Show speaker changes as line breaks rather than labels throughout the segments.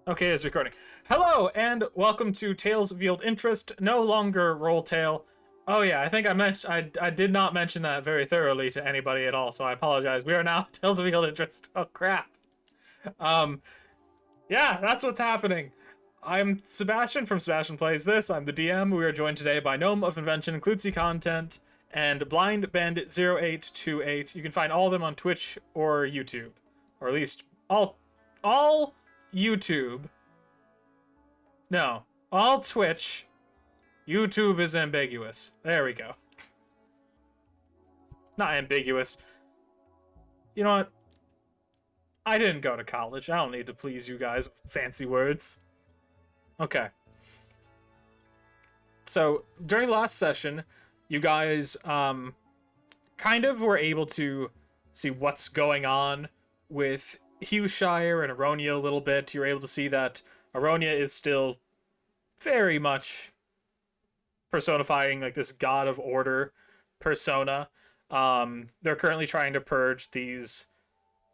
Okay, it's recording. Hello, and welcome to Tales of Yield Interest, no longer Roll Tale. Oh yeah, I think I did not mention that very thoroughly to anybody at all, so I apologize. We are now Tales of Yield Interest. Oh crap. Yeah, that's what's happening. I'm Sebastian from Sebastian Plays This. I'm the DM. We are joined today by Gnome of Invention, Klutzy Content, and Blind Bandit 0828. You can find all of them on Twitch or YouTube. Or at least all YouTube. No, all Twitch. YouTube is ambiguous. There we go. Not ambiguous. You know what? I didn't go to college. I don't need to please you guys with fancy words. Okay. So, during the last session, you guys kind of were able to see what's going on with Hushire and Aryonia a little bit. You were able to see that Aryonia is still very much personifying like this god of order persona. They're currently trying to purge these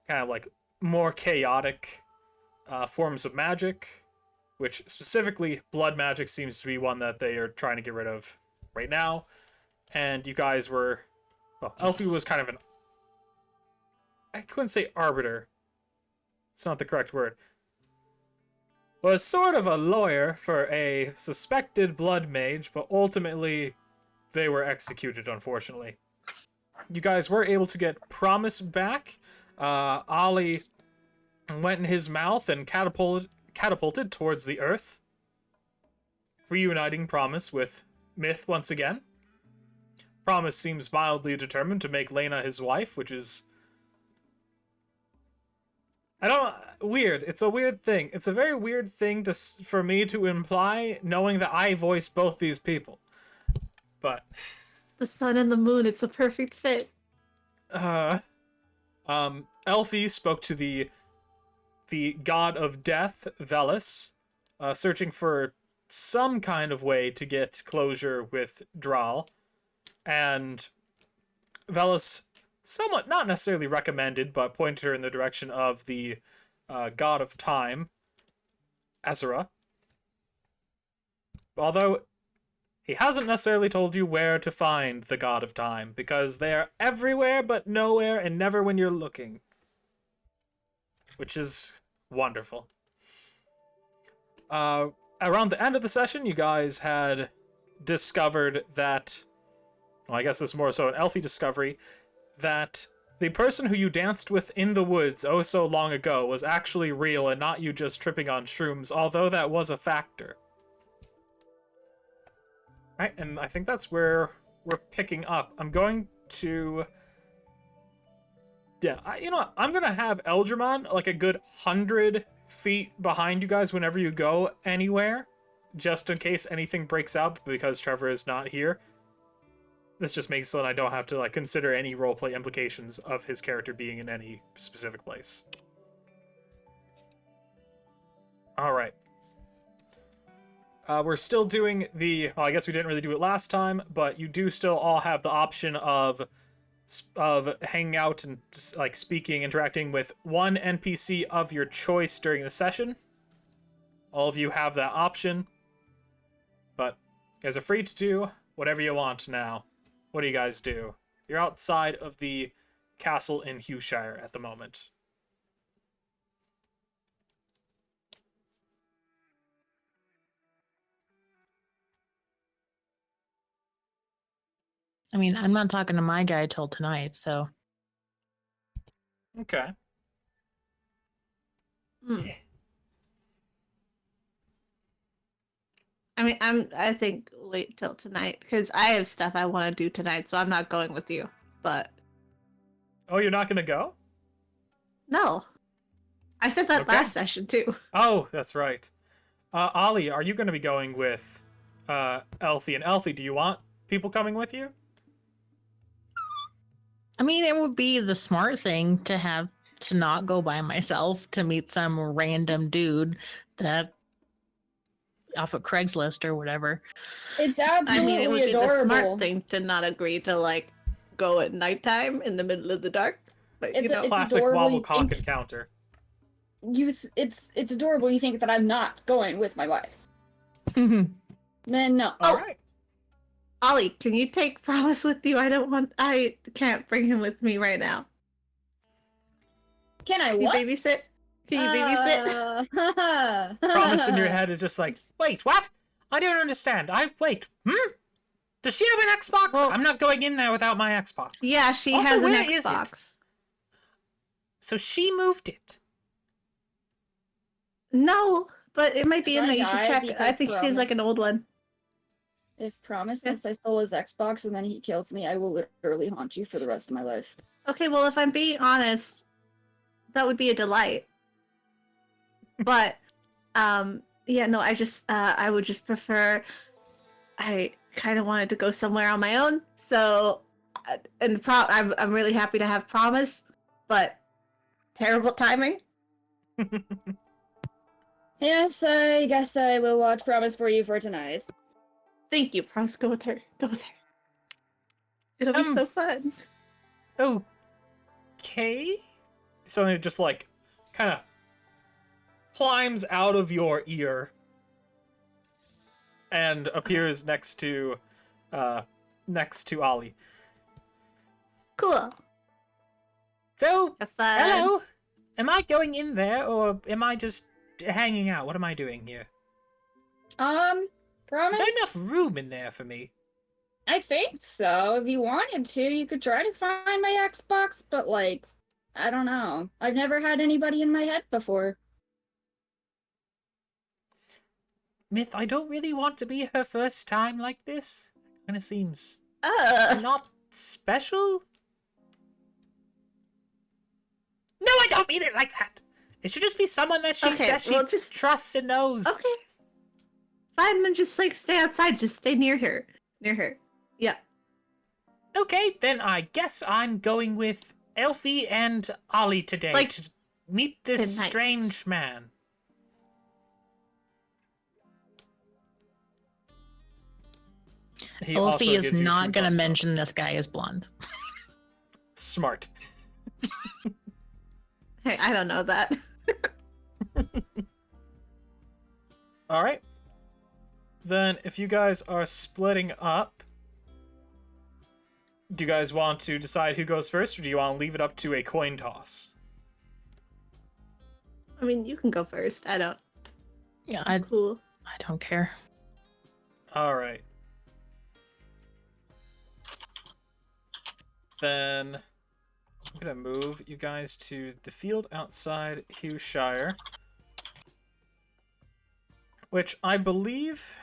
kind of like more chaotic forms of magic, which specifically blood magic seems to be one that they are trying to get rid of right now. And you guys were, well, Elfie was kind of an, I couldn't say arbiter. It's not the correct word. Was sort of a lawyer for a suspected blood mage, but ultimately they were executed, unfortunately. You guys were able to get Promise back. Ollie went in his mouth and catapulted towards the earth, reuniting Promise with Myth once again. Promise seems mildly determined to make Lena his wife, which is... weird. It's a weird thing. It's a very weird thing for me to imply, knowing that I voice both these people. But...
The sun and the moon, it's a perfect fit.
Elfie spoke to the god of death, Veles, searching for some kind of way to get closure with Dral. And Veles somewhat, not necessarily recommended, but pointed her in the direction of the god of time, Ezra. Although he hasn't necessarily told you where to find the god of time, because they are everywhere but nowhere and never when you're looking. Which is wonderful. Around the end of the session, you guys had discovered that, well, I guess this is more so an Elfie discovery, that the person who you danced with in the woods oh so long ago was actually real and not you just tripping on shrooms, although that was a factor. Right, and I think that's where we're picking up. I'm going to... Yeah, you know what? I'm going to have Eldramon like a good 100 feet behind you guys whenever you go anywhere, just in case anything breaks up because Trevor is not here. This just makes it so that I don't have to like consider any roleplay implications of his character being in any specific place. Alright. We're still doing the... Well, I guess we didn't really do it last time, but you do still all have the option of hanging out and like speaking, interacting with one NPC of your choice during the session. All of you have that option, but you guys are free to do whatever you want now. What do you guys do? You're outside of the castle in Hushire at the moment.
I mean, I'm not talking to my guy till tonight, so...
Okay.
Yeah. I mean, I think wait till tonight, because I have stuff I want to do tonight, so I'm not going with you, but...
Oh, you're not going to go?
No. I said that last session, too.
Oh, that's right. Ollie, are you going to be going with Elfie? And Elfie, do you want people coming with you?
I mean, it would be the smart thing to have to not go by myself to meet some random dude that off of Craigslist or whatever.
It's absolutely
I mean, it would be
adorable.
the smart thing to not agree to, like, go at nighttime in the middle of the dark. But,
It's
you know.
it's
Classic
adorable,
wobble
you
cock
think.
encounter.
it's adorable. You think that I'm not going with my wife.
Mhm.
Then no.
All right.
Ollie, can you take Promise with you? I can't bring him with me right now.
Can I
Can you
what?
babysit? Can you babysit?
Promise in your head is just like, wait, what? I don't understand. Does she have an Xbox?
Well-
I'm not going in there without my Xbox.
Yeah, she
Also,
has an
where is it?
Xbox.
So she moved it.
No, but it might be
If
in
I
there. You should
die
check. I
because
think she's like
Promise-
an old one.
If Promise thinks I stole his Xbox and then he kills me, I will literally haunt you for the rest of my life.
Okay, well, if I'm being honest, that would be a delight. But, yeah, no, I would just prefer. I kind of wanted to go somewhere on my own, so, I'm really happy to have Promise, but terrible timing.
Yes, I guess I will watch Promise for you for tonight.
Thank you, Promise. Go with her. Go with her. It'll be so fun.
Okay. So it just like kind of climbs out of your ear and appears next to Ollie.
Cool.
So,
Have fun.
hello. Am I going in there or am I just hanging out? What am I doing here?
Promise?
Is there enough room in there for me?
I think so. If you wanted to, you could try to find my Xbox, but like, I don't know. I've never had anybody in my head before.
Myth, I don't really want to be her first time like this. Kind of seems not special. No, I don't mean it like that. It should just be someone that she
just
trusts and knows.
Okay. Fine, then just like stay outside. Just stay near her. Near her. Yeah.
Okay, then I guess I'm going with Elfie and Ollie today
Like,
to meet this
tonight.
strange man. He also
Elfie is
gives you
not
two
going to
thumbs up.
mention this guy is blonde.
Smart.
Hey, I don't know that.
All right. Then, if you guys are splitting up, do you guys want to decide who goes first, or do you want to leave it up to a coin toss?
I mean, you can go first. I don't.
Yeah, I
Cool.
don't care.
All right. Then I'm gonna move you guys to the field outside Hushire, which I believe,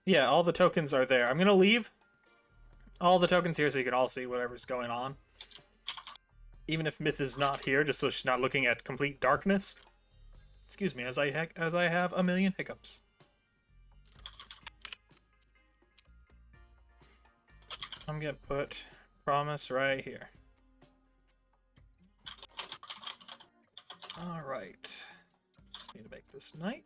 yeah, all the tokens are there. I'm gonna leave all the tokens here so you can all see whatever's going on, even if Myth is not here, just so she's not looking at complete darkness. Excuse me, as I have a million hiccups. I'm gonna put Promise right here. Alright. Just need to make this night.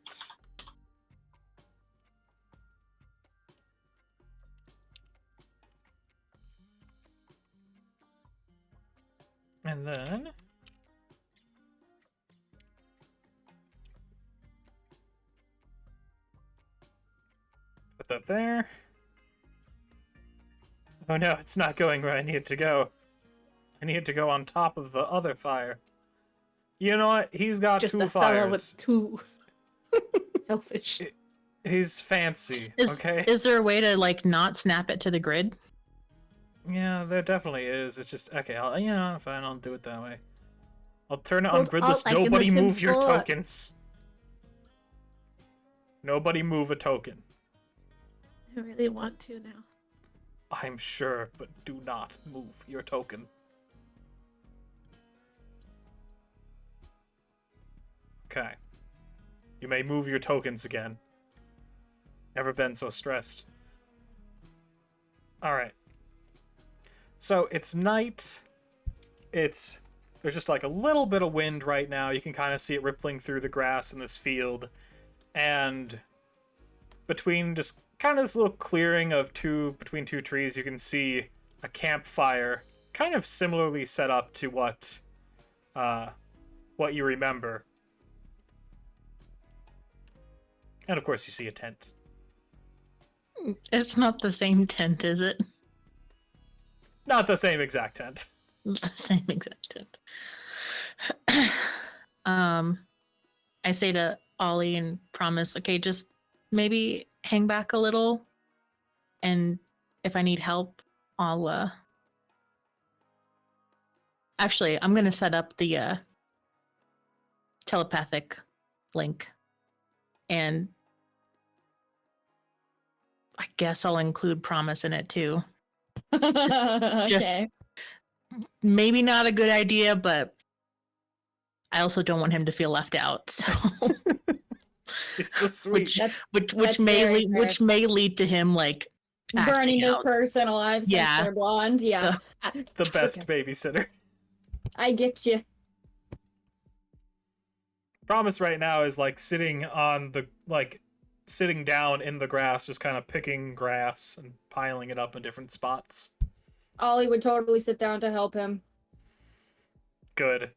And then put that there. Oh no, it's not going where I need it to go. I need it to go on top of the other fire. You know what? He's got
Just
two
a fellow
fires.
with two. Selfish.
He's fancy,
Is
okay?
is there a way to like not snap it to the grid?
Yeah, there definitely is. It's just, okay, fine, I'll do it that way. I'll turn it on
Hold
gridless.
Alt like in The
Nobody move
Sims
your
4.
tokens. Nobody move a token.
I really want to now.
I'm sure, but do not move your token. Okay. You may move your tokens again. Never been so stressed. Alright. So, it's night. There's just like a little bit of wind right now. You can kind of see it rippling through the grass in this field. And between just kind of this little clearing of between two trees, you can see a campfire kind of similarly set up to what you remember. And of course, you see a tent.
It's not the same tent, is it?
Not the same exact tent.
The same exact tent. I say to Ollie and promise, okay, just maybe hang back a little, and if I need help, I'll actually, I'm gonna set up the telepathic link, and I guess I'll include promise in it too. Just
Okay.
maybe not a good idea, but I also don't want him to feel left out. So
It's so sweet.
which
That's very fair.
which may lead to him like
Burning
acting
his
out.
person alive since
Yeah.
they're blonde. Yeah.
The best babysitter.
I get you.
Promise right now is like sitting on the sitting down in the grass, just kind of picking grass and piling it up in different spots.
Ollie would totally sit down to help him.
Good.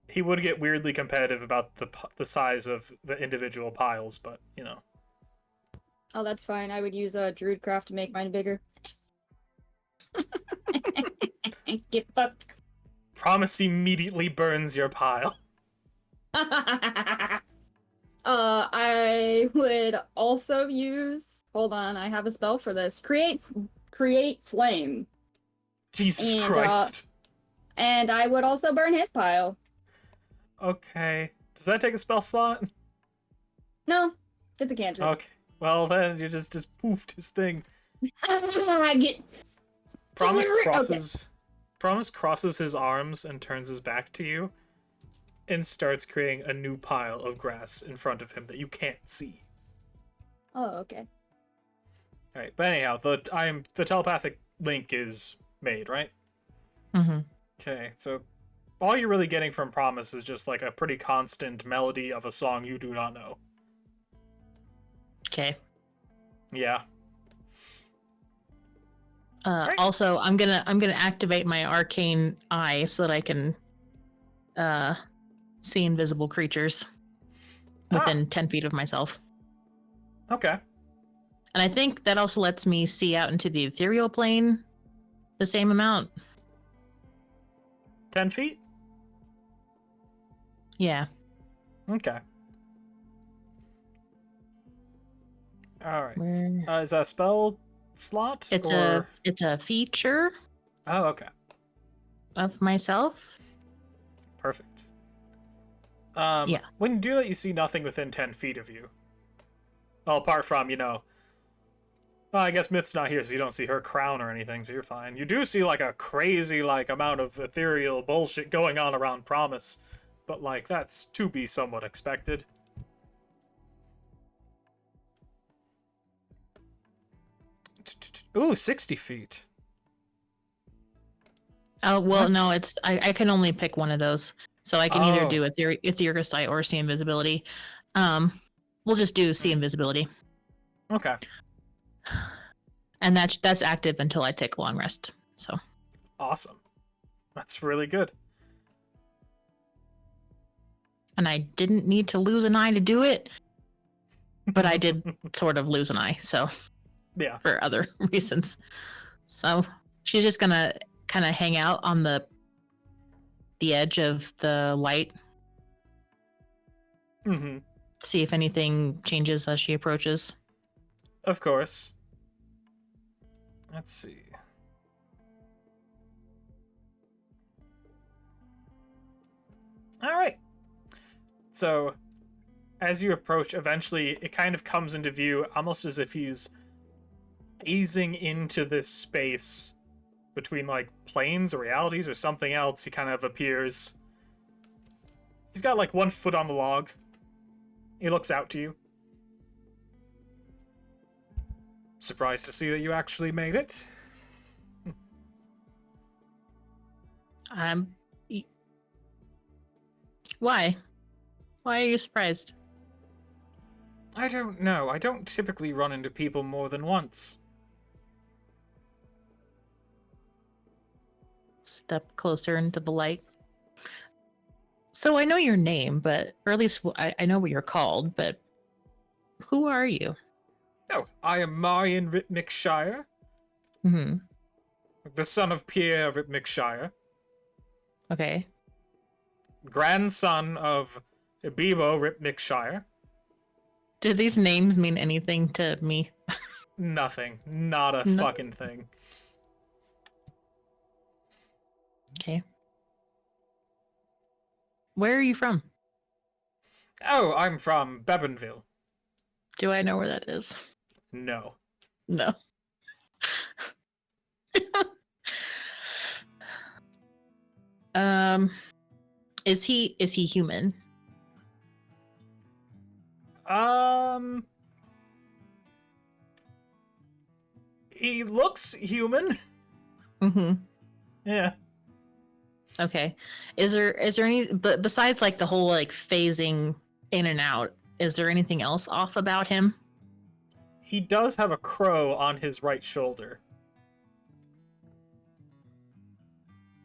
He would get weirdly competitive about the size of the individual piles, but you know.
Oh, that's fine. I would use Druidcraft to make mine bigger. Get fucked.
Promise immediately burns your pile.
I would also use. Hold on, I have a spell for this. Create flame,
Jesus
And,
Christ.
and I would also burn his pile.
Okay. Does that take a spell slot?
No, it's a cantrip.
Okay. Well, then you just poofed his thing.
Get.
Promise
Okay.
crosses. Promise crosses his arms and turns his back to you, and starts creating a new pile of grass in front of him that you can't see.
Oh, okay.
All right, but anyhow, the telepathic link is made, right?
Mm-hmm.
Okay, so all you're really getting from Promise is just like a pretty constant melody of a song you do not know.
Okay.
Yeah. Right.
Also, I'm gonna activate my arcane eye so that I can see invisible creatures within 10 feet of myself.
Okay.
And I think that also lets me see out into the ethereal plane the same amount.
10 feet?
Yeah.
Okay. All right.
Where...
Is that a spell slot?
it's
or...
a feature
Oh, okay.
of myself.
Perfect.
Yeah.
When you do that, you see nothing within 10 feet of you. Well, apart from, well, I guess Myth's not here, so you don't see her crown or anything, so you're fine. You do see, like, a crazy, amount of ethereal bullshit going on around Promise. But, that's to be somewhat expected. Ooh, 60 feet.
Oh, well, no, it's I can only pick one of those. So I can either
Oh.
do Etheric Sight or See Invisibility. We'll just do See Invisibility.
Okay.
And that's active until I take a long rest. So
Awesome. That's really good.
and I didn't need to lose an eye to do it, but I did sort of lose an eye, so
Yeah.
for other reasons. So she's just gonna kind of hang out on the edge of the light,
Mm-hmm.
see if anything changes as she approaches.
Of course. Let's see. All right. So, as you approach, eventually it kind of comes into view, almost as if he's easing into this space between planes or realities or something else. He kind of appears. He's got 1 foot on the log. He looks out to you. Surprised to see that you actually made it.
Why? Why are you surprised?
I don't know. I don't typically run into people more than once.
Step closer into the light. So I know your name, or at least I know what you're called, but who are you?
Oh, I am Marion Ripmickshire,
Hmm.
the son of Pierre Ripmickshire,
Okay.
grandson of Bibo Ripmickshire.
Do these names mean anything to me?
Nothing. Not a
No.
fucking thing.
Okay. Where are you from?
Oh, I'm from Bebonville.
Do I know where that is?
No.
No. um, is he human?
He looks human.
Mm-hmm.
Yeah.
Okay. Is there any, but besides like the whole like phasing in and out, is there anything else off about him?
He does have a crow on his right shoulder.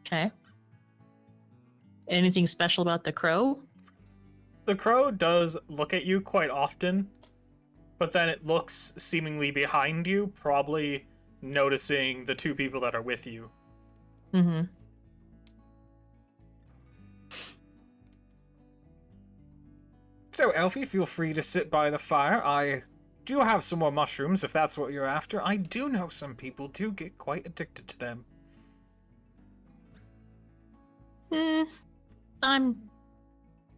Okay. Anything special about the crow?
The crow does look at you quite often, but then it looks seemingly behind you, probably noticing the two people that are with you.
Mm-hmm.
So, Elfie, feel free to sit by the fire. I do have some more mushrooms, if that's what you're after. I do know some people do get quite addicted to them.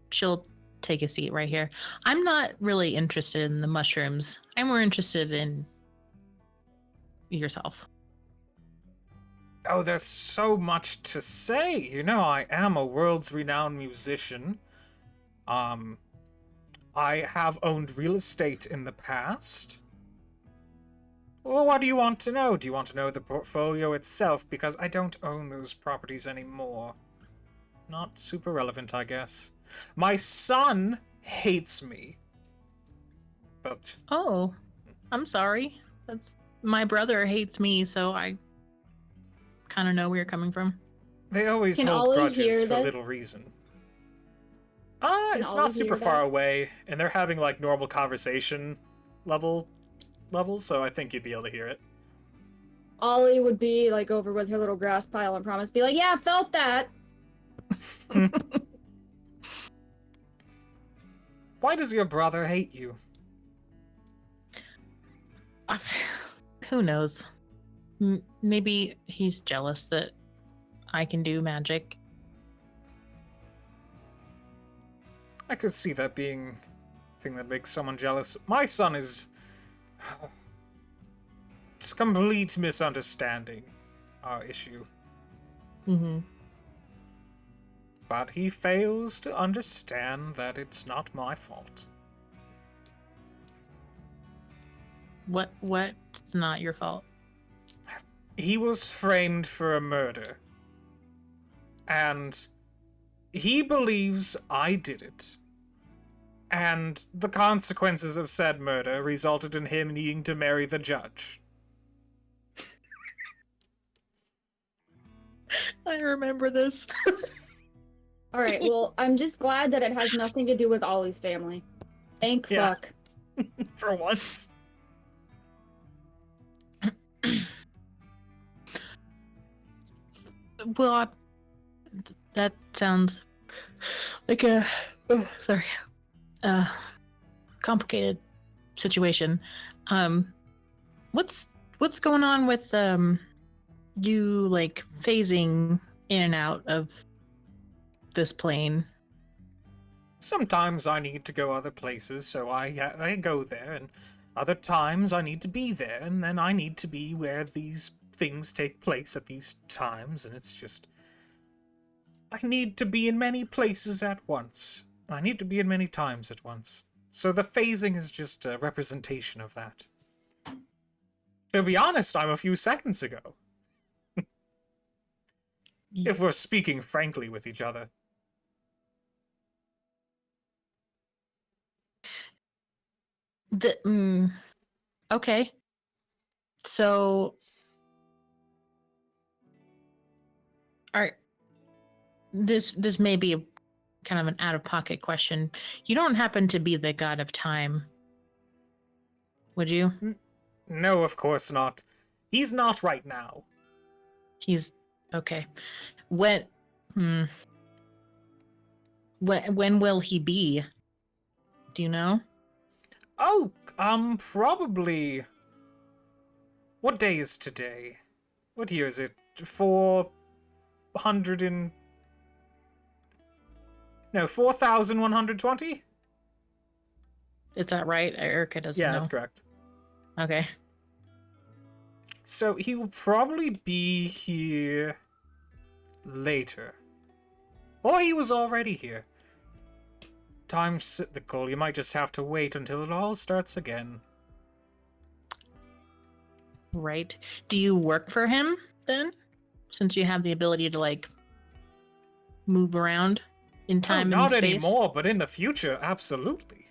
She'll take a seat right here. I'm not really interested in the mushrooms. I'm more interested in yourself.
Oh, there's so much to say. You know, I am a world's renowned musician. I have owned real estate in the past. Well, what do you want to know? Do you want to know the portfolio itself? Because I don't own those properties anymore. Not super relevant, I guess. My son hates me. But...
Oh, I'm sorry. That's my brother hates me, so I kind of know where you're coming from.
they always
Can
hold
Ollie
grudges
hear
for
this?
little reason. It's
Ollie
not super
hear
far
that?
away, and they're having, like, normal conversation levels, so I think you'd be able to hear it.
Ollie would be like over with her little grass pile and promise, be like, "Yeah, I felt that."
Why does your brother hate you?
Who knows? Maybe he's jealous that I can do magic.
I could see that being a thing that makes someone jealous. My son is... It's a complete misunderstanding our issue.
Mm-hmm.
But he fails to understand that it's not my fault.
What's not your fault?
He was framed for a murder. And he believes I did it. And the consequences of said murder resulted in him needing to marry the judge.
I remember this.
All right, well, I'm just glad that it has nothing to do with Ollie's family. Thank
Yeah.
fuck.
For once.
Well, that sounds like a complicated situation. What's going on with you like phasing in and out of this plane?
Sometimes I need to go other places, so I go there, and other times I need to be there, and then I need to be where these things take place at these times, and it's just... I need to be in many places at once. I need to be in many times at once. So the phasing is just a representation of that. To be honest, I'm a few seconds ago. If we're speaking frankly with each other.
Okay. So, this may be a kind of an out of pocket question. You don't happen to be the god of time, Would you?
No, of course not. He's not right now.
He's okay. When when will he be? Do you know?
Oh, probably. What day is today? What year is it? 400 and... No, 4,120?
Is that right? Erica doesn't know.
Yeah, that's correct.
Okay.
So he will probably be here later. Or he was already here. Time's cyclical. You might just have to wait until it all starts again.
Right. Do you work for him then? Since you have the ability to like move around in time and
not
space?
anymore, but in the future, absolutely.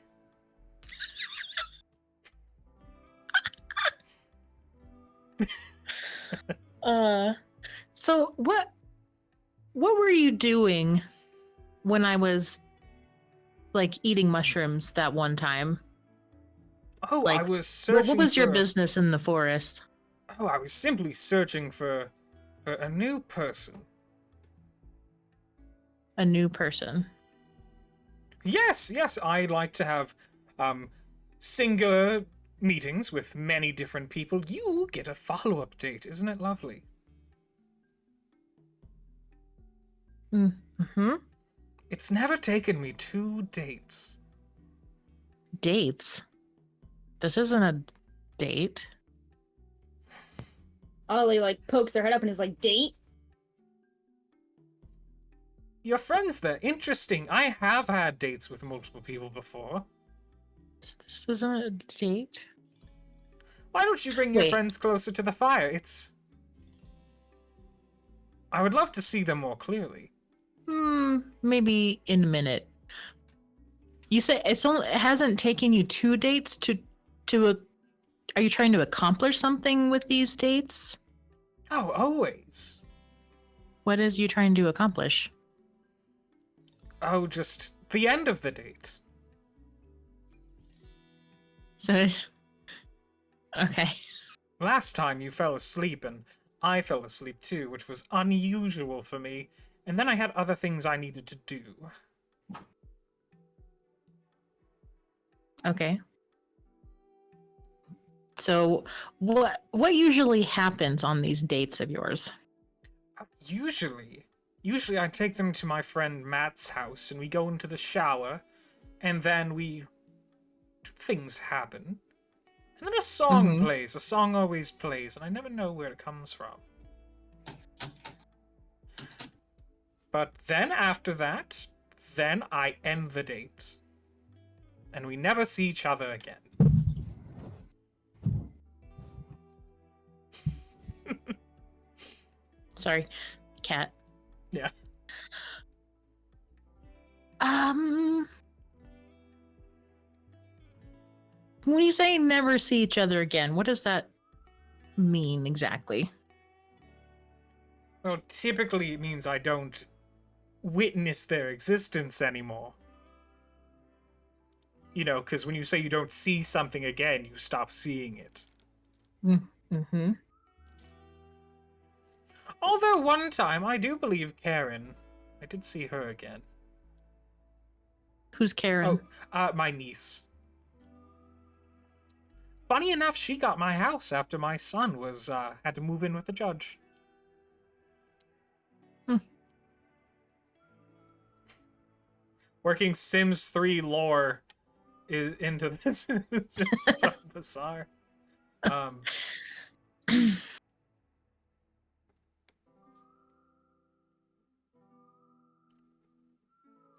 So what were you doing when I was like eating mushrooms that one time?
Oh,
Like,
I was searching
what was your
for-
business in the forest?
Oh, I was simply searching for a new person.
A new person.
Yes, I like to have singular meetings with many different people. You get a follow-up date, isn't it lovely?
Mm-hmm.
It's never taken me 2 dates.
Dates? This isn't a date.
Ollie like pokes her head up and is like, date?
Your friends, they're interesting. I have had dates with multiple people before.
This isn't a date.
Why don't you bring your
Wait.
friends closer to the fire? I would love to see them more clearly.
Maybe in a minute. You say it hasn't taken you 2 dates are you trying to accomplish something with these dates?
Oh, always.
What is you trying to accomplish?
Oh, just the end of the date.
So, okay.
Last time you fell asleep and I fell asleep too, which was unusual for me. And then I had other things I needed to do.
Okay. So, what usually happens on these dates of yours?
Usually I take them to my friend Matt's house and we go into the shower and then things happen. And then a song plays. A song always plays and I never know where it comes from. But then after that, then I end the date. And we never see each other again.
Sorry, cat.
Yeah.
When you say never see each other again, what does that mean exactly?
Well, typically it means I don't witness their existence anymore. You know, because when you say you don't see something again, you stop seeing it.
Mm-hmm.
Although one time, I do believe Karen, I did see her again.
Who's Karen?
My niece. Funny enough, she got my house after my son had to move in with the judge. Working Sims 3 lore into this is just so bizarre.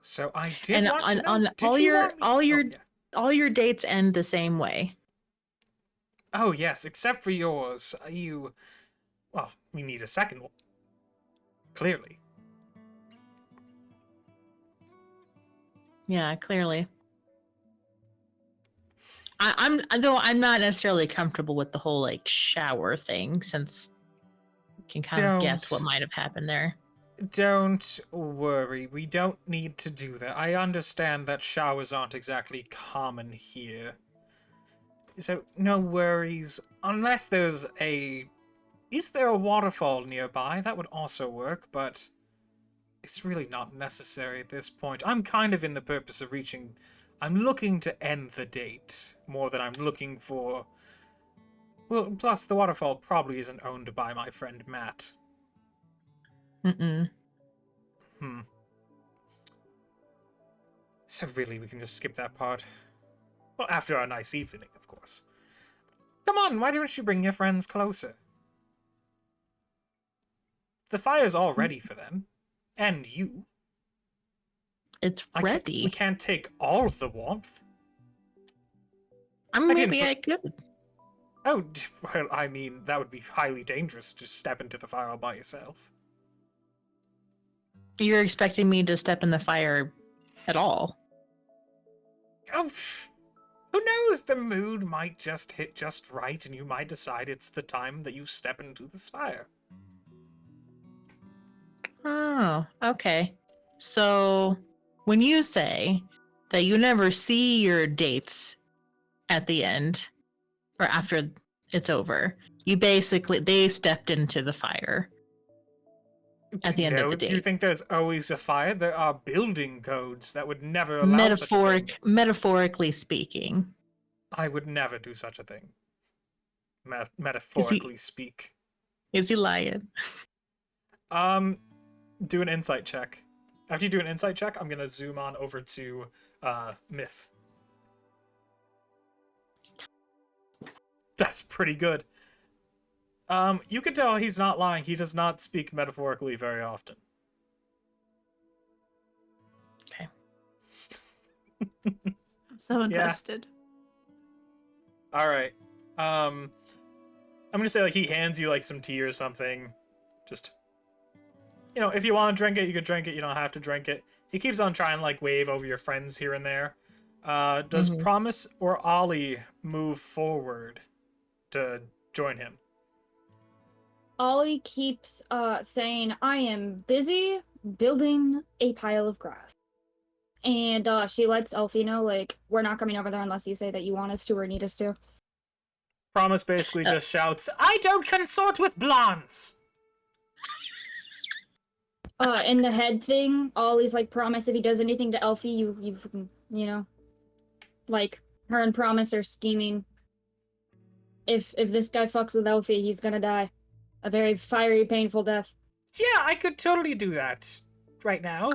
So I did
And
want to know,
on
did you want me-
all your dates end the same way.
Oh, yes, except for yours. Well, we need a second one. Clearly.
Yeah, clearly. I'm not necessarily comfortable with the whole like shower thing, since you can kind of guess what might have happened there.
Don't worry, we don't need to do that. I understand that showers aren't exactly common here. So, no worries. Unless there's a... Is there a waterfall nearby? That would also work, but... It's really not necessary at this point. I'm kind of in the purpose of reaching... I'm looking to end the date, more than I'm looking for... Well, plus the waterfall probably isn't owned by my friend Matt.
Mm-mm.
So really, we can just skip that part. Well, after our nice evening, of course. Come on, why don't you bring your friends closer? The fire's all ready for them. And you.
It's ready.
We can't take all of the warmth.
Maybe I could.
Oh, well, I mean, that would be highly dangerous to step into the fire all by yourself.
You're expecting me to step in the fire at all?
Oh, who knows? The mood might just hit just right, and you might decide it's the time that you step into this fire.
Oh, okay. So, when you say that you never see your dates at the end, or after it's over, they stepped into the fire at the end of the date.
Do you think there's always a fire? There are building codes that would never allow such a thing.
Metaphorically speaking.
I would never do such a thing. Metaphorically speak.
Is he lying?
Do an insight check. After you do an insight check, I'm gonna zoom on over to Myth. That's pretty good. You can tell he's not lying. He does not speak metaphorically very often.
Okay.
I'm so invested.
All right. I'm gonna say like he hands you like some tea or something. Just, you know, if you want to drink it, you could drink it. You don't have to drink it. He keeps on trying to like wave over your friends here and there. Does Promise or Ollie move forward to join him?
Ollie keeps saying, I am busy building a pile of grass. And she lets Elfie know, like, we're not coming over there unless you say that you want us to or need us to.
Promise basically just shouts, I don't consort with blondes!
In the head thing, Ollie's like, Promise, if he does anything to Elfie, you know, like, her and Promise are scheming. If this guy fucks with Elfie, he's gonna die. A very fiery, painful death.
Yeah, I could totally do that right now.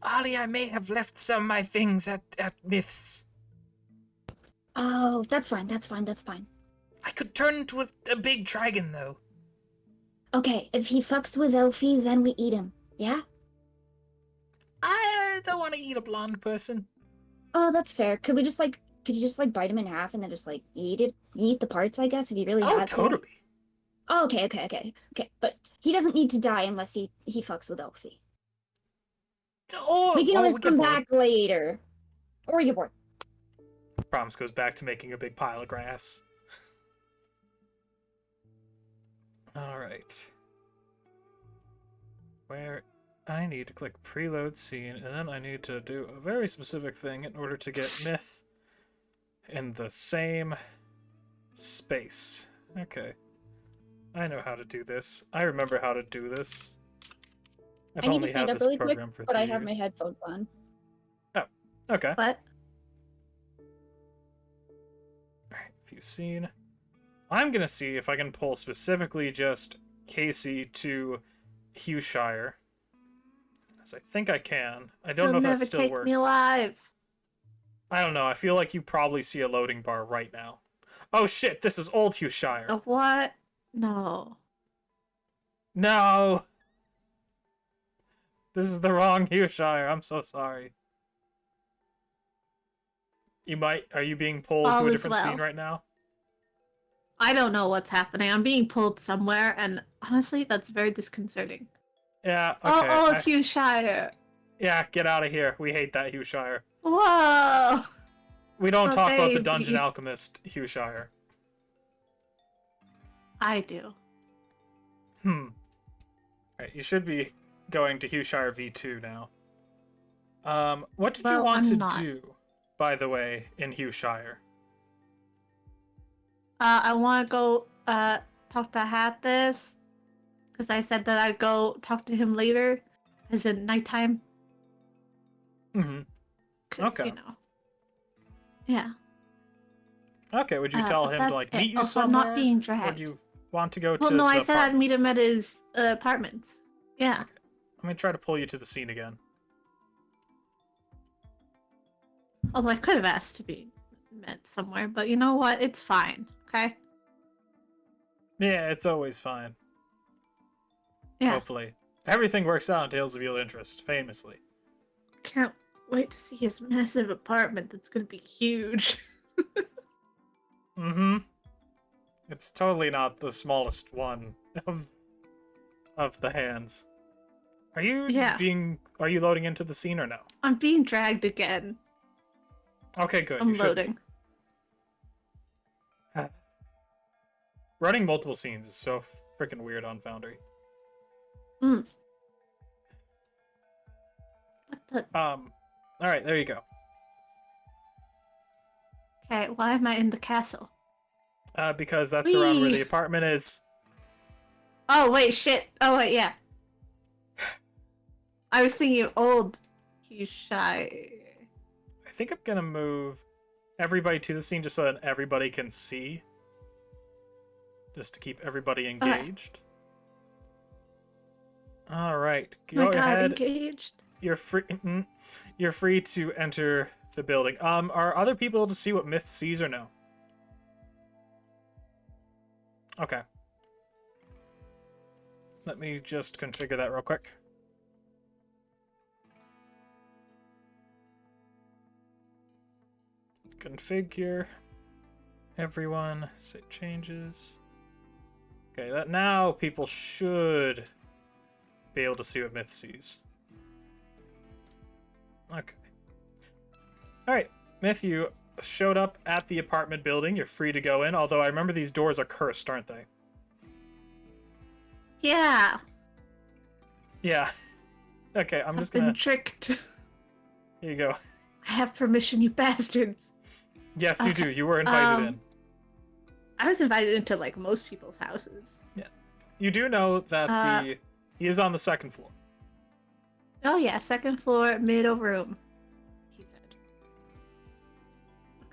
Ollie, I may have left some of my things at Myth's.
Oh, that's fine.
I could turn into a big dragon, though.
Okay, if he fucks with Elfie, then we eat him, yeah?
I don't want to eat a blonde person.
Oh, that's fair. Could you just bite him in half and then just like eat the parts, I guess, if you really had to?
Oh, totally.
Oh, okay. But he doesn't need to die unless he fucks with Elfie. We can always come back later. Or get bored.
Promise goes back to making a big pile of grass. Alright. Where I need to click preload scene, and then I need to do a very specific thing in order to get Myth in the same space. Okay. I know how to do this. I remember how to do this.
I need to stand up really quick, but I have my headphones on.
Oh, okay.
What?
Alright, view scene. I'm gonna see if I can pull specifically just Casey to Hushire. As I think I can. I don't know if that still works.
You'll never take me alive.
I don't know. I feel like you probably see a loading bar right now. Oh shit, this is old Hushire.
What? No.
No! This is the wrong Hushire. I'm so sorry. Are you being pulled to a different scene right now?
I don't know what's happening. I'm being pulled somewhere, and honestly, that's very disconcerting.
Yeah, okay.
Oh, Hushire.
Yeah, get out of here. We hate that Hushire.
Whoa!
We don't talk about the Dungeon Alchemist Hushire.
I do.
Alright, you should be going to Hushire V2 now. What did you
Well,
want
I'm
to
not.
do, by the way, in Hushire?
I want to go talk to Hathis because I said that I'd go talk to him later, as in nighttime.
Mm-hmm.
'Cause,
Okay.
you know. Yeah.
Okay, would you tell
But
him to,
that's
like,
it.
meet you
Also, I'm
somewhere?
not being
Or
dragged.
do you want to go to
Well, no, I
the
said I'd
apartment?
meet him at his apartments. Yeah.
Okay. Let me try to pull you to the scene again.
Although I could have asked to be met somewhere, but you know what? It's fine. Okay.
Yeah, it's always fine.
Yeah.
Hopefully. Everything works out in Tales of Real Interest, famously.
Can't wait to see his massive apartment. That's gonna be huge.
Mm-hmm. It's totally not the smallest one of the hands. Are you
Yeah.
are you loading into the scene or no?
I'm being dragged again.
Okay, good.
I'm
You should be.
loading.
Running multiple scenes is so freaking weird on Foundry.
Mm. What the?
Alright, there you go.
Okay, why am I in the castle?
Because that's around where
Whee!
the apartment is.
Oh wait, shit. Oh wait, yeah. I was thinking of old Hushire.
I think I'm gonna move everybody to the scene just so that everybody can see. Just to keep everybody engaged. Alright,
Oh my
go
god,
ahead.
engaged.
You're free. You're free to enter the building. Are other people able to see what Myth sees or no? Okay. Let me just configure that real quick. Configure. Everyone. Save changes. Okay, that now people should be able to see what Myth sees. Okay. Alright, Myth, you showed up at the apartment building. You're free to go in, although I remember these doors are cursed, aren't they?
Yeah.
Yeah. Okay, I'm
I've
just
been
gonna...
tricked.
Here you go.
I have permission, you bastards.
Yes, you
Okay,
do. You were invited in.
I was invited into like most people's houses.
Yeah. You do know that he is on the second floor.
Oh yeah, second floor, middle room. He said.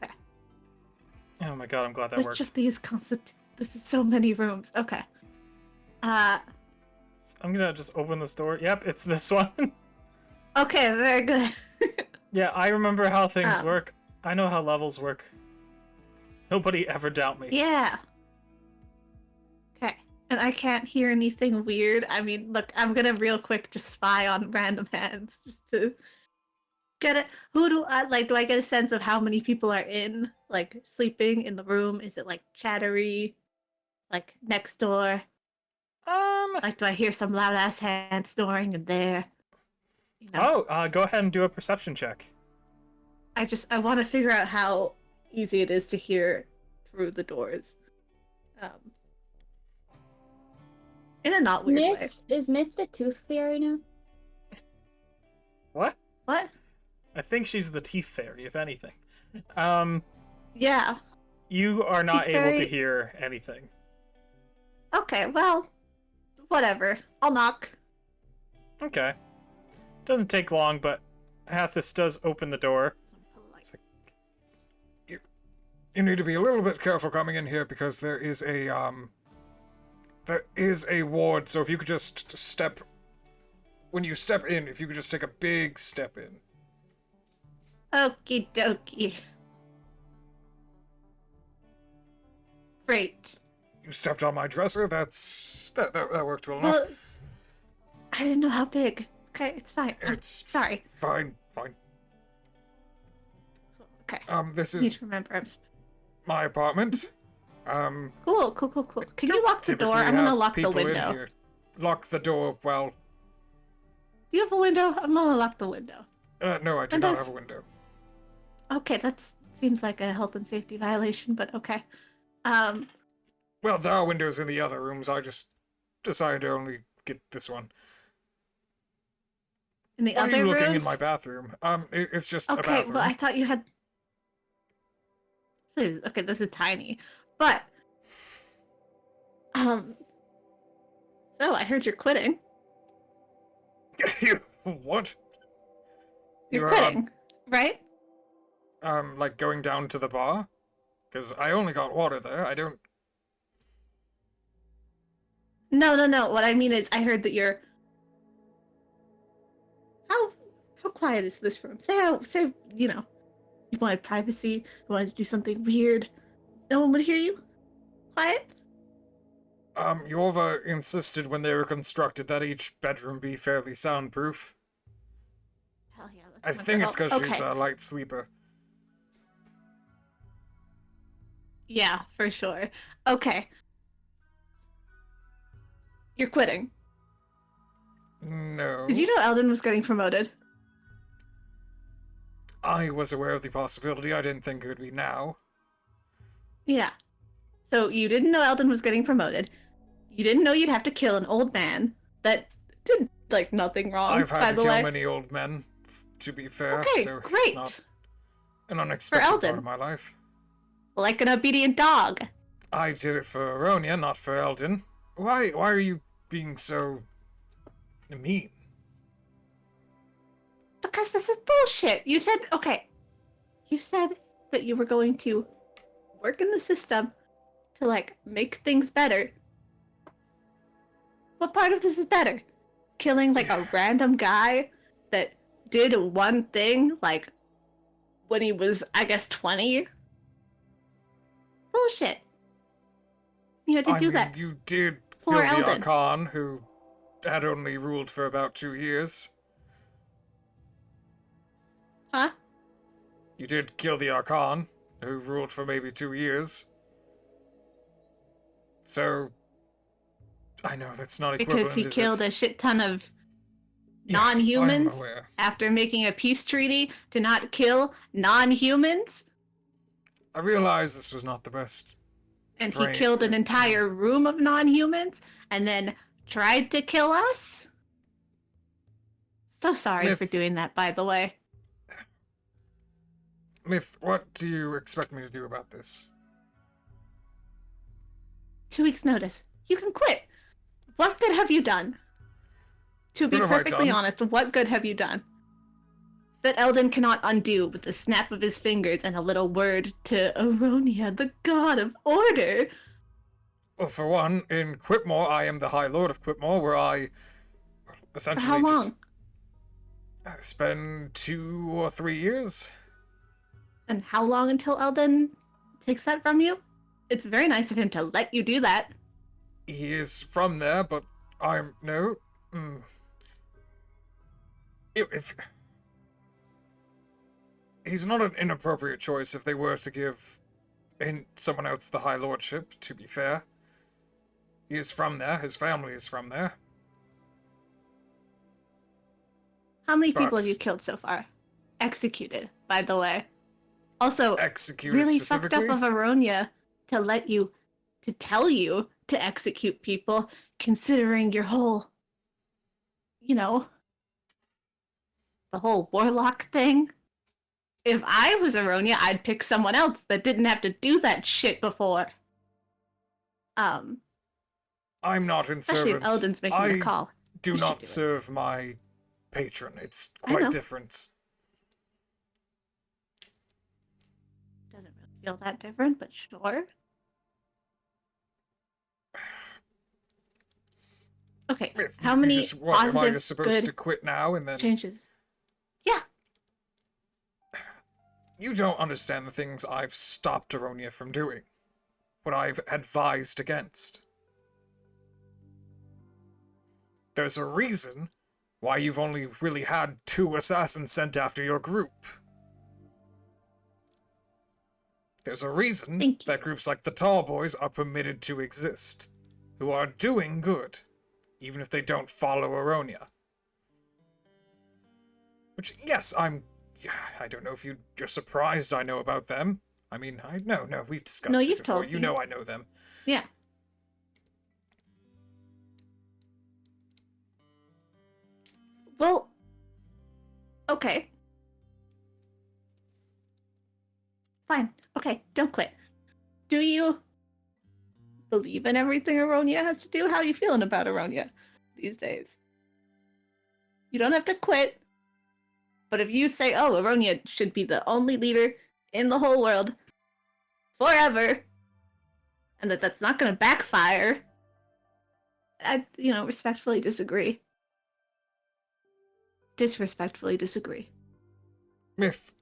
Okay.
Oh my god, I'm glad that
Which
worked.
of these constitute? This is so many rooms. Okay.
I'm gonna just open this door. Yep, it's this one.
Okay, very good.
Yeah, I remember how things
Um.
work. I know how levels work. Nobody ever doubt me.
Yeah. Okay. And I can't hear anything weird. I mean, look, I'm gonna real quick just spy on random hands just to get it. Who do I like? Do I get a sense of how many people are in, like, sleeping in the room? Is it like chattery, like next door? Like, do I hear some loud ass hand snoring in there? You know,
Go ahead and do a perception check.
I want to figure out how easy it is to hear through the doors. In a not weird way.
Is Myth the tooth fairy now?
What?
What?
I think she's the teeth fairy, if anything.
Yeah.
You are not
Teeth
able to
fairy?
hear anything.
Okay, well, whatever. I'll knock.
Okay. Doesn't take long, but Hathis does open the door.
It's
You need to be a little bit careful coming in here because there is a ward, so if you could just step... When you step in, if you could just take a big step in.
Okie dokie. Great.
You stepped on my dresser, that worked well enough.
Well, I didn't know how big. Okay, it's fine. I'm
It's
sorry.
fine.
Okay.
This
Need
is
to remember. I'm
my apartment.
cool. Can you lock the door?
Typically
I'm gonna
have
lock the
people in
window.
here. Lock the door, well,
You have a window? I'm gonna lock the window.
no, I do not have a window.
Okay, that seems like a health and safety violation, but okay.
Well, there are windows in the other rooms, I just decided to only get this one.
In the
Why
other
are you looking in
rooms?
my bathroom? It's just a
Okay,
bathroom.
well, I thought you had. Okay, this is tiny, but So I heard you're quitting.
What?
You're
You're,
quitting, right?
like going down to the bar? Because I only got water there. I don't.
No. What I mean is, I heard that you're. How quiet is this room? Say you wanted privacy. You wanted to do something weird. No one would hear you. Quiet.
Yorva insisted when they were constructed that each bedroom be fairly soundproof.
Hell yeah.
I think it's because she's
okay.
a light sleeper.
Yeah, for sure. Okay. You're quitting.
No.
Did you know Eldon was getting promoted?
I was aware of the possibility. I didn't think it would be now.
Yeah. So you didn't know Eldon was getting promoted. You didn't know you'd have to kill an old man that did nothing wrong.
I've
by
had to
the
kill
way.
many old men, to be fair,
Okay,
so
great.
it's not an unexpected part
Eldon.
of my life.
Like an obedient dog.
I did it for Aryonia, not for Eldon. Why are you being so mean?
Because this is bullshit. You said that you were going to work in the system to make things better. What part of this is better? Killing a random guy that did one thing when he was, I guess, 20? Bullshit. You had to do that.
You did
Poor
kill the
Eldon.
Archon, who had only ruled for about 2 years.
Huh?
You did kill the Archon, who ruled for maybe 2 years. So, I know that's not equivalent.
Because he killed a shit ton of
Yeah,
non-humans
I'm aware.
after making a peace treaty to not kill non-humans,
I realize this was not the best.
and he killed an entire room of non-humans and then tried to kill us. So sorry for doing that, by the way.
Myth, what do you expect me to do about this?
2 weeks notice. You can quit. What good have you done? To be
What have I
perfectly
done?
honest, what good have you done? That Eldon cannot undo with the snap of his fingers and a little word to Aryonia, the god of order.
Well, for one, in Quipmore, I am the High Lord of Quipmore, where I
For
essentially
how long?
just spend 2 or 3 years.
And how long until Eldon takes that from you? It's very nice of him to let you do that.
He is from there, but I'm no. If he's not an inappropriate choice if they were to give someone else the High Lordship, to be fair. He is from there, his family is from there.
How many people
But-
have you killed so far? Executed, by the way. Also,
Executed
really fucked
specifically.
up of Aryonia to tell you to execute people, considering your whole, the whole warlock thing. If I was Aryonia, I'd pick someone else that didn't have to do that shit before.
I'm not in
Especially if
servants.
Eldon's making the call.
Do
You should
not
do it.
serve my patron. It's
I know.
quite different.
Doesn't really feel that different, but sure. Okay,
If
how
you
many
just, what, am I
positive,
just supposed
good
to quit now and then?
changes? Yeah,
You don't understand the things I've stopped Aryonia from doing. What I've advised against. There's a reason why you've only really had 2 assassins sent after your group. There's a reason
Thank you.
that groups like the Tall Boys are permitted to exist, who are doing good, even if they don't follow Aryonia. Which, yes, I don't know if you're surprised I know about them. I mean, no, we've discussed
No,
it
you've
before.
told
You
me.
know I know them.
yeah. Well, Okay. Fine. Okay, don't quit. Do you believe in everything Aryonia has to do? How are you feeling about Aryonia these days? You don't have to quit. But if you say, oh, Aryonia should be the only leader in the whole world forever, and that's not going to backfire, I, respectfully disagree. Disrespectfully disagree.
Myth,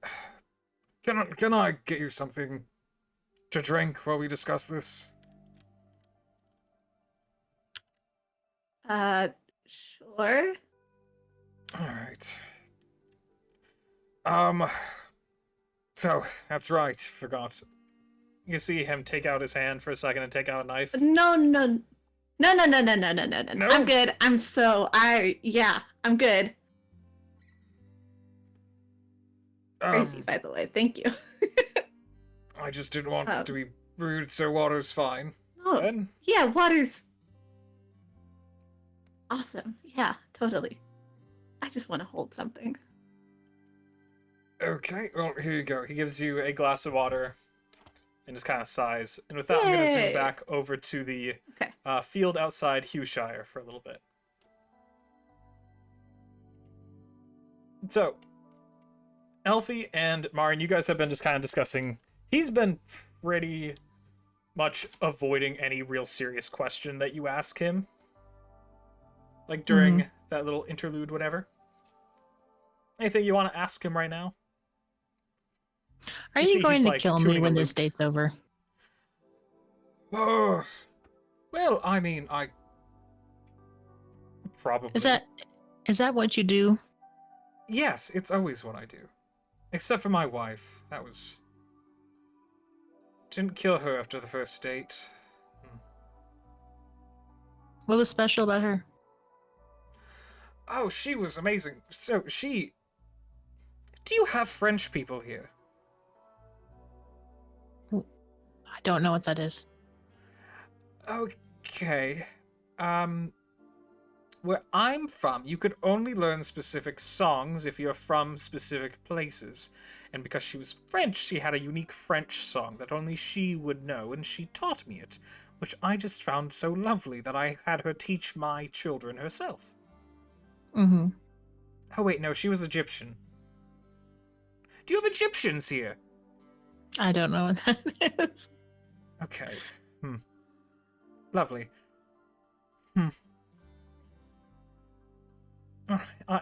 can I get you something to drink while we discuss this?
Sure.
Alright. So, that's right, forgot.
You see him take out his hand for a second and take out a knife.
No. No. I'm good. I'm good. Crazy, by the way. Thank you.
I just didn't want to be rude, so water's fine.
Oh,
Then?
yeah, water's awesome. Yeah, totally. I just want to hold something.
Okay, well, here you go.
He gives you a glass of water and just kind of sighs. And with that, I'm going to zoom
Yay.
back over to the
Okay.
field outside Hushire for a little bit. So, Elfie and Marin, you guys have been just kind of discussing. He's been pretty much avoiding any real serious question that you ask him. Like during that little interlude, whatever. Anything you want to ask him right now?
Are
You see
you going
he's,
to
like,
kill me
tuning a
when this
lute.
date's over?
Oh, well, I mean, I probably.
Is that what you do?
Yes, it's always what I do. Except for my wife. That was... Didn't kill her after the first date.
What was special about her?
Oh, she was amazing. So, she... Do you have French people here?
I don't know what that is.
Okay. Where I'm from, you could only learn specific songs if you're from specific places. And because she was French, she had a unique French song that only she would know, and she taught me it, which I just found so lovely that I had her teach my children herself.
Mm-hmm.
Oh wait, no, she was Egyptian. Do you have Egyptians here?
I don't know what that is.
Okay. Lovely.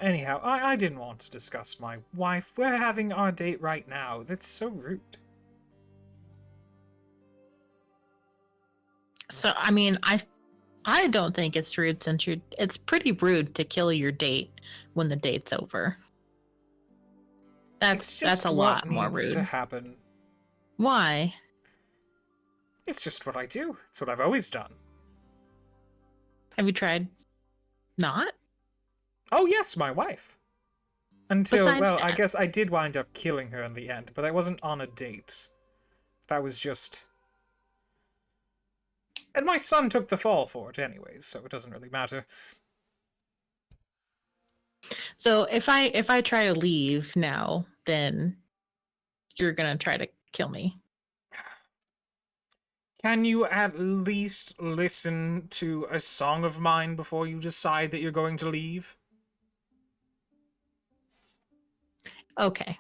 Anyhow, I didn't want to discuss my wife. We're having our date right now. That's so rude.
So, I mean, I don't think it's rude since it's pretty rude to kill your date when the date's over.
It's just
That's a lot more
needs
rude.
to happen.
Why?
It's just what I do. It's what I've always done.
Have you tried not?
Oh yes, my wife. Until,
Besides
well, I
that.
guess I did wind up killing her in the end, but that wasn't on a date. That was just... And my son took the fall for it anyways, so it doesn't really matter.
So if I try to leave now, then you're gonna try to kill me.
Can you at least listen to a song of mine before you decide that you're going to leave?
Okay.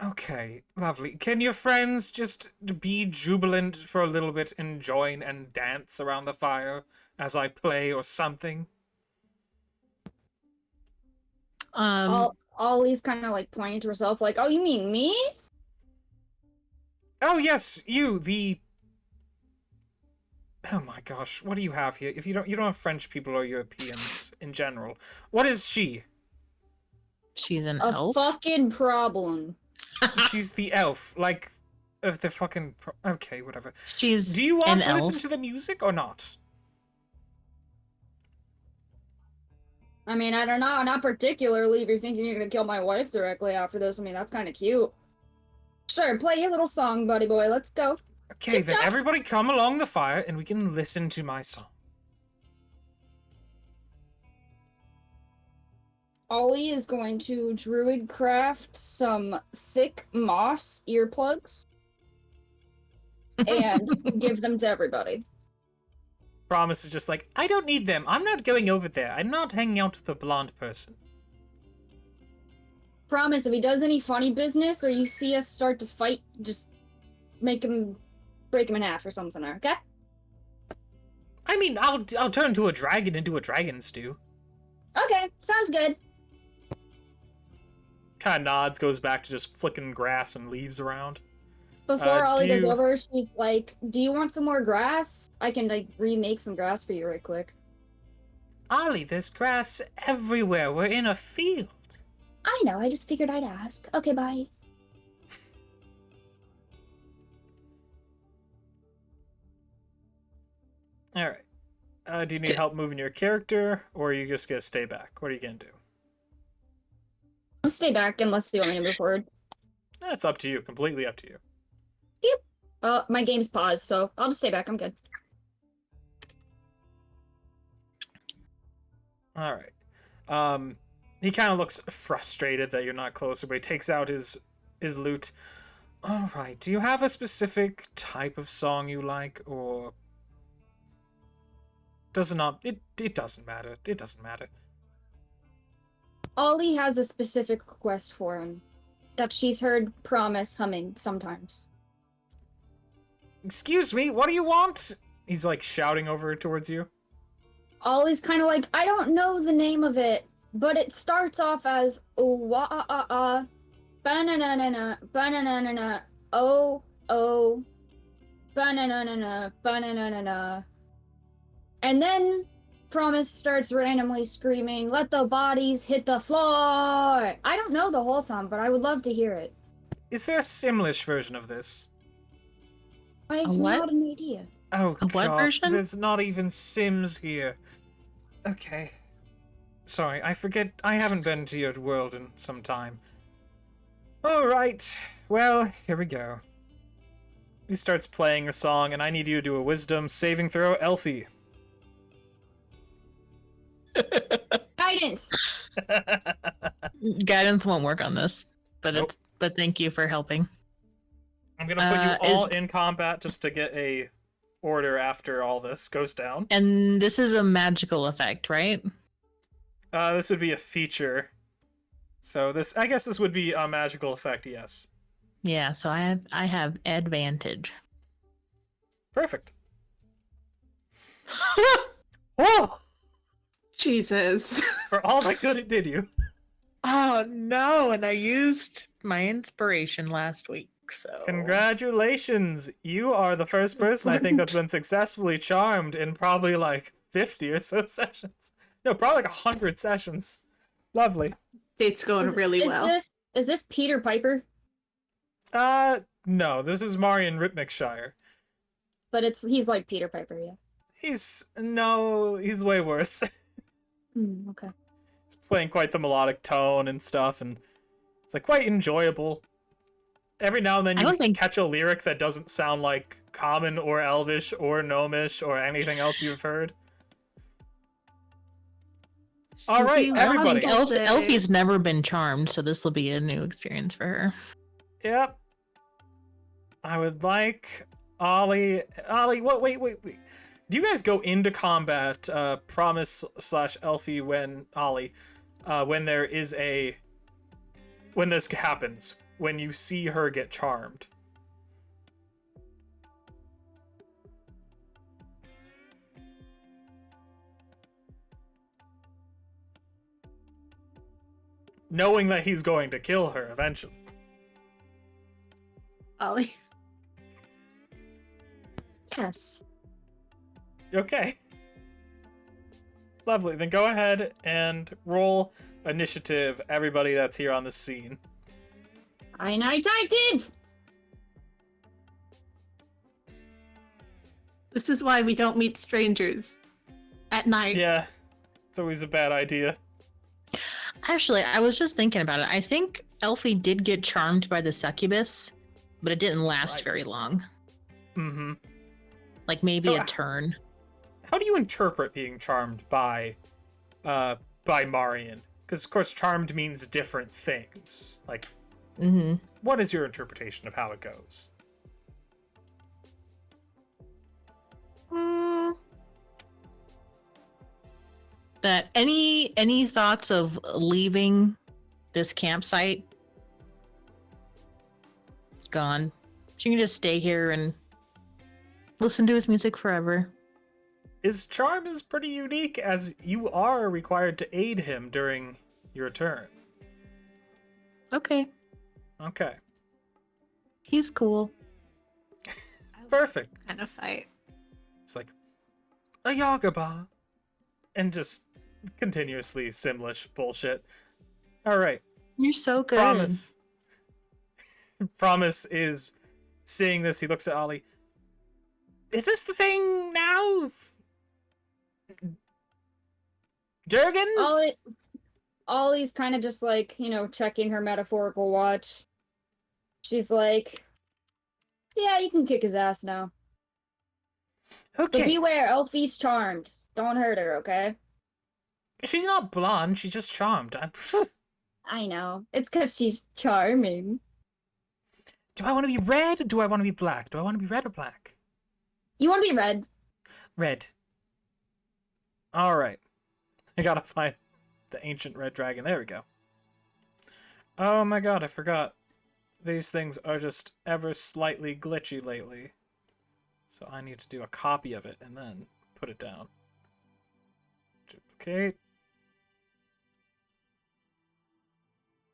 Okay, lovely. Can your friends just be jubilant for a little bit and join and dance around the fire as I play or something?
Ollie's kind of like pointing to herself, like, "Oh, you mean me?"
Oh yes, you, the... Oh my gosh, what do you have here? If you don't have French people or Europeans in general. What is she?
She's an
A
elf.
fucking problem.
She's the elf, like, of the fucking... Okay, whatever.
She's
Do you want
an
to listen
elf.
to the music or not?
I mean, I don't know, not particularly if you're thinking you're gonna kill my wife directly after this. I mean, that's kind of cute. Sure, play your little song, buddy boy. Let's go.
Okay,
Chip
then
chop.
everybody come along the fire and we can listen to my song.
Ollie is going to druid craft some thick moss earplugs and give them to everybody.
Promise is just like, I don't need them. I'm not going over there. I'm not hanging out with a blonde person.
Promise, if he does any funny business or you see us start to fight, just break him in half or something, okay?
I mean, I'll turn to a dragon and do a dragon stew.
Okay, sounds good.
Kind of nods, goes back to just flicking grass and leaves around.
Before Ollie goes
do-
over, she's like, do you want some more grass? I can, like, remake some grass for you right quick.
Ollie, there's grass everywhere. We're in a field.
I know, I just figured I'd ask. Okay, bye.
Alright. Do you need help moving your character, or are you just gonna stay back? What are you gonna do?
I'll stay back unless you want me to move forward.
That's up to you. Completely up to you.
My game's paused, so I'll just stay back. I'm good.
Alright. He kind of looks frustrated that you're not closer, but he takes out his lute. Alright, do you have a specific type of song you like, or... It doesn't matter. It doesn't matter.
Ollie has a specific request for him that she's heard Promise humming sometimes.
Excuse me, what do you want? He's like shouting over towards you.
Ollie's kind of like, I don't know the name of it, but it starts off as wah-ah-ah-ah, ba-na-na-na-na, ba-na-na-na-na, oh, ba-na-na-na-na, ba-na-na-na-na. And then Promise starts randomly screaming, let the bodies hit the floor! I don't know the whole song, but I would love to hear it.
Is there a Simlish version of this?
I have
what?
not an idea.
Oh,
A what
God,
version?
there's not even Sims here. Okay. Sorry, I forget. I haven't been to your world in some time. Alright, well, here we go. He starts playing a song, and I need you to do a wisdom saving throw, Elfie.
Guidance!
Guidance won't work on this, but
Nope.
but thank you for helping.
I'm gonna put you all in combat just to get a order after all this goes down.
And this is a magical effect, right?
This would be a feature. So I guess this would be a magical effect, yes.
Yeah, so I have advantage.
Perfect. Oh!
Jesus.
For all the good it did you.
Oh no, and I used my inspiration last week, so
Congratulations! You are the first person I think that's been successfully charmed in probably like 50 or so sessions. No, probably like 100 sessions. Lovely.
It's going really well.
Is this Peter Piper?
No, this is Marion Ripnickshire.
But he's like Peter Piper, yeah.
He's way worse.
Okay.
He's playing quite the melodic tone and stuff, and it's like quite enjoyable. Every now and then you catch a lyric that doesn't sound like common or elvish or gnomish or anything else you've heard. All right, everybody.
Elfie's never been charmed, so this will be a new experience for her.
Yep. I would like Ollie. What? Wait. Do you guys go into combat, Promise / Elfie, when Ollie, when this happens, when you see her get charmed? Knowing that he's going to kill her eventually.
Ollie.
Yes.
Okay. Lovely. Then go ahead and roll initiative, everybody that's here on the scene.
Initiative!
This is why we don't meet strangers at night.
Yeah, it's always a bad idea.
Actually, I was just thinking about it. I think Elfie did get charmed by the succubus, but it didn't last very long.
Mm-hmm.
Like maybe a turn.
How do you interpret being charmed by Marion?
Because, of course, charmed means different things. Like,
Mm-hmm.
what is your interpretation of how it goes?
That any thoughts of leaving this campsite? Gone. She can just stay here and listen to his music forever.
His charm is pretty unique, as you are required to aid him during your turn.
Okay.
Okay.
He's cool.
Perfect.
Kind of fight.
It's like, a Yagaba. And just continuously Simlish bullshit. Alright.
You're so good.
Promise. Promise is seeing this. He looks at Ollie. Is this the thing now? Durgans?
Ollie's kind of just like, checking her metaphorical watch. She's like, yeah, you can kick his ass now.
Okay.
But beware, Elfie's charmed. Don't hurt her, okay?
She's not blonde. She's just charmed.
I know. It's because she's charming.
Do I want to be red or do I want to be black? Do I want to be red or black?
You want to be red.
Red. Alright. I gotta find the ancient red dragon. There we go. Oh my god, I forgot. These things are just ever slightly glitchy lately. So I need to do a copy of it and then put it down. Duplicate.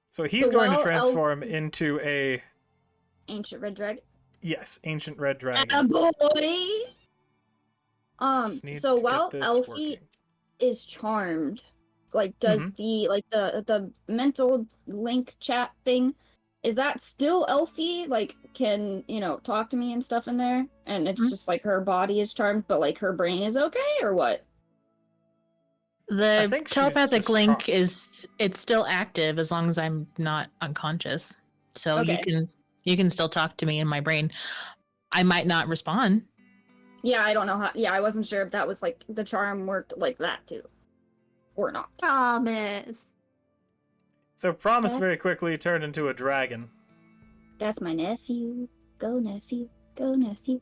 So he's going to transform into a...
Ancient red dragon.
Yes, ancient red dragon.
Boy!
Just need
So
to get
while
this
Elfie
working.
is charmed, like, does the mental link chat thing, is that still Elfie? Like, can, talk to me and stuff in there? And it's just like her body is charmed, but like her brain is okay, or what?
The
think she's
telepathic
just
link
charmed.
it's still active as long as I'm not unconscious. So
Okay.
you can still talk to me in my brain. I might not respond.
Yeah, I don't know how. Yeah, I wasn't sure if that was like the charm worked like that too, or not.
Promise.
So Promise very quickly turned into a dragon.
That's my nephew. Go nephew. Go nephew.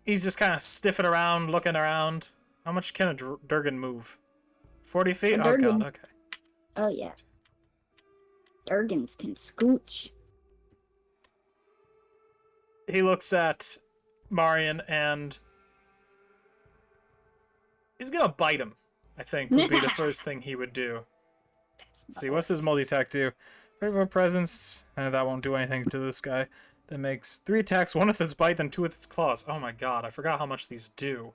He's just kind of sniffing around, looking around. How much can a Durgan move? 40 feet?
A
Oh god,
Durgan.
okay.
Oh yeah. Durgans can scooch.
He looks at Marion and he's gonna bite him, I think, would be the first thing he would do. Let's see, what's his multi-attack do? Favorable presence, that won't do anything to this guy. That makes 3 attacks, 1 with its bite, then 2 with its claws. Oh my god, I forgot how much these do.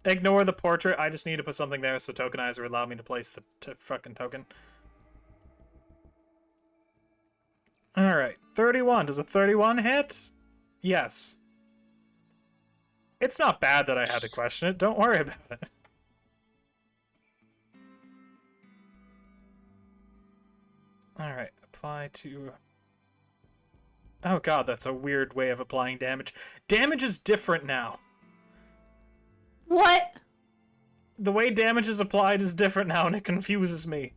Ignore the portrait, I just need to put something there so Tokenizer allowed me to place the fucking token. Alright, 31. Does a 31 hit? Yes. It's not bad that I had to question it. Don't worry about it. Alright, apply to... Oh god, that's a weird way of applying damage. Damage is different now.
What?
The way damage is applied is different now, and it confuses me.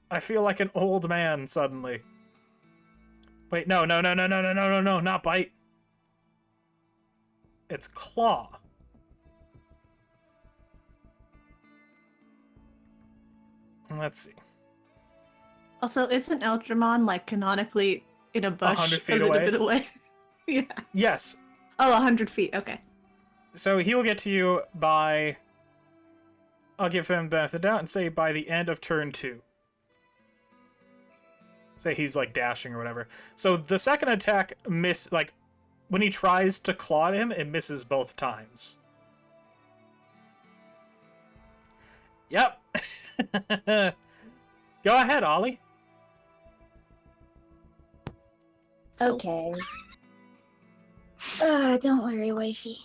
I feel like an old man suddenly. Wait, no, not bite. It's claw. Let's see.
Also, isn't Eldramon like canonically in a bush
100 feet
a little
away?
bit away? Yeah.
Yes.
Oh, 100 feet. Okay.
So he will get to you by... I'll give him the benefit of the doubt and say by the end of turn 2. Say he's like dashing or whatever. So the second attack when he tries to claw at him, it misses both times. Yep. Go ahead, Ollie.
Okay. Don't worry, wifey.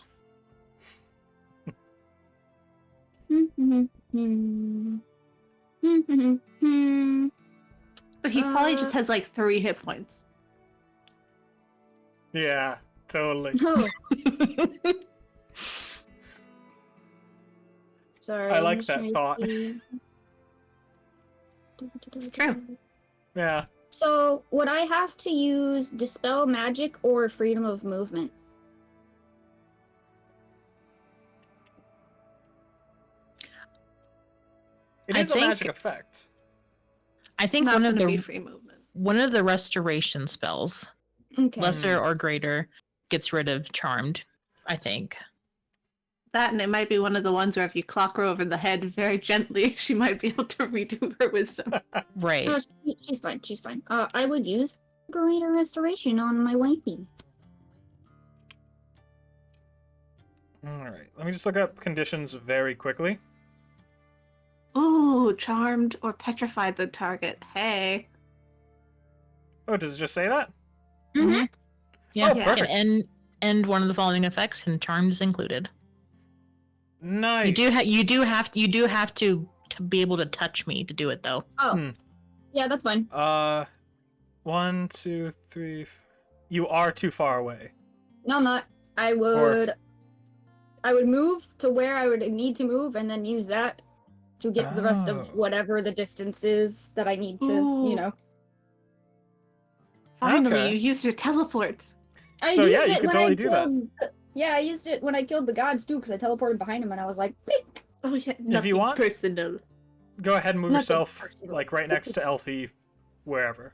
But he probably just has like 3 hit points.
Sorry.
I
I'm
like
just
that
trying to
thought.
see.
It's true.
Yeah.
So, would I have to use Dispel Magic or Freedom of Movement?
It
I
is a
think-
magic effect.
I think
Not
one of
gonna be
the
free movement.
restoration spells,
Okay.
lesser or greater, gets rid of charmed. I think.
That, and it might be one of the ones where if you clock her over the head very gently, she might be able to redo her wisdom.
Right.
No, she's fine. She's fine. I would use Greater Restoration on my wifey.
Alright, let me just look up conditions very quickly.
Ooh, charmed or petrified the target. Hey.
Oh, does it just say that?
Mm-hmm.
Yeah.
Oh,
you
perfect.
can end one of the following effects, and charmed is included.
Nice.
You do have to be able to touch me to do it though.
Oh. Yeah, that's fine.
1, 2, 3. You are too far away.
No, I'm not. I would move to where I would need to move and then use that to get the rest of
Oh.
whatever the distance is that I need to,
Ooh.
you know.
Finally,
Okay.
you used your teleports.
So yeah, you could
when
totally
I
do that.
killed. Yeah, I used it when I killed the gods too, because I teleported behind him and I was like, "Blink."
Oh yeah, nothing
want-
personal.
Go ahead and move
Nothing
yourself
personal.
like right next to Elfie, wherever.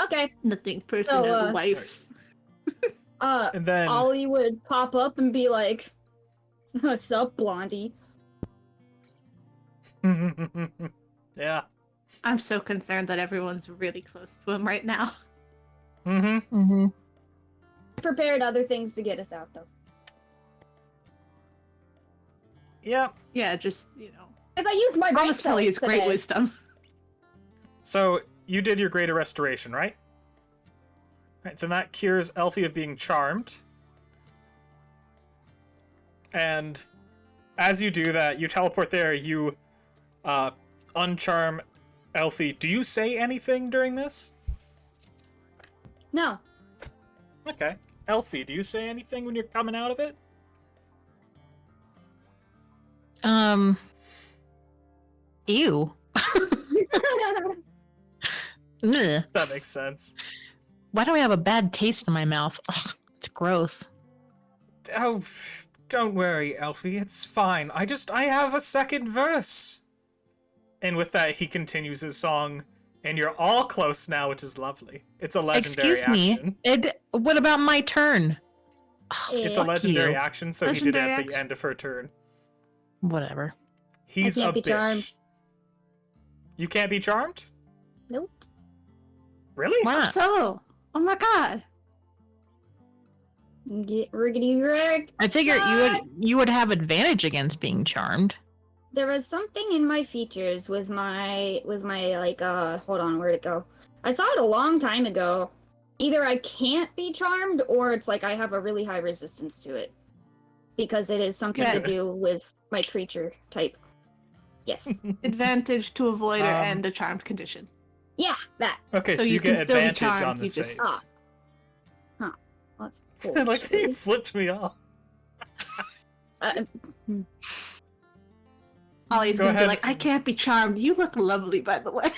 Okay.
Nothing personal, wife.
And then
Ollie would pop up and be like, "Sup, Blondie?"
yeah.
I'm so concerned that everyone's really close to him right now.
Mm-hmm.
Mm-hmm.
I prepared other things to get us out though,
Yeah.
Yeah, just, you know.
because I used my bright
Promise Kelly is
spells
great
today.
wisdom.
So you did your greater restoration, right? Right. So that cures Elfie of being charmed. And as you do that, you teleport there. You uncharm Elfie. Do you say anything during this?
No.
Okay. Elfie, do you say anything when you're coming out of it?
Ew. Ugh.
That makes sense.
Why do I have a bad taste in my mouth? Ugh, it's gross.
Oh, don't worry, Elfie. It's fine. I have a second verse. And with that, he continues his song, and you're all close now, which is lovely. It's a legendary
Excuse
action.
me. What about my turn?
It's a
Fuck
legendary
you.
action, so he did it
Legendary
at the
action.
end of her turn.
Whatever.
He's a
can't be
bitch.
charmed.
You can't be charmed?
Nope.
Really?
Why not?
So, oh my god.
Get riggedy rig.
I figure you would have advantage against being charmed.
There was something in my features with my like hold on, where'd it go? I saw it a long time ago. Either I can't be charmed or it's like I have a really high resistance to it. Because it is something to
Good.
do with my creature type. Yes.
Advantage to avoider
Um,
and a charmed condition.
Yeah, that.
Okay, so
So
you
you
get
can still be
advantage
charmed,
on the
you
save.
just-
Ah. Huh. Let's
Like, he flipped me off.
Ollie's
Go
gonna
ahead.
be like, I can't be charmed. You look lovely, by the way.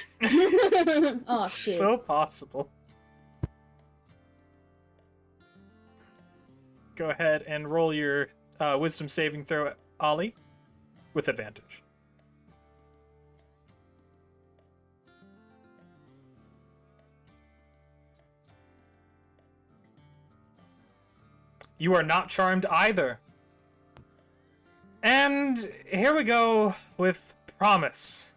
Oh shit.
So possible. Go ahead and roll your wisdom saving throw at Ollie with advantage. You are not charmed either. And here we go with Promise.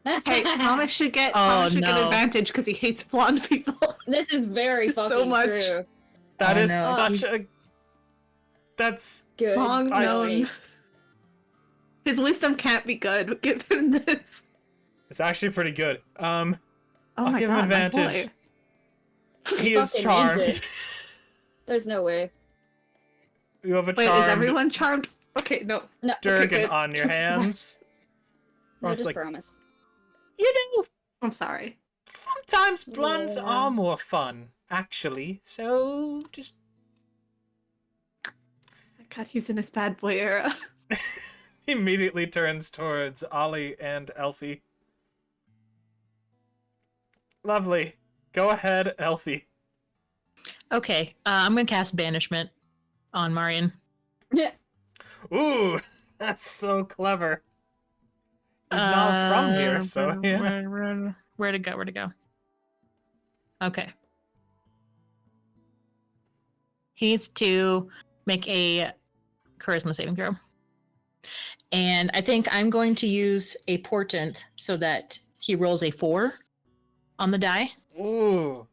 Hey, Thomas should get
Oh,
get
no.
advantage because he hates blonde people.
This is very
So
fucking
much.
true.
That
Oh,
is
no.
such a... That's...
Good.
Long
I-
known. His wisdom can't be good. Give him this.
It's actually pretty good.
Oh
I'll
my
give him
god, my
advantage.
boy.
He is
Fucking
charmed.
needs There's no way.
You have a
Wait,
charmed
is everyone charmed? Okay, no.
No.
Durgan
good.
on your hands.
No,
Promise,
just
like,
promise.
you know,
I'm sorry.
sometimes blondes
Yeah.
are more fun, actually. So just...
God, he's in his bad boy era.
Immediately turns towards Ollie and Elfie. Lovely. Go ahead, Elfie.
Okay, I'm gonna cast Banishment on Marion.
Ooh, that's so clever. He's not from here, so yeah.
Where'd it go? Where'd it go? Okay. He needs to make a charisma saving throw. And I think I'm going to use a portent so that he rolls a 4 on the die.
Ooh.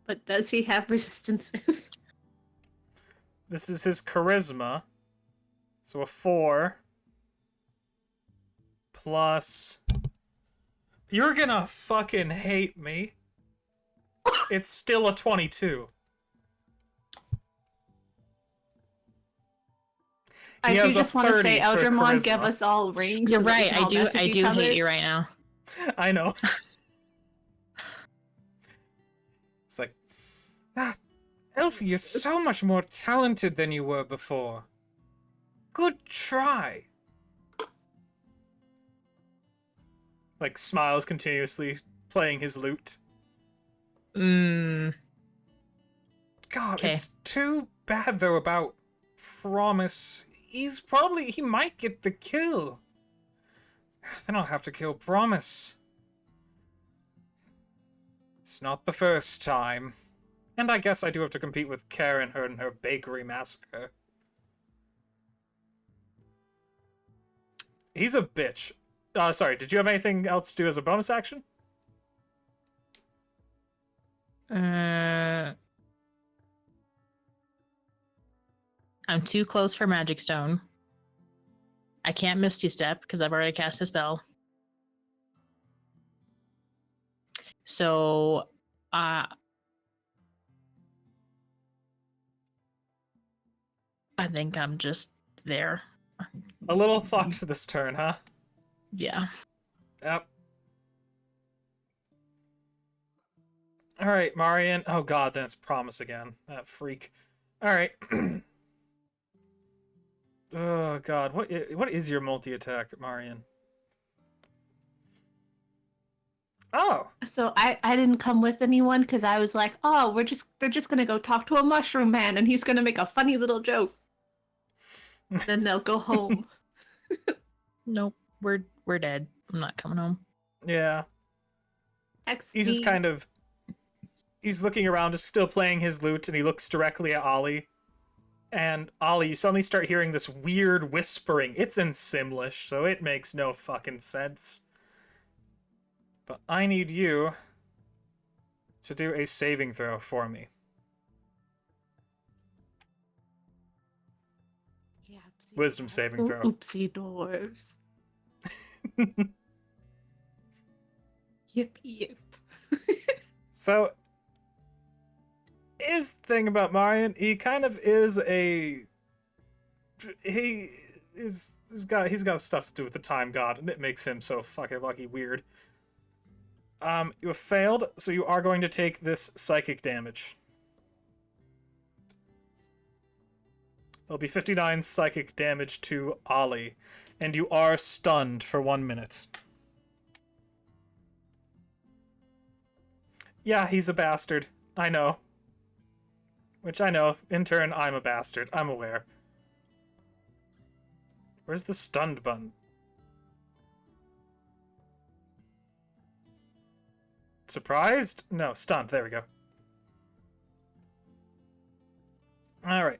But does he have resistances?
This is his charisma. So a 4 plus... You're gonna fucking hate me. It's still a 22.
I do just want to say, Eldramon, give us all rings.
You're
so that we
right.
can all message
I
each
do
other.
hate you right now.
I know. It's like, Elfie, you're so much more talented than you were before. Good try. Like, smiles continuously, playing his lute.
Mm,
God,
Okay.
it's too bad, though, about Promise. He might get the kill. Then I'll have to kill Promise. It's not the first time. And I guess I do have to compete with Karen and her bakery massacre. He's a bitch. Sorry, did you have anything else to do as a bonus action?
I'm too close for Magic Stone. I can't Misty Step because I've already cast a spell. So, I think I'm just there.
A little fucked this turn, huh?
Yeah.
Yep. Alright, Marian. Oh god, then it's Promise again. That freak. Alright. Oh god, what is your multi-attack, Marian? Oh!
So I didn't come with anyone because I was like, oh, they're just gonna go talk to a mushroom man and he's gonna make a funny little joke. Then they'll go home.
Nope. We're dead. I'm not coming home.
Yeah.
XP.
He's just kind of... He's looking around, just still playing his lute, and he looks directly at Ollie. And Ollie, you suddenly start hearing this weird whispering. It's in Simlish, so it makes no fucking sense. But I need you to do a saving throw for me.
Yapsy
Wisdom saving
dazzle,
throw.
Oopsie dwarves. Yip yip.
So, his thing about Marian, he kind of is he's got stuff to do with the time god, and it makes him so fucking lucky weird. You have failed, so you are going to take this psychic damage. There'll be 59 psychic damage to Ollie, and you are stunned for 1 minute. Yeah, he's a bastard. I know. Which I know, in turn, I'm a bastard. I'm aware. Where's the stunned button? Surprised? No, stunned. There we go. Alright.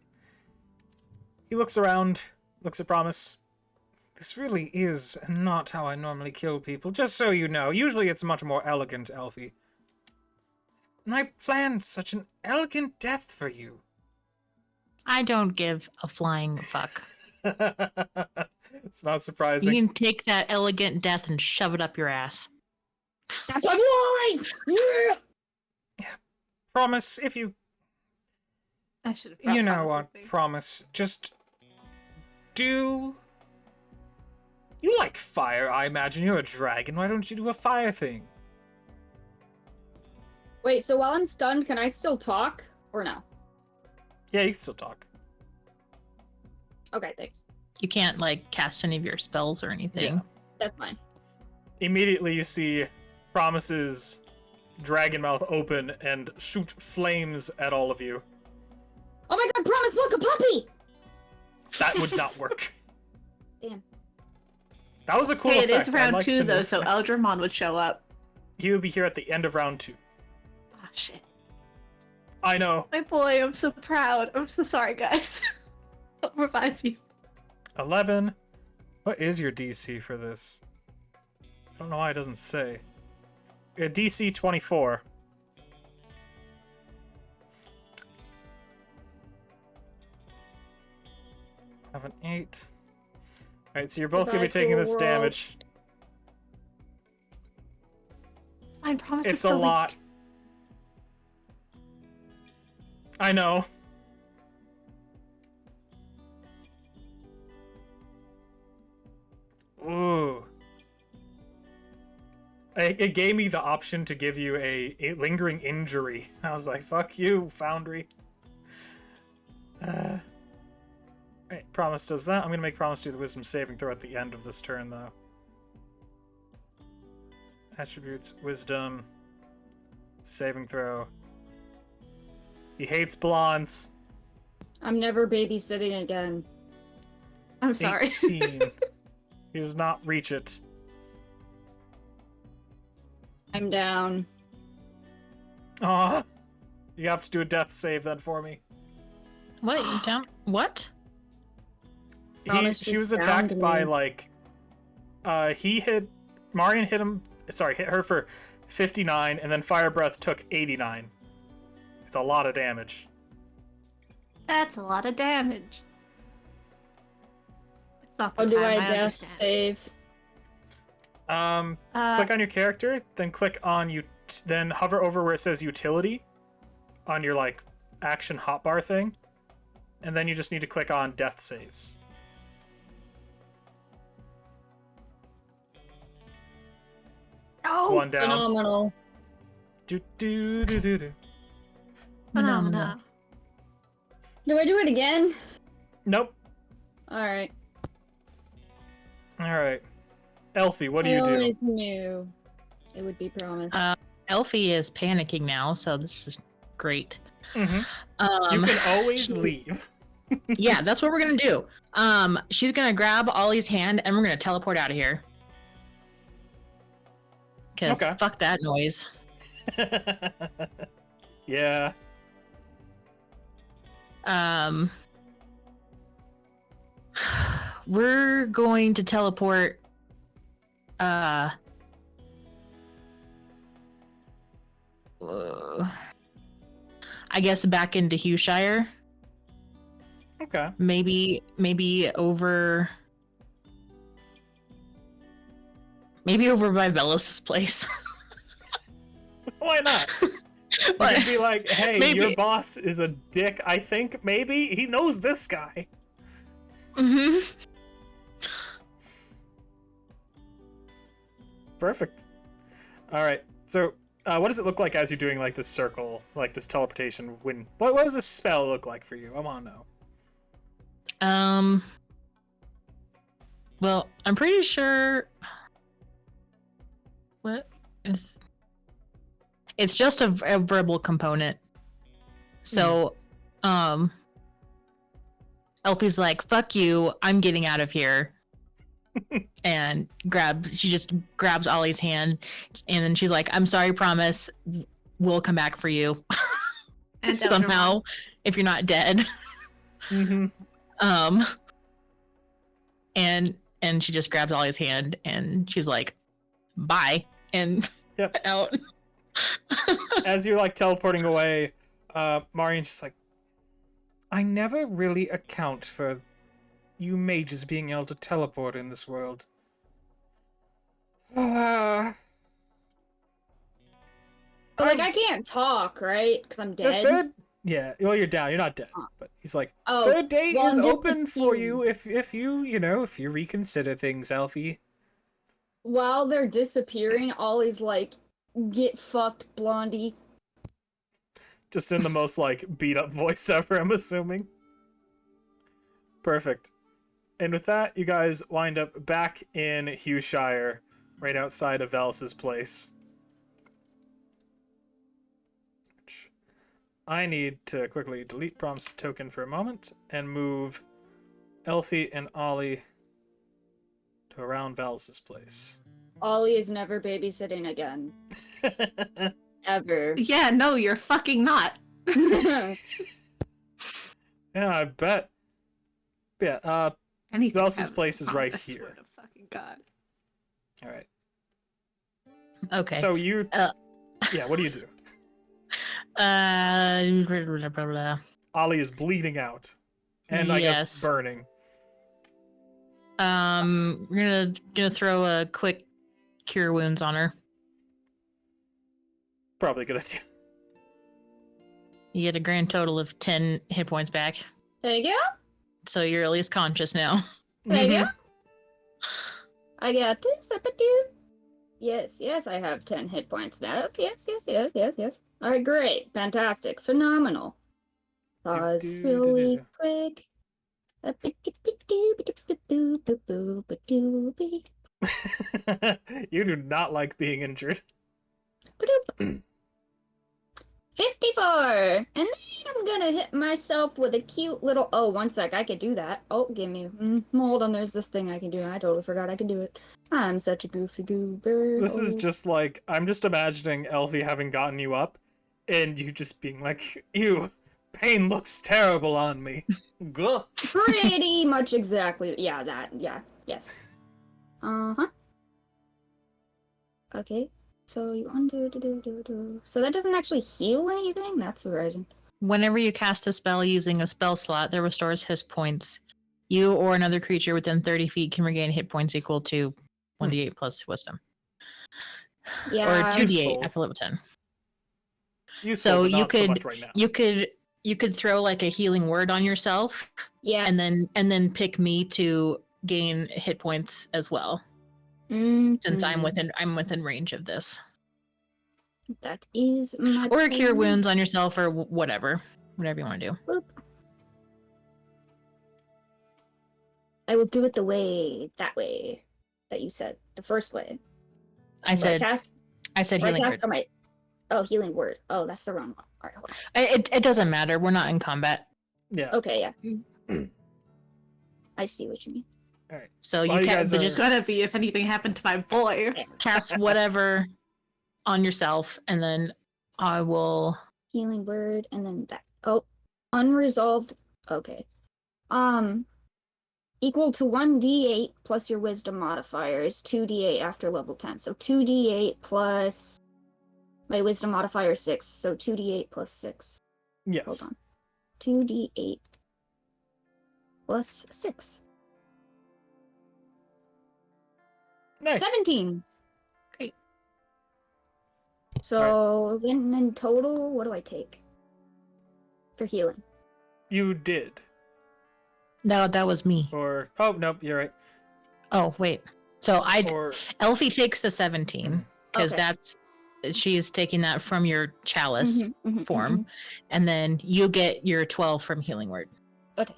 He looks around, looks at Promise. This really is not how I normally kill people, just so you know. Usually it's much more elegant, Elfie. And I planned such an elegant death for you.
I don't give a flying fuck.
It's not
You
surprising.
can take that elegant death and shove it up your ass.
That's my life! Yeah!
Promise, if you...
I should have.
You know what, Promise, just... Do... You like fire, I imagine. You're a dragon. Why don't you do a fire thing?
Wait, so while I'm stunned, can I still talk? Or no?
Yeah, you can still talk.
Okay, thanks.
You can't like cast any of your spells or anything.
Yeah.
That's fine.
Immediately you see Promise's dragon mouth open and shoot flames at all of you.
Oh my god, Promise, look, a puppy!
That would not work.
Damn.
That was a cool
Hey, it
effect.
is
I
round
like
2
the
though,
new
so
effect.
Eldramon would show up.
He would be here at the end of round 2.
Oh shit.
I know.
My boy, I'm so proud. I'm so sorry, guys. I'll revive you.
11. What is your DC for this? I don't know why it doesn't say. DC 24. I have an 8. Alright, so you're both gonna be
Goodbye,
taking
cool
this
world.
damage.
I promise
It's
so
a lot.
weak.
I know. Ooh. It gave me the option to give you a lingering injury. I was like, fuck you, Foundry. Right, Promise does that. I'm gonna make Promise do the wisdom saving throw at the end of this turn, though. Attributes, wisdom, saving throw. He hates blondes.
I'm never babysitting again.
I'm sorry.
18. He does not reach it.
I'm down.
Aw. You have to do a death save then for me.
What? You down? What?
Promise
She
just
was attacked
downed
by
me.
like Marion hit her for 59 and then Fire Breath took 89. It's a lot of damage.
That's a lot of damage. It's not the
Oh, do
time,
I death
understand.
save?
Click on your character, then click on you then hover over where it says utility on your like action hotbar thing. And then you just need to click on death saves. It's one down.
Phenomenal.
Do do do do do.
Phenomena.
Do I do it again?
Nope.
Alright.
Alright. Elfie, what do
I
you do?
always knew it would be Promise.
Elfie is panicking now, so this is great.
Mm-hmm. You can always
she-
leave.
Yeah, that's what we're gonna do. She's gonna grab Ollie's hand and we're gonna teleport out of here. Cause
Okay.
fuck that noise.
Yeah.
We're going to teleport. I guess back into Hushire.
Okay.
Maybe over. Maybe over by Velus's place.
Why not? You
But-
can be like, hey,
Maybe.
your boss is a dick, I think. Maybe. He knows this guy.
Mhm.
Perfect. Alright. So, what does it look like as you're doing like this circle, like this teleportation? What does this spell look like for you? I want to know.
Well, I'm pretty sure. What is? It's just a verbal component. So, Elfie's like, "Fuck you! I'm getting out of here." And she just grabs Ollie's hand, and then she's like, "I'm sorry, Promise. We'll come back for you
And
somehow if you're not dead."
Mm-hmm.
And she just grabs Ollie's hand and she's like, "Bye," and
Yep.
out.
As you're like teleporting away, Marian's just like, I never really account for you mages being able to teleport in this world.
But like, I can't talk, right? Because I'm
The
dead.
third, yeah, well, you're down. You're not dead, but he's like,
Oh,
third day
well,
is
I'm just
open for you
confused.
if you reconsider things, Alfie.
While they're disappearing, Ollie's like, "Get fucked, Blondie."
Just in the most like beat up voice ever, I'm assuming. Perfect. And with that, you guys wind up back in Hushire, right outside of Velus's place. I need to quickly delete prompts token for a moment and move Elfie and Ollie to around Velus's place.
Ollie is never babysitting again. Ever.
Yeah, no, you're fucking not.
Yeah, I bet. Yeah,
Anything
Velus's
happens,
place is
I
right
swear
here.
to fucking God.
All right.
Okay.
So you,
Uh.
yeah, what do you do?
Blah, blah, blah.
Ollie is bleeding out, and I guess
Yes.
burning.
We're gonna throw a quick cure wounds on her.
Probably a good idea.
You get a grand total of 10 hit points back.
There you go.
So you're at least conscious now.
There you
Mhm.
go. I got this up a dude. Yes, yes, I have 10 hit points now. Yes. All right, great. Fantastic. Phenomenal. Pause really quick.
You do not like being injured.
54! And then I'm gonna hit myself with a cute little... Oh, one sec, I could do that. Oh, give me... hold on, there's this thing I can do. I totally forgot I can do it. I'm such a goofy goober.
This is just like, I'm just imagining Elfie having gotten you up, and you just being like, ew, pain looks terrible on me. Gah.
Pretty much exactly. Yeah, that. Yeah, yes. Uh-huh. Okay. So you undo. So that doesn't actually heal anything? That's surprising.
Whenever you cast a spell using a spell slot that restores hit points, you or another creature within 30 feet can regain hit points equal to 1d8 plus wisdom.
Yeah.
Or 2d8
Useful.
after level 10.
Useful,
So
but
you
not so
could-
much right now.
You could throw like a healing word on yourself
Yeah.
and then pick me to gain hit points as well. Since I'm within range of this.
That is my
Or cure
plan.
wounds on yourself or whatever you want to do.
Boop. I will do it that way that you said, the first way.
I said
cast- Or I
healing
cast
word.
on my... Oh, healing word. Oh, that's the wrong one. All right, hold on.
It doesn't matter. We're not in combat.
Yeah.
Okay, yeah. I see what you mean.
So
While
you
you
can
guys
but
are-
just
Gonna be if anything happened to my boy.
cast whatever on yourself and then I will
Healing word, and then that. Oh, unresolved. Okay. Equal to 1d8 plus your wisdom modifier is 2d8 after level 10. So 2d8 plus my wisdom modifier is 6. So 2d8 plus 6.
Yes.
Hold on. 2d8 plus 6.
Nice.
17.
Great.
So then in total, what do I take for healing?
You did.
No, that was me.
Or, oh, nope, you're right.
Oh, wait. So
Or,
Elfie takes the 17 because
Okay.
she's taking that from your chalice
Mhm, mhm,
form,
mhm.
and then you get your 12 from healing word.
Okay.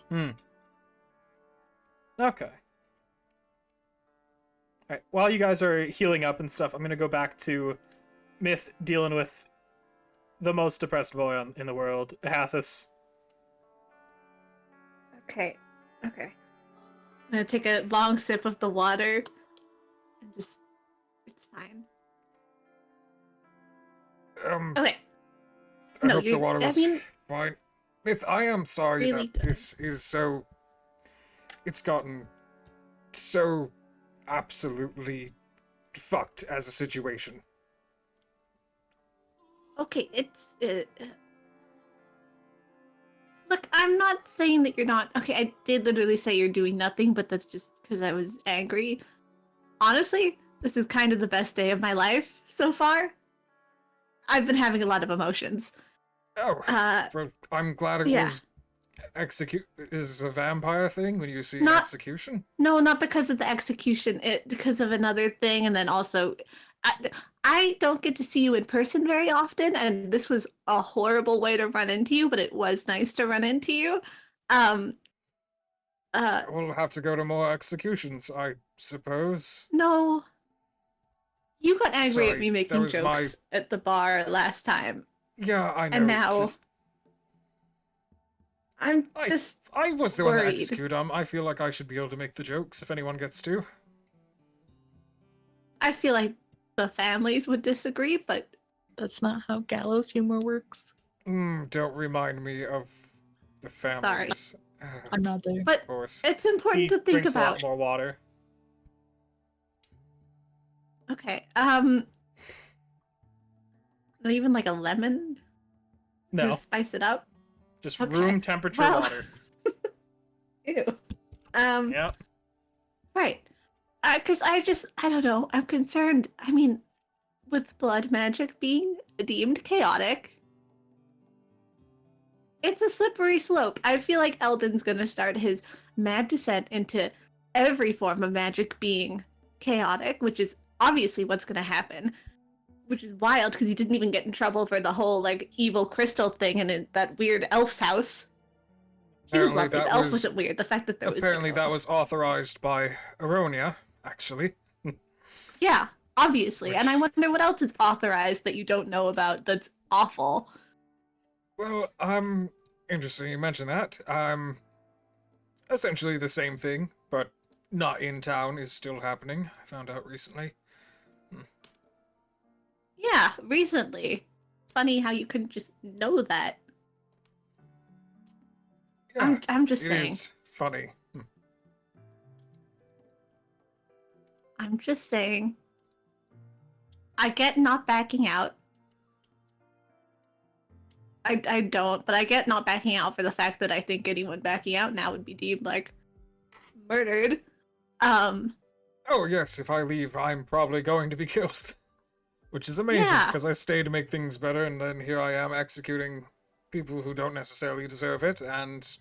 okay. Alright, while you guys are healing up and stuff, I'm gonna go back to Myth dealing with the most depressed boy in the world, Hathis.
Okay. I'm gonna take a long sip of the water and just it's fine. Okay.
I
No,
hope the
you-
water
I
was
mean-
fine. Myth, I am sorry
Really
that
good.
this is so... It's gotten so absolutely fucked as a situation.
Okay, it's look, I'm not saying that you're not okay. I did literally say you're doing nothing, but that's just because I was angry. Honestly, this is kind of the best day of my life so far. I've been having a lot of emotions.
Oh, well, I'm glad it
yeah.
was execute. Is a vampire thing when you see
Not-
execution?
No, not because of the execution. It because of another thing, and then also, I don't get to see you in person very often, and this was a horrible way to run into you, but it was nice to run into you.
We'll have to go to more executions, I suppose.
No. You got angry
Sorry,
at me
that
making
was
jokes at the bar last time.
Yeah, I know.
And now
Just,
I'm just
I was the one that
worried.
executed him. I feel like I should be able to make the jokes if anyone gets to.
I feel like the families would disagree, but
That's not how gallows humor works.
Don't remind me of the families.
Another.
but
Of course.
it's important
He
to think
drinks a lot
about.
more water.
Okay. Not even like a lemon
No,
to spice it up.
just
Okay,
room temperature
well-
water.
Ew.
Yep.
Right. Because I don't know. I'm concerned. I mean, with blood magic being deemed chaotic, it's a slippery slope. I feel like Eldon's going to start his mad descent into every form of magic being chaotic, which is obviously what's going to happen. Which is wild because he didn't even get in trouble for the whole like evil crystal thing in that weird elf's house. He was
Apparently
lovely.
that
The elf
was-
wasn't weird. The fact that there was
Apparently that was authorized by Aryonia, actually.
Yeah, obviously. And I
Which-
wonder what else is authorized that you don't know about that's awful.
Well, interesting you mention that. Essentially the same thing, but not in town is still happening. I found out recently.
Yeah, recently. Funny how you couldn't just know that.
Yeah,
I'm just
it
saying.
is funny.
I'm just saying. I get not backing out. I don't, but I get not backing out for the fact that I think anyone backing out now would be deemed like murdered.
Oh yes, if I leave, I'm probably going to be killed. Which is amazing,
Yeah.
because I stay to make things better, and then here I am executing people who don't necessarily deserve it, and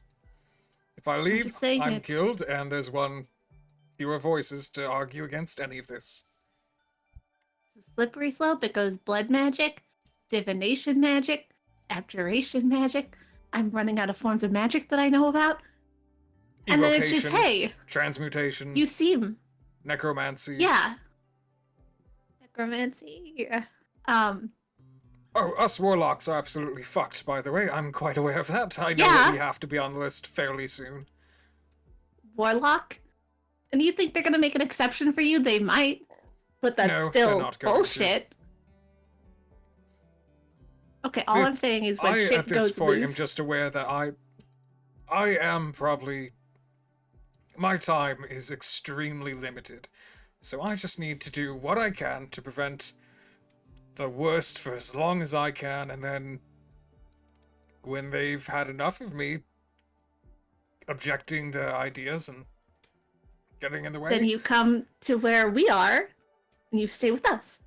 if I leave,
just saying
I'm
it's-
killed, and there's one fewer voices to argue against any of this.
It's a slippery slope. It goes blood magic, divination magic, abjuration magic. I'm running out of forms of magic that I know about. And then it's just,
Evocation,
hey,
transmutation,
you seem,
necromancy.
yeah. Necromancy.
Oh, us warlocks are absolutely fucked, by the way. I'm quite aware of that. I know
Yeah.
that we have to be on the list fairly soon.
Warlock. And you think they're gonna make an exception for you? They might. But that's
No, they're
still
not going to.
bullshit. Okay, all
Look,
I'm saying is when
I,
shit
at this
goes
point,
loose.
am just aware that I am probably... My time is extremely limited. So I just need to do what I can to prevent the worst for as long as I can, and then when they've had enough of me objecting their ideas and getting in the way...
Then you come to where we are, and you stay with us.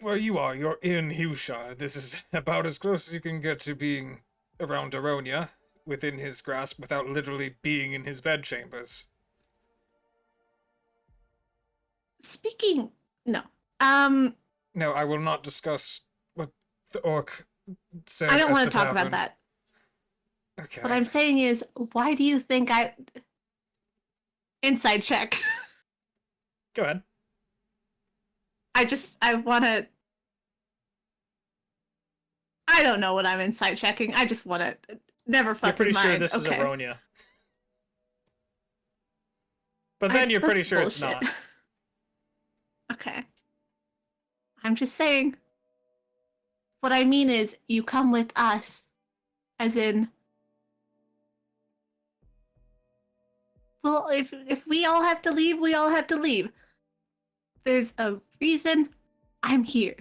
Well, you are. You're in Hushire. This is about as close as you can get to being around Aryonia, within his grasp, without literally being in his bedchambers.
Speaking, no.
No, I will not discuss what the orc said.
I don't
want
want to talk about that.
Okay.
What I'm saying is, why do you think I... Inside check.
Go ahead.
I want to... I don't know what I'm inside checking. I just want to... Never fucking
You're pretty
mind.
sure this is
Okay.
Aryonia. But then you're pretty
that's
sure it's
bullshit.
not.
Okay. I'm just saying. What I mean is, you come with us. As in... Well, if we all have to leave, we all have to leave. There's a reason I'm here.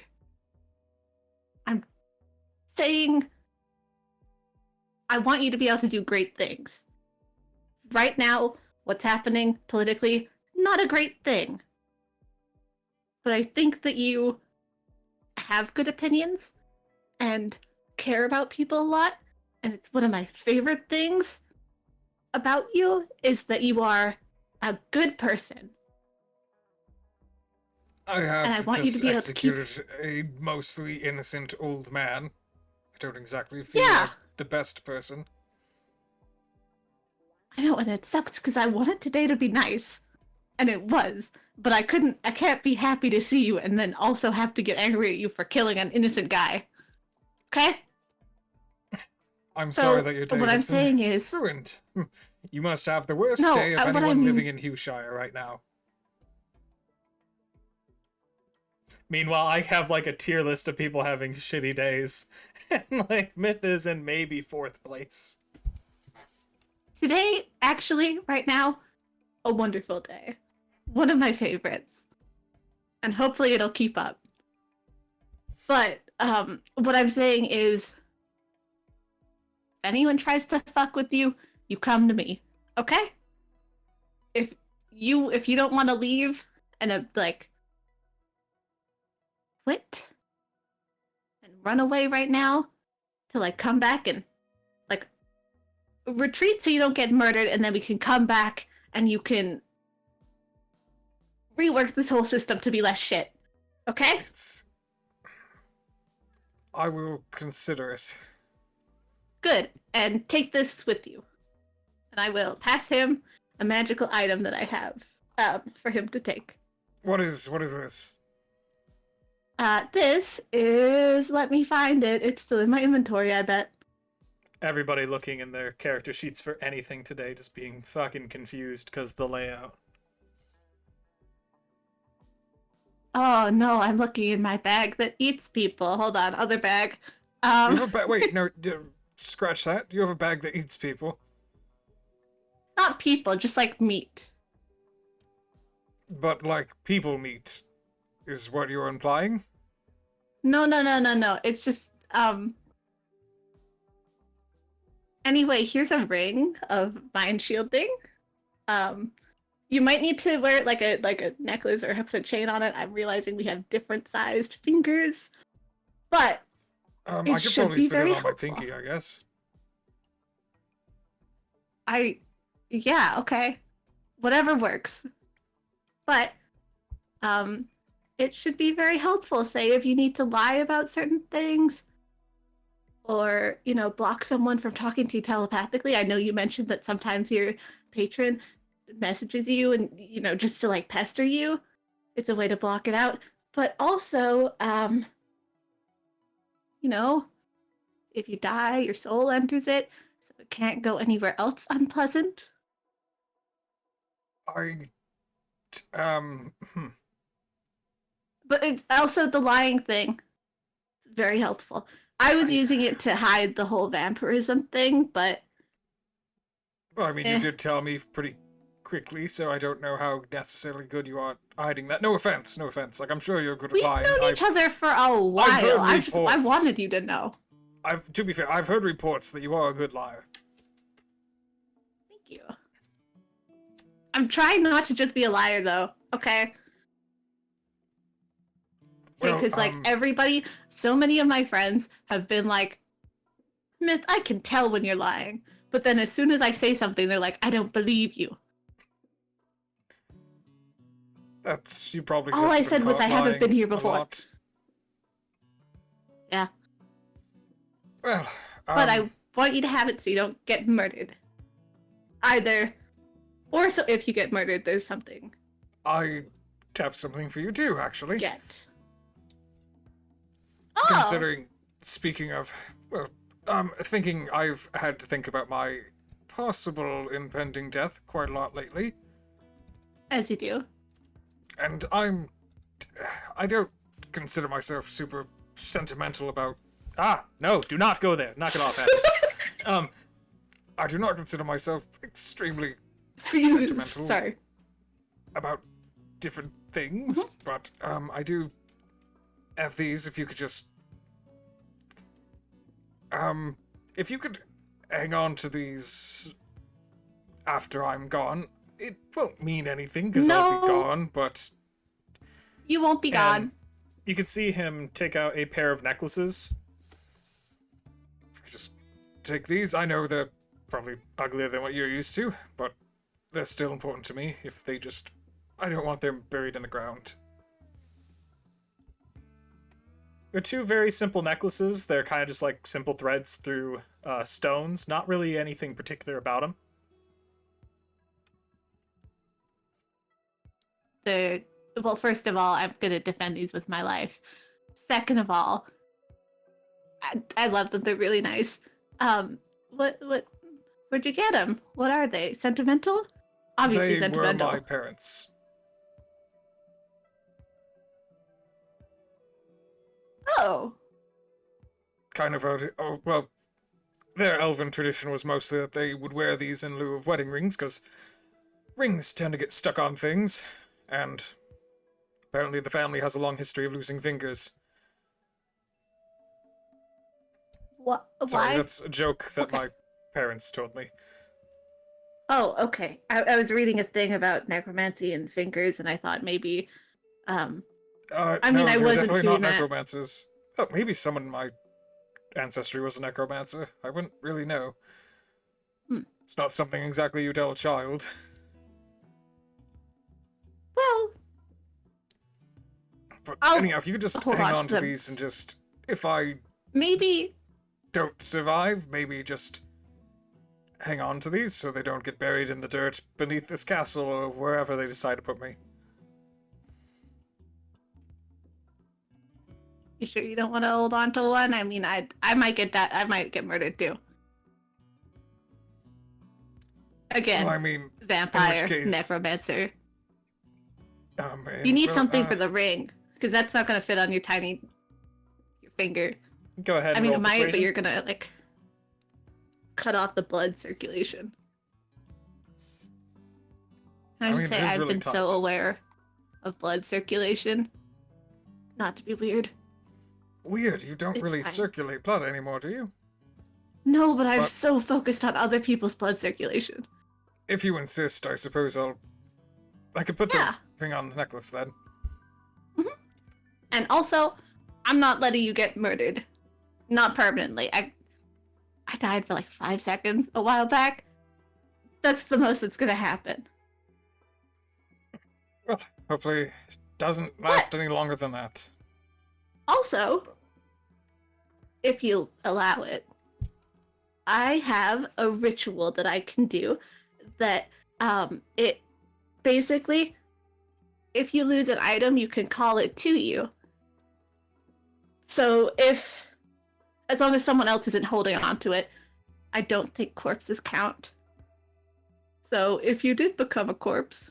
I'm saying I want you to be able to do great things. Right now, what's happening politically, not a great thing. But I think that you have good opinions and care about people a lot. And it's one of my favorite things about you is that you are a good person.
I have
I want you
just
to be able to keep-
executed a mostly innocent old man. I don't exactly feel
Yeah.
like the best person.
I know, and it sucks because I wanted today to be nice. And it was. But I can't be happy to see you and then also have to get angry at you for killing an innocent guy. Okay?
I'm
So,
sorry that your day
what
has
I'm
been
saying is...
ruined. You must have the worst
No,
day of
what I
anyone
mean-
living in Hushire right now.
Meanwhile, I have like a tier list of people having shitty days. And like Myth is in maybe 4th place.
Today, actually, right now, a wonderful day. One of my favorites. And hopefully it'll keep up. But, what I'm saying is, if anyone tries to fuck with you, you come to me. Okay? If you don't want to leave and quit and run away right now to like come back and like retreat so you don't get murdered, and then we can come back and you can rework this whole system to be less shit. Okay?
I will consider it.
Good. And take this with you. And I will pass him a magical item that I have for him to take.
What is this?
This is... Let me find it. It's still in my inventory, I bet.
Everybody looking in their character sheets for anything today, just being fucking confused because the layout.
Oh, no, I'm looking in my bag that eats people. Hold on, other bag.
You have a bag. Wait, no, scratch that. You have a bag that eats people.
Not people, just like meat.
But like people meat, is what you're implying?
No. It's just, Anyway, here's a ring of mind shielding. You might need to wear it like a necklace or put a chain on it. I'm realizing we have different sized fingers. But
I
it
could
should
probably
be
put
very
it on my
helpful.
pinky, I guess.
Yeah, okay. Whatever works. But, it should be very helpful, say, if you need to lie about certain things, or, block someone from talking to you telepathically. I know you mentioned that sometimes your patron messages you and, just to, like, pester you. It's a way to block it out. But also, if you die, your soul enters it, so it can't go anywhere else unpleasant. But it's also the lying thing. It's very helpful. I was using it to hide the whole vampirism thing, but...
Well, I mean, you did tell me pretty quickly, so I don't know how necessarily good you are hiding that. No offense. Like, I'm sure you're good at
We've
lying.
known each other for a while.
heard
I
reports.
wanted you to know.
To be fair, I've heard reports that you are a good liar.
Thank you. I'm trying not to just be a liar, though. Okay?
Well,
Because, everybody, so many of my friends have been like, Myth, I can tell when you're lying. But then as soon as I say something, they're like, I don't believe you.
That's, you probably
All
just
I
been
said was
caught
I haven't
lying
been here
a
before.
lot.
Yeah.
Well,
But I want you to have it so you don't get murdered. Either. Or so if you get murdered, there's something
I have something for you too, actually.
get. Oh!
Considering, speaking of, well, thinking I've had to think about my possible impending death quite a lot lately.
As you do.
And I don't consider myself super sentimental about...
No, do not go there. Knock it off, Adams.
I do not consider myself extremely sentimental
Sorry.
about different things, but I do have these. If you could just if you could hang on to these after I'm gone, it won't mean anything because I'll be
No.
gone, but
You won't be gone.
You can see him take out a pair of necklaces.
if you could just take these. I know they're probably uglier than what you're used to, but they're still important to me. If they just, I don't want them buried in the ground.
They're two very simple necklaces. They're kind of just like simple threads through stones. Not really anything particular about them.
well, first of all, I'm gonna defend these with my life. Second of all, I love them. They're really nice. Where'd you get them? What are they? Sentimental? Obviously
They
sentimental.
were my parents.
Oh.
Kind of well, their elven tradition was mostly that they would wear these in lieu of wedding rings, because rings tend to get stuck on things, and apparently the family has a long history of losing fingers.
What?
Sorry,
Why?
that's a joke that
Okay.
my parents told me.
Oh, okay. I was reading a thing about necromancy and fingers, and I thought maybe, I mean,
No,
I
they
wasn't
were definitely
doing
not
that.
necromancers. Oh, maybe someone in my ancestry was a necromancer. I wouldn't really know. It's not something exactly you tell a child.
Well,
But
I'll
anyhow, if you could just
hold
hang
on
on
to
to
them.
these and just, if I
maybe.
don't survive, maybe just hang on to these so they don't get buried in the dirt beneath this castle or wherever they decide to put me.
You sure you don't want to hold on to one? I mean, I might get that. I might get murdered too. Again,
Well, I mean,
vampire,
case-
necromancer.
man,
You need
well,
something for the ring, because that's not gonna fit on your finger.
Go ahead and
I mean,
roll
it might, but
persuasion.
you're gonna like cut off the blood circulation. Can I just
mean,
say
it is
I've
really
been so
tight.
aware of blood circulation? Not to be weird.
Weird, you don't
It's
really
fine.
circulate blood anymore, do you?
No, but I'm
But-
so focused on other people's blood circulation.
If you insist, I suppose I could put
Yeah.
the ring on the necklace then.
And also, I'm not letting you get murdered. Not permanently. I died for like 5 seconds a while back. That's the most that's gonna happen.
Well, hopefully it doesn't last any longer than that.
Also, if you allow it, I have a ritual that I can do that it basically, if you lose an item, you can call it to you. So as long as someone else isn't holding on to it, I don't think corpses count. So if you did become a corpse,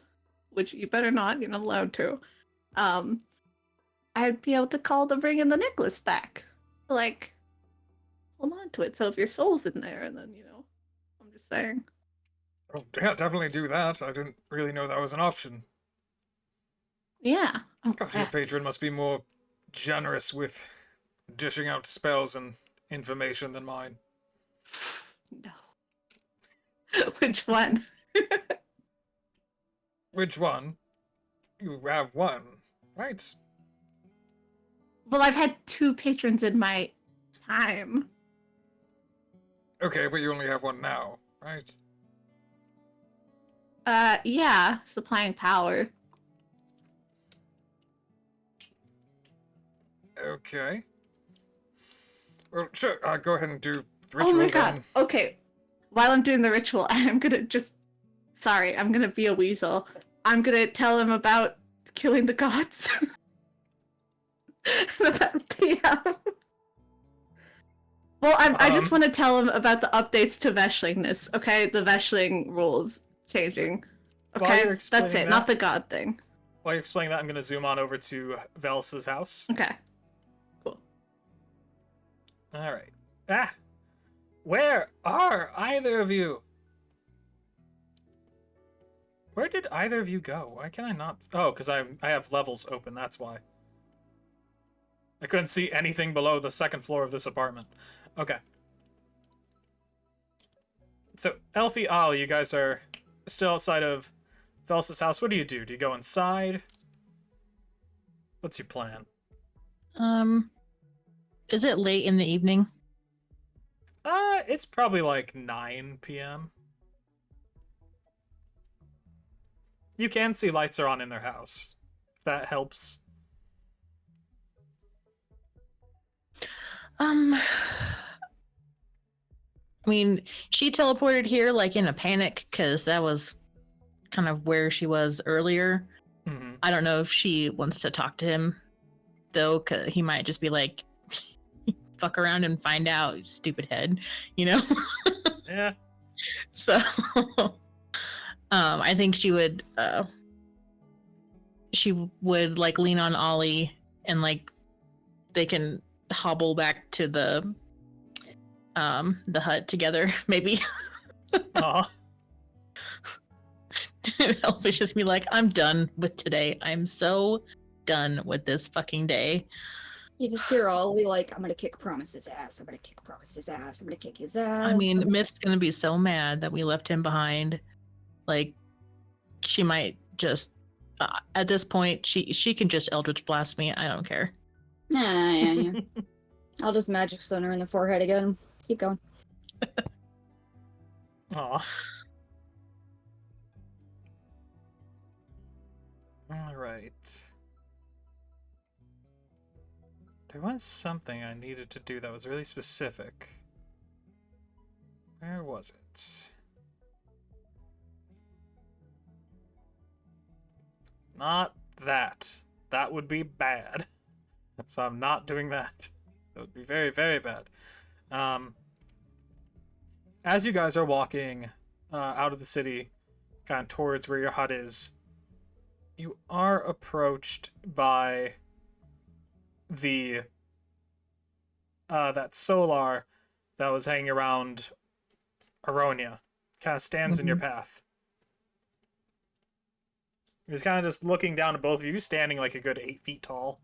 which you better not, you're not allowed to, I'd be able to call the ring and the necklace back. Like, hold on to it. So if your soul's in there, and then, I'm just saying.
Oh, yeah, definitely do that. I didn't really know that was an option.
Yeah.
Gosh, your patron must be more generous with dishing out spells and information than mine.
No. Which one?
Which one? You have one, right?
Well, I've had 2 patrons in my time.
Okay, but you only have one now, right?
Yeah, supplying power.
Okay. Well, sure, go ahead and do the
Oh
ritual
my god.
then.
Okay. While I'm doing the ritual, I'm gonna I'm gonna be a weasel. I'm gonna tell him about killing the gods. And about the, Well, I just want to tell him about the updates to Veshlingness, okay? The Veshling rules changing.
While
Okay?
you're
That's
explaining
it, not the god thing.
While you're explaining that, I'm going to zoom on over to Vels's house.
Okay. Cool.
Alright. Ah! Where are either of you? Where did either of you go? Why can I not? Oh, because I have levels open, that's why. I couldn't see anything below the second floor of this apartment. Okay. So, Elfie, Ollie, you guys are still outside of Vels's house. What do? Do you go inside? What's your plan?
Is it late in the evening?
It's probably like 9 p.m. You can see lights are on in their house, if that helps.
I mean, she teleported here like in a panic because that was kind of where she was earlier.
Mm-hmm.
I don't know if she wants to talk to him, though, 'cause he might just be like, fuck around and find out, you stupid head, you know?
Yeah.
So, I think she would like lean on Ollie and like they can hobble back to the hut together, maybe.
Aw.
Elfish just be like, I'm done with today. I'm so done with this fucking day.
You just hear Ollie like, I'm gonna kick Promise's ass. I'm gonna kick Promise's ass. I'm gonna kick his ass.
I mean, Myth's gonna be so mad that we left him behind. Like, she might just, at this point, she can just Eldritch Blast me. I don't care.
Yeah. I'll just magic stun her in the forehead again. Keep going.
Aw. Alright. There was something I needed to do that was really specific. Where was it? Not that. That would be bad. So I'm not doing that. That would be very, very bad. As you guys are walking out of the city, kind of towards where your hut is, you are approached by the that solar that was hanging around Aryonia. Kind of stands in your path. He's kind of just looking down at both of you, standing like a good 8 feet tall.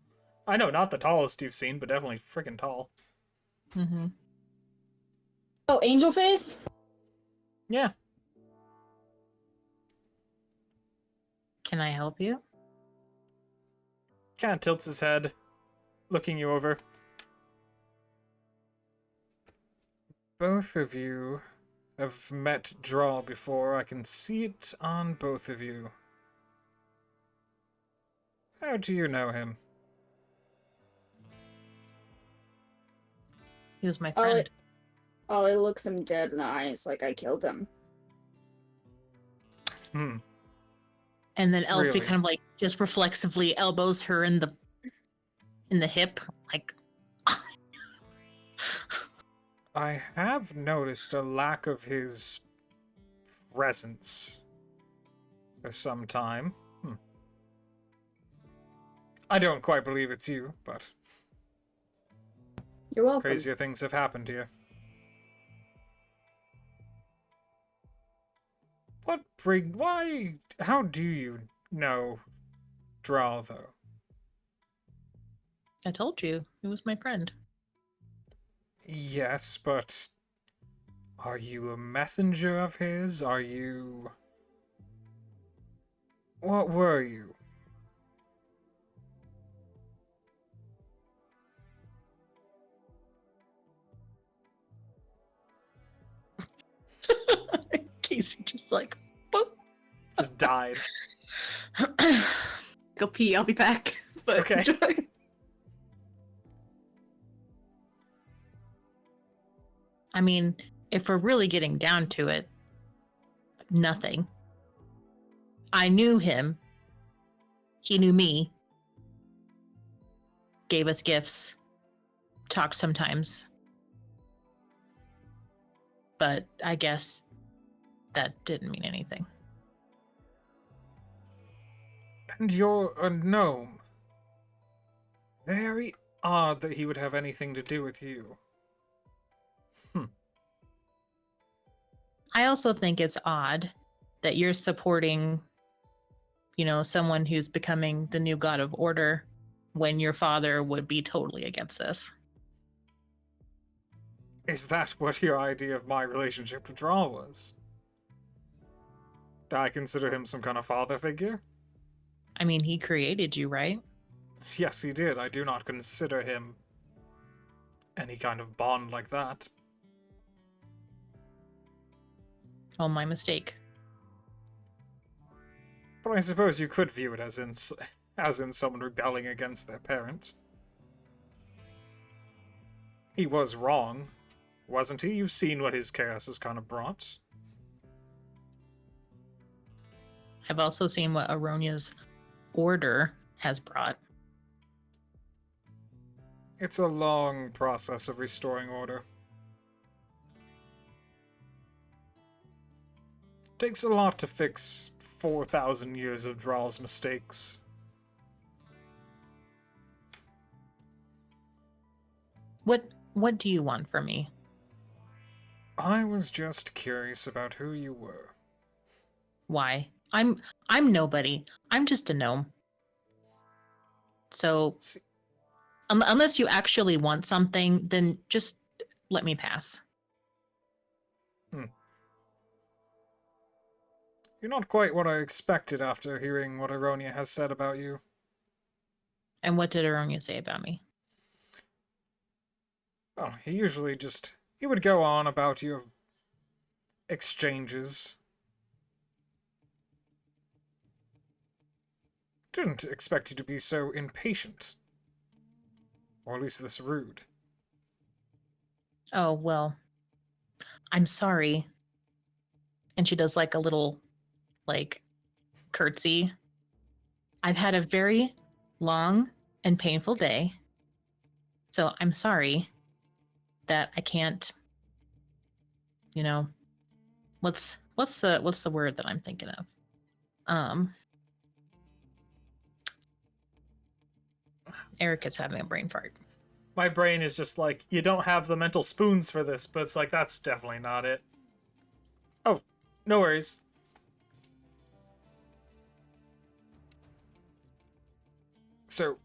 I know, not the tallest you've seen, but definitely freaking tall.
Mm-hmm.
Oh, Angel Face?
Yeah.
Can I help you?
Kind of tilts his head, looking you over. Both of you have met Draw before. I can see it on both of you. How do you know him?
He was my friend.
Ollie looks him dead in the eyes like I killed him.
Hmm.
And then Elfie
Really?
kind of like just reflexively elbows her in the hip, like.
I have noticed a lack of his presence for some time. I don't quite believe it's you, but
You're welcome.
crazier things have happened here. How do you know Drow, though?
I told you, he was my friend.
Yes, but are you a messenger of his? Are you... What were you?
Casey just like, boop.
Just died.
Go pee, I'll be back. But
Okay.
I mean, if we're really getting down to it, nothing. I knew him. He knew me. Gave us gifts. Talked sometimes. But I guess that didn't mean anything.
And you're a gnome. Very odd that he would have anything to do with you.
I also think it's odd that you're supporting, someone who's becoming the new god of order when your father would be totally against this.
Is that what your idea of my relationship with Draw was? Do I consider him some kind of father figure?
I mean, he created you, right?
Yes, he did. I do not consider him any kind of bond like that.
Oh, my mistake.
But I suppose you could view it as in someone rebelling against their parent. He was wrong, wasn't he? You've seen what his chaos has kind of brought.
I've also seen what Aronia's order has brought.
It's a long process of restoring order. Takes a lot to fix 4,000 years of Draal's mistakes.
What do you want from me?
I was just curious about who you were.
Why? I'm nobody. I'm just a gnome. So
See,
unless you actually want something, then just let me pass.
you're not quite what I expected after hearing what Aryonia has said about you.
And what did Aryonia say about me?
Well, he would go on about your exchanges. Didn't expect you to be so impatient. Or at least this rude.
Oh, well, I'm sorry. And she does like a little, like, curtsy. I've had a very long and painful day. So I'm sorry that I can't, you know, what's the word that I'm thinking of? Eric is having a brain fart.
My brain is just like, you don't have the mental spoons for this, but it's like, that's definitely not it. Oh, no worries.
So,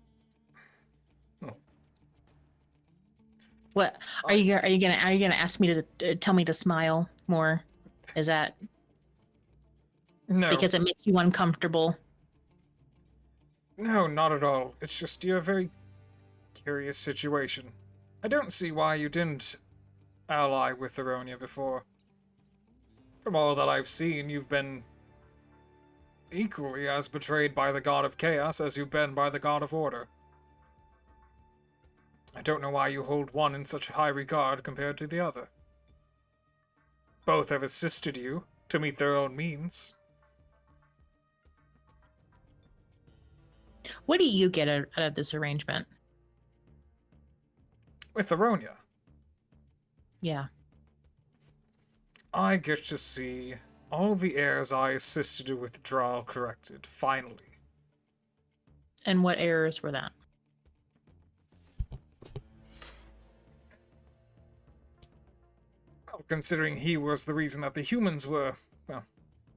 What are you gonna ask me to tell me to smile more? Is that
no.
because it makes you uncomfortable?
No, not at all. It's just you're a very curious situation. I don't see why you didn't ally with Aryonia before. From all that I've seen, you've been equally as betrayed by the God of Chaos as you've been by the God of Order. I don't know why you hold one in such high regard compared to the other. Both have assisted you to meet their own means.
What do you get out of this arrangement?
With Aryonia,
Yeah.
I get to see all the errors I assisted to withdraw corrected, finally.
And what errors were that?
Well, considering he was the reason that the humans were, well,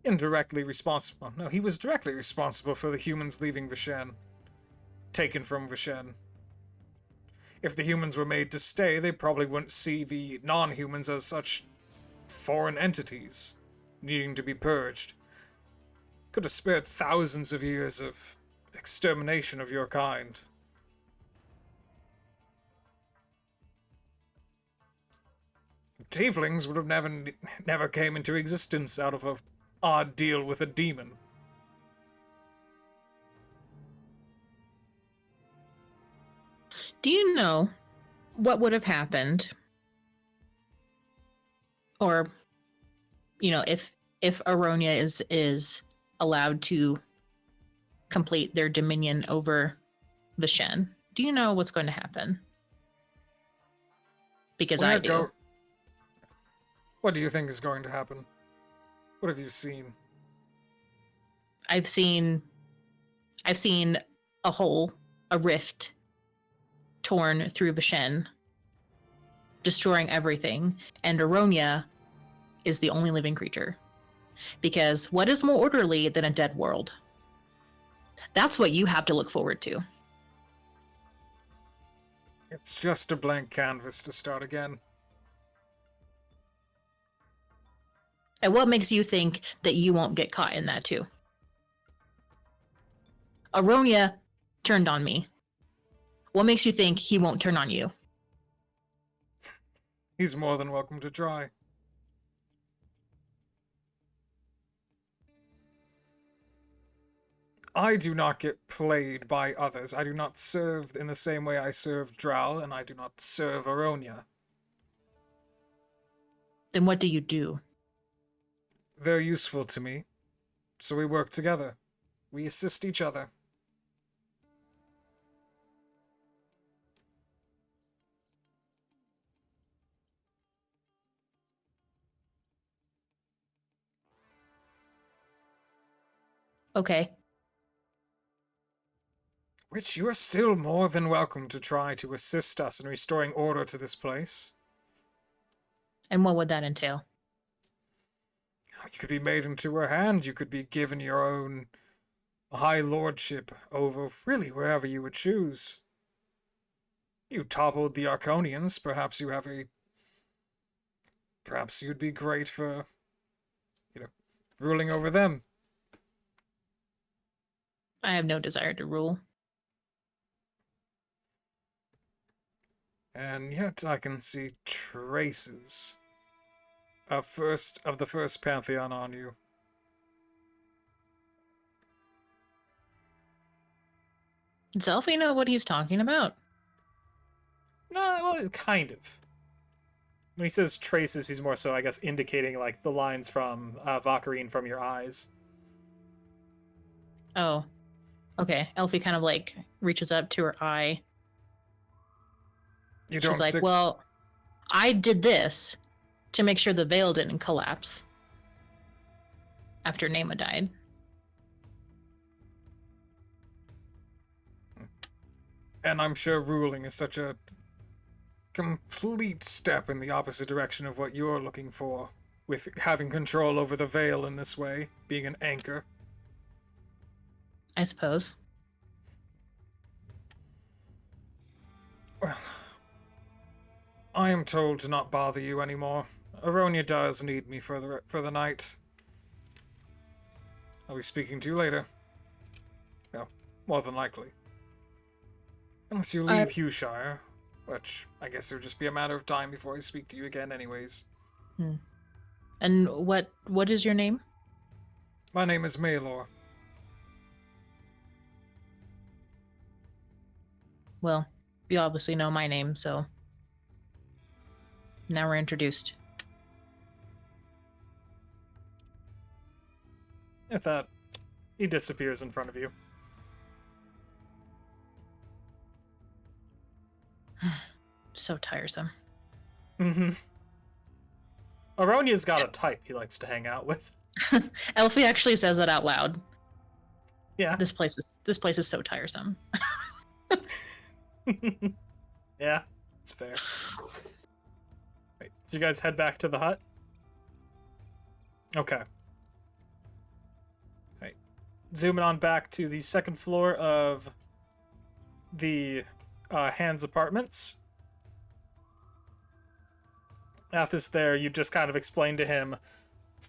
indirectly responsible. No, he was directly responsible for the humans leaving Veshen. Taken from Veshen. If the humans were made to stay, they probably wouldn't see the non-humans as such foreign entities, needing to be purged. Could have spared thousands of years of extermination of your kind. Tieflings would have never came into existence out of a odd deal with a demon.
Do you know what would have happened? Or, you know, if Aryonia is allowed to complete their dominion over Veshen, do you know what's going to happen? Because I do.
What do you think is going to happen? What have you seen?
I've seen a hole, a rift torn through Veshen, destroying everything, and Aryonia is the only living creature. Because what is more orderly than a dead world? That's what you have to look forward to.
It's just a blank canvas to start again.
And what makes you think that you won't get caught in that too? Aryonia turned on me. What makes you think he won't turn on you?
He's more than welcome to try. I do not get played by others. I do not serve in the same way I serve Draal, and I do not serve Aryonia.
Then what do you do?
They're useful to me, so we work together. We assist each other.
Okay.
Which you are still more than welcome to try to assist us in restoring order to this place.
And what would that entail?
You could be made into her hand. You could be given your own high lordship over really wherever you would choose. You toppled the Arconians. Perhaps you'd be great for, ruling over them.
I have no desire to rule.
And yet I can see traces of the first Pantheon on you.
Does Elfie know what he's talking about?
No, well, kind of. When he says traces, he's more so, I guess, indicating like the lines from Valkyrien from your eyes.
Oh. Okay. Elfie kind of like reaches up to her eye. She's like, well, I did this to make sure the veil didn't collapse after Nema died.
And I'm sure ruling is such a complete step in the opposite direction of what you're looking for, with having control over the veil in this way, being an anchor.
I suppose.
Well, I am told to not bother you anymore. Aryonia does need me for the night. I'll be speaking to you later. Well, more than likely. Unless you leave Hushire, which I guess it would just be a matter of time before I speak to you again anyways.
And what is your name?
My name is Maelor.
Well, you obviously know my name, so now we're introduced.
At that, he disappears in front of you.
So tiresome.
Mm-hmm. Aronia's got a type he likes to hang out with.
Elfie actually says that out loud.
Yeah.
This place is so tiresome.
Yeah, it's fair. Wait, so you guys head back to the hut? Okay. Right. Zooming on back to the second floor of the Hands Apartments. Athos there, you just kind of explained to him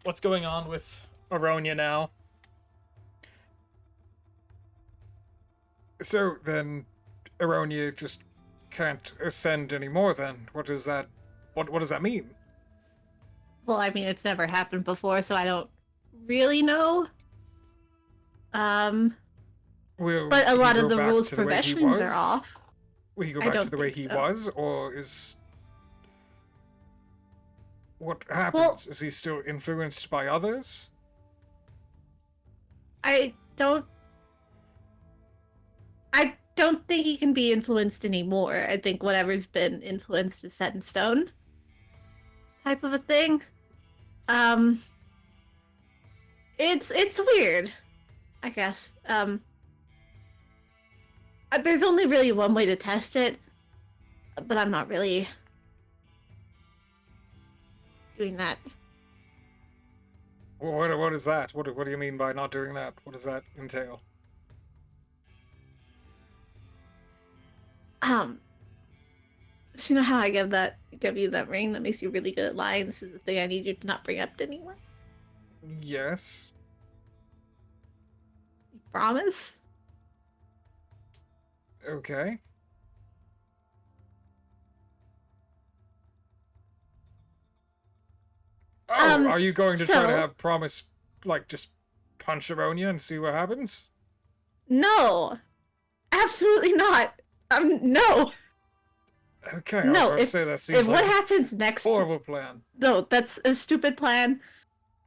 what's going on with Aryonia now.
So then, Aryonia just can't ascend anymore then? What does that mean?
Well, I mean, it's never happened before, so I don't really know. But a lot of the rules for Veshens are off.
Will he go back to the way he was, or is... What happens?
Well,
is he still influenced by others?
I don't think he can be influenced anymore. I think whatever's been influenced is set in stone. Type of a thing. It's weird, I guess. There's only really one way to test it, but I'm not really doing that.
Well, what is that? What do you mean by not doing that? What does that entail?
So you know how I give you that ring that makes you really good at lying? This is the thing I need you to not bring up to anyone.
Yes.
You promise?
Okay. Oh, are you going to try to have promise, like, just punch Aryonia and see what happens?
No. Absolutely not. No.
Okay, I was about to say that seems like
what happens next,
horrible plan.
No, that's a stupid plan.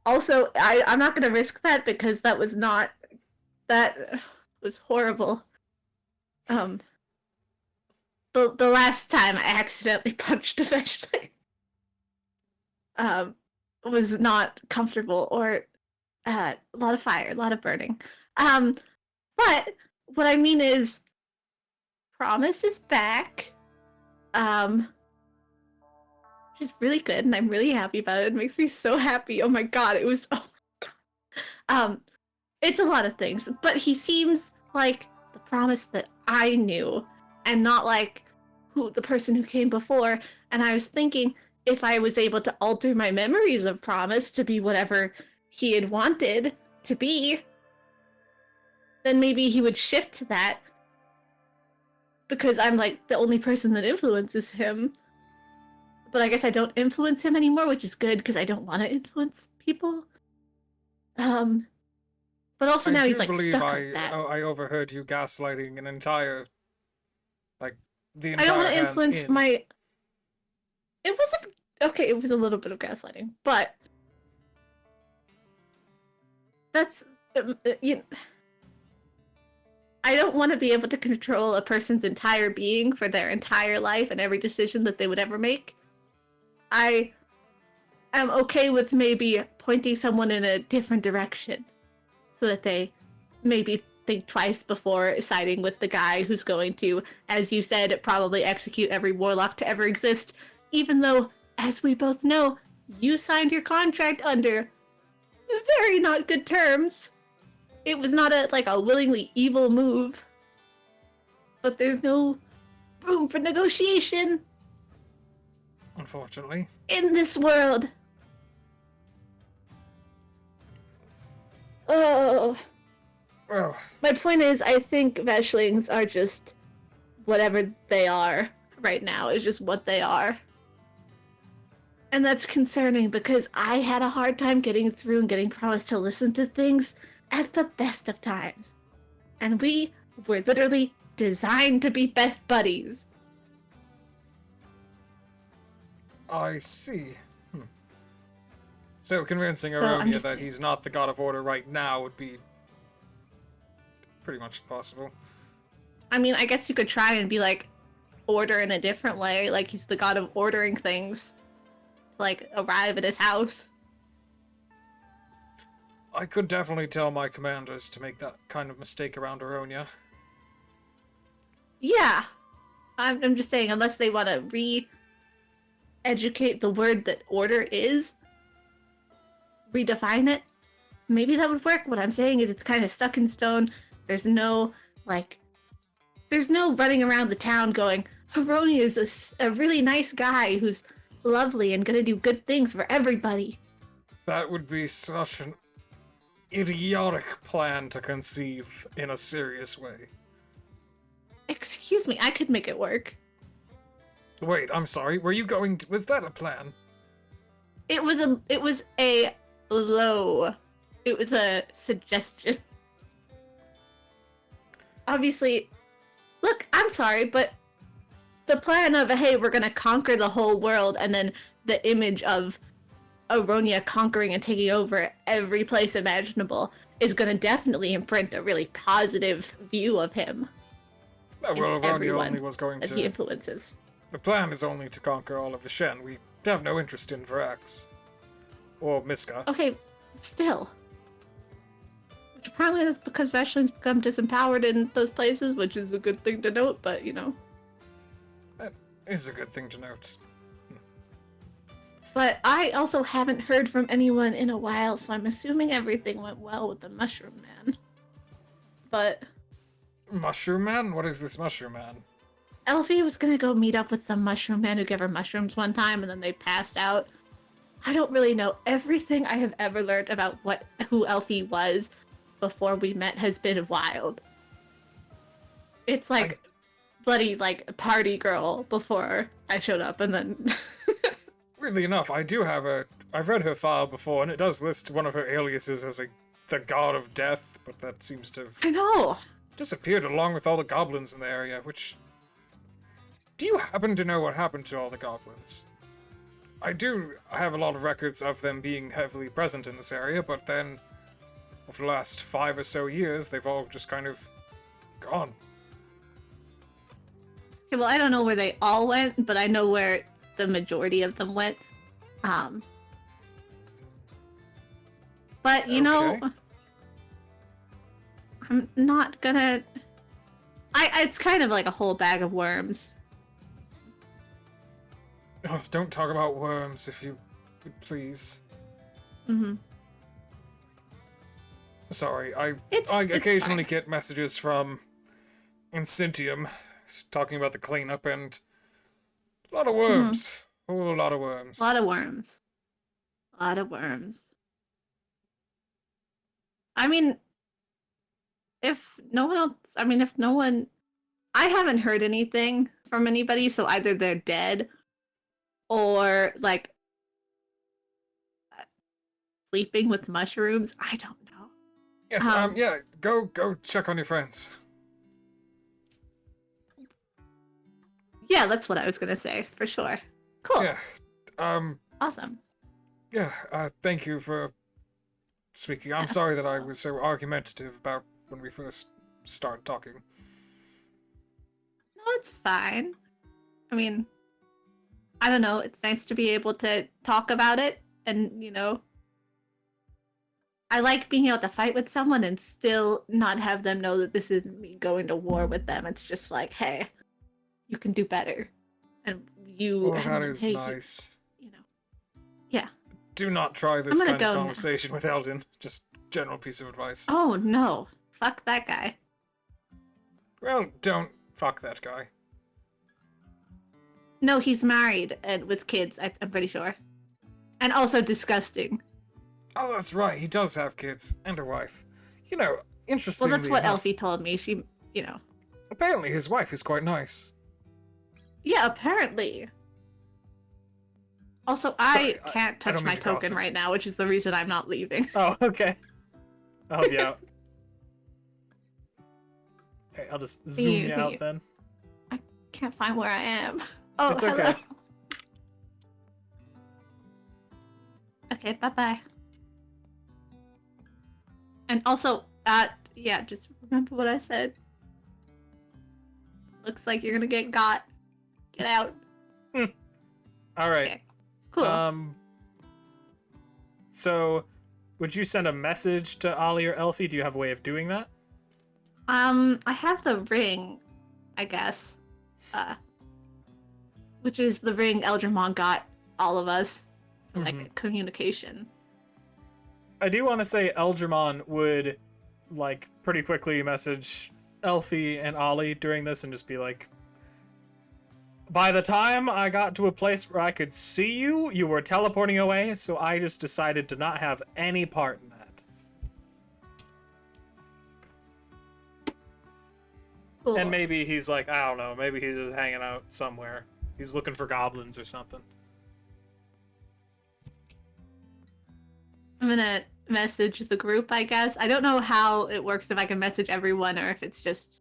Also, I'm not gonna risk that because that was horrible. The last time I accidentally punched a Veshen was not comfortable, or a lot of fire, a lot of burning. But what I mean is, Promise is back. Which is really good, and I'm really happy about it. It makes me so happy. Oh my god, it was. Oh my god. It's a lot of things, but he seems like the Promise that I knew, and not like the person who came before. And I was thinking, if I was able to alter my memories of Promise to be whatever he had wanted to be, then maybe he would shift to that. Because I'm like the only person that influences him. But I guess I don't influence him anymore, which is good because I don't want to influence people. But also now he's like stuck like that.
I overheard you gaslighting an entire, like the entire.
I don't want to influence my. It wasn't okay. It was a little bit of gaslighting, but that's you know, I don't want to be able to control a person's entire being for their entire life and every decision that they would ever make. I am okay with maybe pointing someone in a different direction so that they maybe think twice before siding with the guy who's going to, as you said, probably execute every warlock to ever exist, even though, as we both know, you signed your contract under very not good terms. It was not a willingly evil move. But there's no room for negotiation.
Unfortunately.
In this world. Oh.
Well.
My point is, I think Veshlings are just whatever they are right now, is just what they are. And that's concerning because I had a hard time getting through and getting Promise to listen to things at the best of times. And we were literally designed to be best buddies.
I see. So convincing Aryonia that he's not the god of order right now would be pretty much impossible.
I mean, I guess you could try and be like, order in a different way, like he's the god of ordering things. Like, arrive at his house.
I could definitely tell my commanders to make that kind of mistake around Aryonia.
Yeah. I'm just saying, unless they want to re-educate the word that order is, redefine it, maybe that would work. What I'm saying is it's kind of stuck in stone. There's no running around the town going, Aryonia is a really nice guy who's lovely and gonna do good things for everybody.
That would be such an idiotic plan to conceive in a serious way.
Excuse me, I could make it work.
Wait, I'm sorry, were you going to... was that a plan?
It was a suggestion. Obviously, look, I'm sorry, but the plan of, hey, we're gonna conquer the whole world, and then the image of Aryonia conquering and taking over every place imaginable is gonna definitely imprint a really positive view of him.
Well, Aryonia only was going to...
he influences.
The plan is only to conquer all of Veshen. We have no interest in Verax. Or Miska.
Okay, still. Which probably is because Veshlings become disempowered in those places, which is a good thing to note, but, you know.
That is a good thing to note.
But I also haven't heard from anyone in a while, so I'm assuming everything went well with the Mushroom Man. But...
Mushroom Man? What is this Mushroom Man?
Elfie was gonna go meet up with some Mushroom Man who gave her mushrooms one time, and then they passed out. I don't really know. Everything I have ever learned about who Elfie was before we met has been wild. It's like bloody like party girl before I showed up, and then
Weirdly enough, I've read her file before, and it does list one of her aliases as the god of death, but that seems to have
I know
disappeared along with all the goblins in the area, which... Do you happen to know what happened to all the goblins? I do have a lot of records of them being heavily present in this area, but then, over the last 5 or so years, they've all just kind of gone.
Okay, well, I don't know where they all went, but I know where the majority of them went. But, you know, I'm not gonna. It's kind of like a whole bag of worms.
Oh, don't talk about worms if you would please.
Mm-hmm.
Sorry, I
It's
occasionally
fine.
get messages from Incentium talking about the cleanup and a lot of worms. Oh, a lot of worms.
A lot of worms. A lot of worms. I mean, if no one else, if no one, I haven't heard anything from anybody, so either they're dead or like sleeping with mushrooms. I don't know.
Yes, yeah, go check on your friends.
Yeah, that's what I was gonna say for sure. Cool.
Yeah,
Awesome.
yeah, thank you for speaking. I'm sorry that I was so argumentative about when we first started talking.
No, it's fine. I mean, I don't know. It's nice to be able to talk about it, and I like being able to fight with someone and still not have them know that this isn't me going to war with them. It's just like, hey, you can do better, and you.
Oh, that
and,
is
hey,
nice.
Yeah.
Do not try this
I'm gonna
kind of
go now.
conversation with Eldon. Just general piece of advice.
Oh no! Fuck that guy.
Well, don't fuck that guy.
No, he's married and with kids. I'm pretty sure, and also disgusting.
Oh, that's right. He does have kids and a wife. You know,
Well,
interestingly
that's what
enough,
Elfie told me. She,
apparently his wife is quite nice.
Yeah, apparently. Also,
Sorry,
I can't
I
touch
don't
my
mean to
token
gossip.
right now, which is the reason I'm not leaving.
Oh, okay. I'll help you out. Okay, I'll just zoom you out then.
Can't find where I am. Oh,
It's
hello.
okay.
Okay, bye-bye. And also, yeah, just remember what I said. Looks like you're gonna get got. Get out.
All right.
Okay, cool.
So, would you send a message to Ollie or Elfie? Do you have a way of doing that?
I have the ring, I guess. Which is the ring Eldramon got all of us for, like, communication.
I do want to say Eldramon would, like, pretty quickly message Elfie and Ollie during this and just be like, by the time I got to a place where I could see you, you were teleporting away, so I just decided to not have any part in that.
Cool.
And maybe he's like, I don't know, maybe he's just hanging out somewhere. He's looking for goblins or something.
I'm gonna message the group, I guess. I don't know how it works, if I can message everyone or if it's just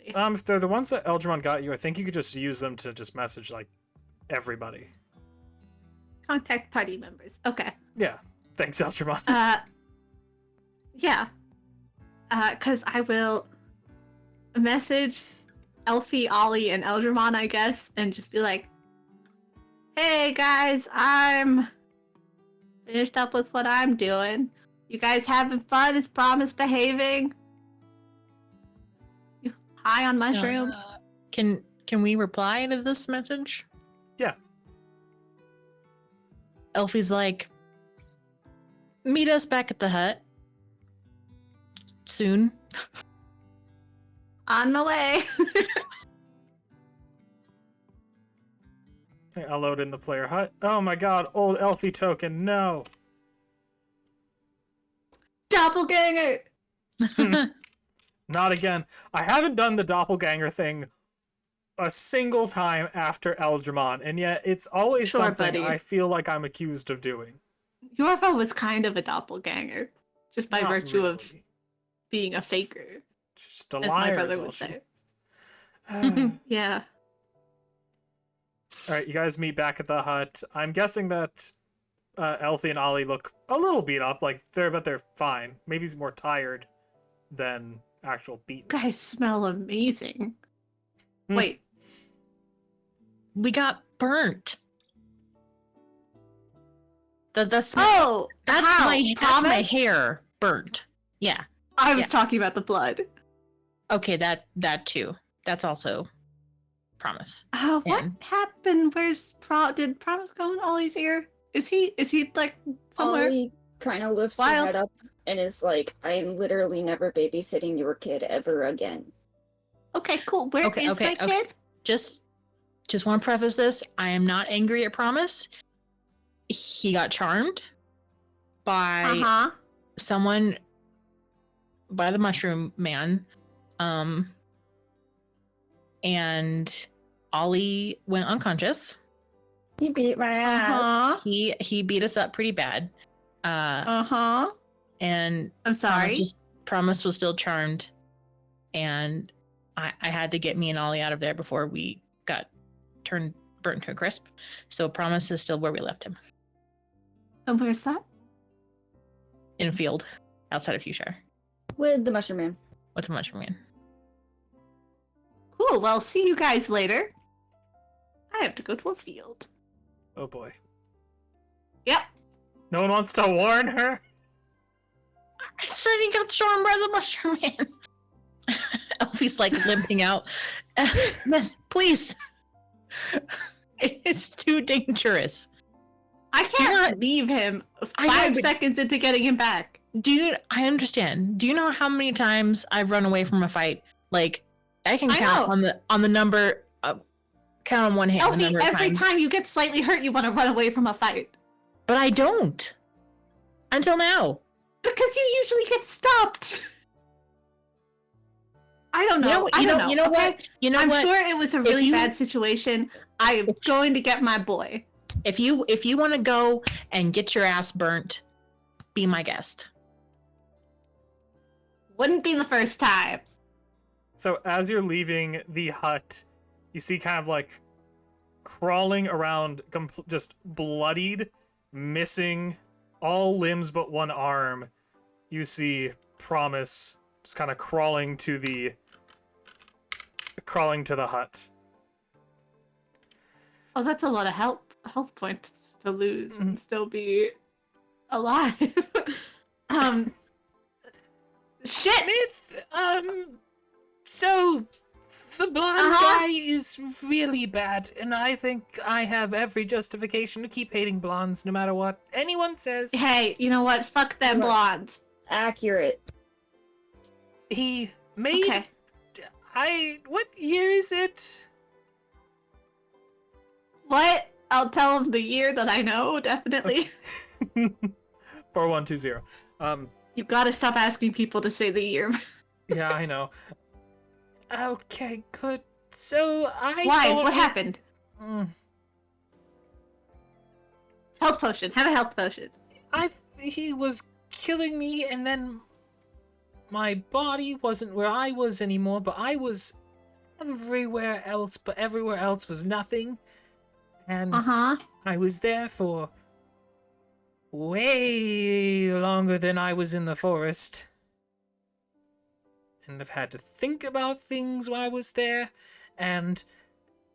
If they're the ones that Eldramon got you, I think you could just use them to just message, like, everybody.
contact party members. Okay.
Yeah. Thanks, Eldramon.
Yeah. Cause I will message Elfie, Ollie, and Eldramon, I guess, and just be like, hey guys, I'm finished up with what I'm doing. You guys having fun? Is Promise behaving? You high on mushrooms?
Can we reply to this message?
Yeah.
Elfie's like, meet us back at the hut soon.
On my way.
Okay, I'll load in the player hut. Oh my god, old Elfie token, no.
Doppelganger!
Not again. I haven't done the doppelganger thing a single time after Eldramon, and yet it's always
Sure,
something
buddy.
I feel like I'm accused of doing.
Yorva was kind of a doppelganger, just by
Not
virtue of
really.
being a faker,
Just a
as my
liar.
brother
is all
would
she-
say.
All
Yeah.
right, you guys meet back at the hut. I'm guessing that Elfie and Ollie look a little beat up, but they're fine. Maybe he's more tired than actual beaten.
You guys smell amazing.
Hmm.
Wait,
We got burnt. That's
Oh,
that's
how?
my
Promise?
hair burnt. Yeah.
I was talking about the blood.
Okay, that too. That's also promise.
What
And-
happened? Did Promise go in Ollie's ear? Is he like somewhere?
Ollie kind of lifts her
Wild.
head up and is like, "I'm literally never babysitting your kid ever again."
Okay, cool. Where is my kid?
Just want to preface this. I am not angry at Promise. He got charmed by someone, by the mushroom man. And Ollie went unconscious.
He beat my ass.
He beat us up pretty bad. And
I'm sorry.
Promise was still charmed, and I had to get me and Ollie out of there before we got burnt to a crisp. So Promise is still where we left him,
And where's that?
in a field outside of Hushire
With the mushroom man.
with the mushroom man.
Cool. Well, see you guys later. I have to go to a field.
Oh boy.
Yep.
No one wants to warn her?
I said he got charmed by the mushroom man. Elfie's like limping out. Please. It's too dangerous.
I can't leave him
I know,
5
but-
seconds into getting him back.
Dude, I understand. Do you know how many times I've run away from a fight? Like, I can
I
count on the number, count on one hand. the
Elfie,
number of
every
times.
time you get slightly hurt, you want to run away from a fight.
But I don't. Until now.
Because you usually get stopped. I don't know.
You know
okay?
what? You know
I'm
what?
sure it was a really bad situation. I am going to get my boy.
If you want to go and get your ass burnt, be my guest.
Wouldn't be the first time.
So as you're leaving the hut, you see kind of like crawling around, just bloodied, missing all limbs but one arm. You see Promise just kind of crawling to the hut.
Oh, that's a lot of health points to lose and still be alive. Shit.
Myth, so the blonde guy is really bad, and I think I have every justification to keep hating blondes no matter what anyone says.
Hey, you know what? Fuck them blondes.
Accurate.
He made what year is it?
What? I'll tell him the year that I know, definitely.
4120.
You've got to stop asking people to say the year.
Yeah, I know. Okay, good. So
Why? What happened? Health potion. Have a health potion.
He was killing me, and then my body wasn't where I was anymore, but I was everywhere else, but everywhere else was nothing. And I was there for way longer than I was in the forest. And I've had to think about things while I was there, and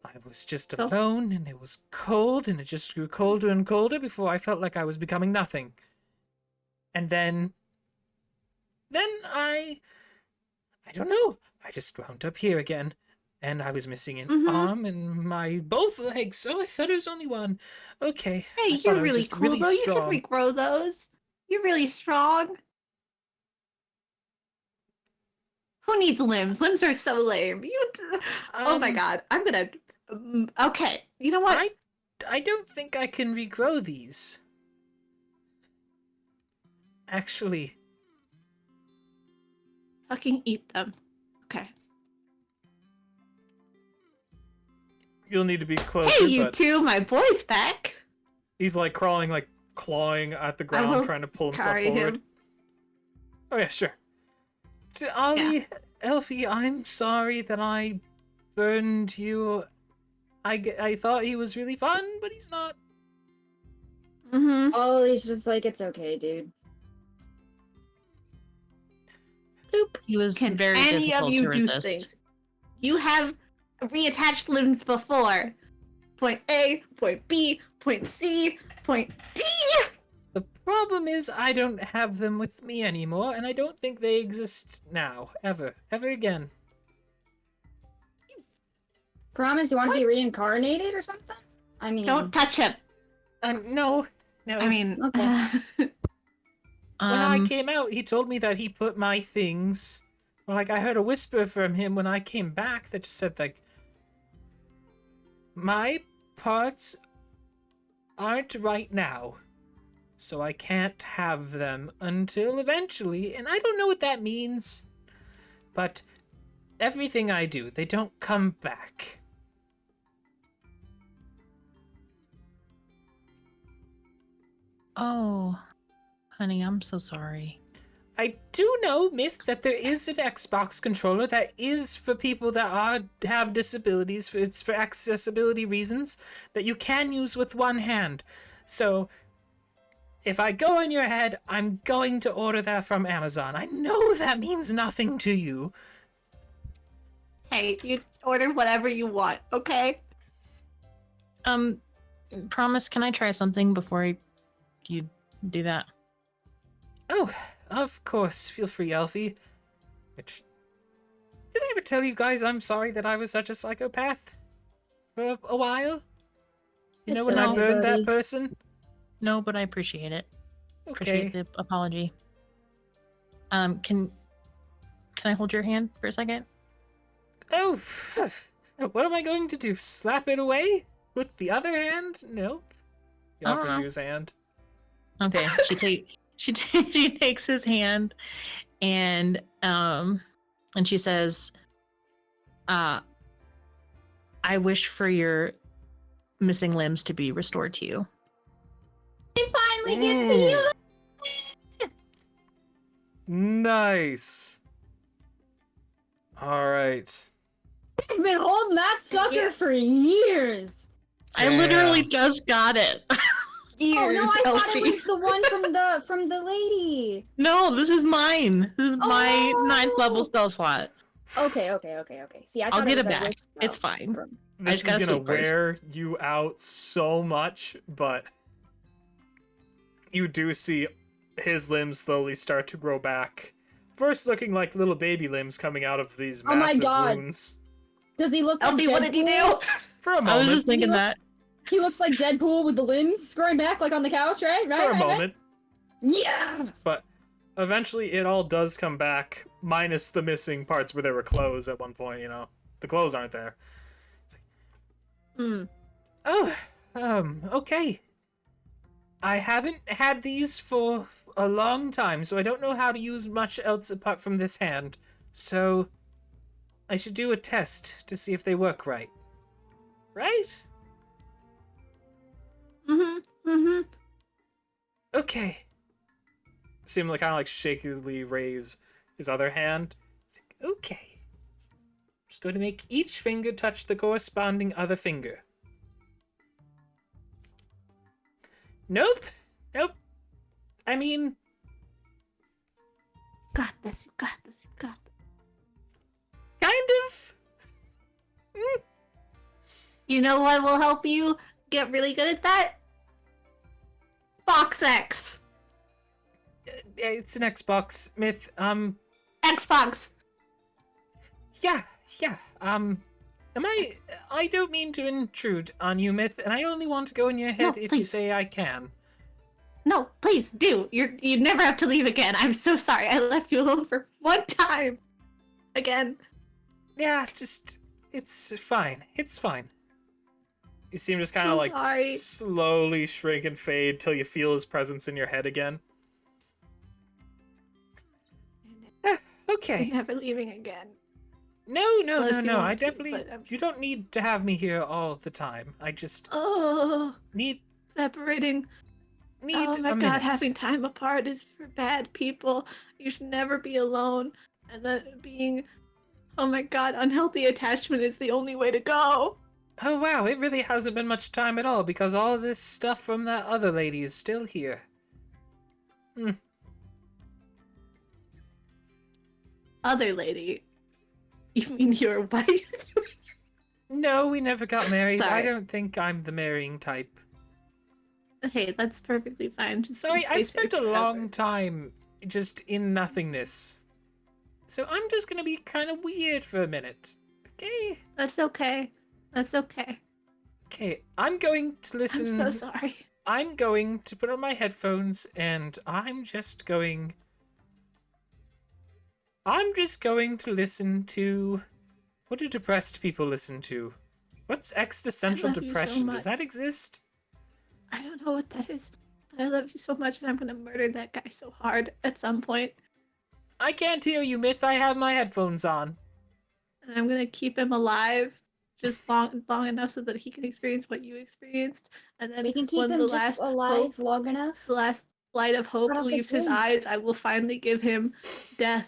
I was just alone, and it was cold, and it just grew colder and colder before I felt like I was becoming nothing. And then I don't know, I just wound up here again, and I was missing an arm and both legs, so I thought it was only one. Okay.
Hey, you're really cool, though. You can regrow those. You're really strong. Who needs limbs? Limbs are so lame. Oh my god. I'm gonna... Okay. You know what?
I don't think I can regrow these. Actually.
Fucking eat them. Okay.
You'll need to be closer,
Hey, you two, my boy's back.
He's like crawling, like clawing at the ground, trying to pull himself forward. Oh yeah, sure. So, Ollie, Elfie, I'm sorry that I burned you. I thought he was really fun, but he's not.
Ollie's just like, it's okay, dude.
Boop. He was very
any
difficult
of you
to
do
resist.
things? You have reattached limbs before. Point A, point B, point C, point D.
The problem is I don't have them with me anymore, and I don't think they exist now, ever again.
Promise you want to be reincarnated or something? I mean,
Don't touch him.
No.
I mean,
Okay.
When I came out, he told me that he put my things. Well, like, I heard a whisper from him when I came back that just said, like, my parts aren't right now, so I can't have them until eventually, and I don't know what that means, but everything I do, they don't come back.
Oh, honey, I'm so sorry.
I do know, Myth, that there is an Xbox controller that is for people that have disabilities. It's for accessibility reasons that you can use with one hand. So, if I go in your head, I'm going to order that from Amazon. I know that means nothing to you.
hey, you order whatever you want, okay?
Promise, can I try something before you do that?
Oh, of course. Feel free, Elfie. Which... Did I ever tell you guys I'm sorry that I was such a psychopath? For a while? You know
It's
when I
okay,
burned
buddy.
that person?
No, but I appreciate it.
Okay.
Appreciate the apology. Can I hold your hand for a second?
Oh, what am I going to do? Slap it away? With the other hand? Nope. He
I don't
offers
know.
you his hand.
Okay, she takes his hand, and she says, "I wish for your missing limbs to be restored to you."
I finally get to you.
Nice. All right.
I've been holding that sucker
Yeah.
for years.
I literally just got it.
Years,
Oh no, I thought
Elfie.
it was the one from the lady.
No, this is mine. This is my
Oh!
9th level spell slot.
Okay. See, I thought
I'll get
was
it
a
back.
wish
It's
spell
fine.
from-
This
just
is
gotta
gonna
sleep first.
wear you out so much, but you do see his limbs slowly start to grow back. First looking like little baby limbs coming out of these
Oh my
massive
God.
wounds.
Does he look like
Elfie, what did you
Deadpool?
do?
For a
I
moment.
was just thinking
look-
that.
He looks like Deadpool with the limbs growing back, like on the couch, right?
For a moment.
Yeah.
But eventually it all does come back, minus the missing parts where there were clothes at one point, you know. The clothes aren't there.
Hmm.
Oh, okay. I haven't had these for a long time, so I don't know how to use much else apart from this hand. So, I should do a test to see if they work right. Right? Okay. See him kind of like shakily raise his other hand. He's like, okay. I'm just going to make each finger touch the corresponding other finger. Nope. I mean,
Got this, you got this, you got this.
kind of.
You know what will help you get really good at that? Box X.
It's an Xbox myth.
Xbox.
Yeah. I don't mean to intrude on you, Myth, and I only want to go in your head
No,
if you
please.
say I can.
No, please do. You never have to leave again. I'm so sorry. I left you alone for one time. Again.
Yeah, it's fine. It's fine. You see him just kind of
I'm
like
sorry.
slowly shrink and fade till you feel his presence in your head again. Okay.
I'm never leaving again.
No.
Unless you
I
want to,
definitely.
but I'm-
You don't need to have me here all the time. I just
Oh,
need
separating. Oh my
a
god,
minute.
having time apart is for bad people. You should never be alone. And then being, oh my god, unhealthy attachment is the only way to go.
Oh wow, it really hasn't been much time at all because all this stuff from that other lady is still here.
Other lady. You mean your wife?
No, we never got married. I
Sorry.
don't think I'm the marrying type.
Hey, that's perfectly fine. Just
Sorry,
stay
I've
safe
spent a
forever.
long time just in nothingness. So I'm just gonna be kind of weird for a minute. Okay?
That's okay. That's okay.
Okay, I'm going to listen.
I'm so sorry.
I'm going to put on my headphones and I'm just going to listen to. What do depressed people listen to? What's existential
love you so
depression? Does
much.
that exist?
I don't know what that is. I love you so much, and I'm gonna murder that guy so hard at some point.
I can't hear you, Myth. I have my headphones on.
And I'm gonna keep him alive just long enough so that he can experience what you experienced. And then
We can keep
when
him
the
just
last
alive
hope,
long enough.
the last light of hope
Cut off his
leaves his
wings.
eyes, I will finally give him death,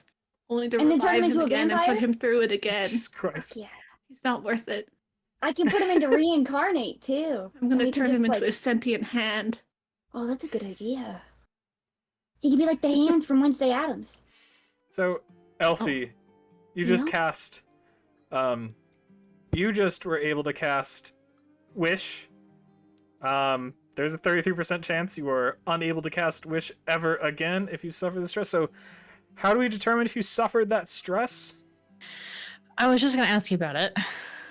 only to
And then turn
revive
him into
him
a
again and
vampire?
put him through it again.
Jesus Christ.
Yeah.
He's not worth it.
I can put him into reincarnate too.
I'm gonna
And we can
turn him
just,
into
like-
a sentient hand.
Oh, that's a good idea. He could be like the hand from Wednesday Addams.
So, Elfie, you just
Yeah?
cast. You just were able to cast Wish. There's a 33% chance you are unable to cast Wish ever again if you suffer the stress. So, how do we determine if you suffered that stress?
I was just gonna ask you about it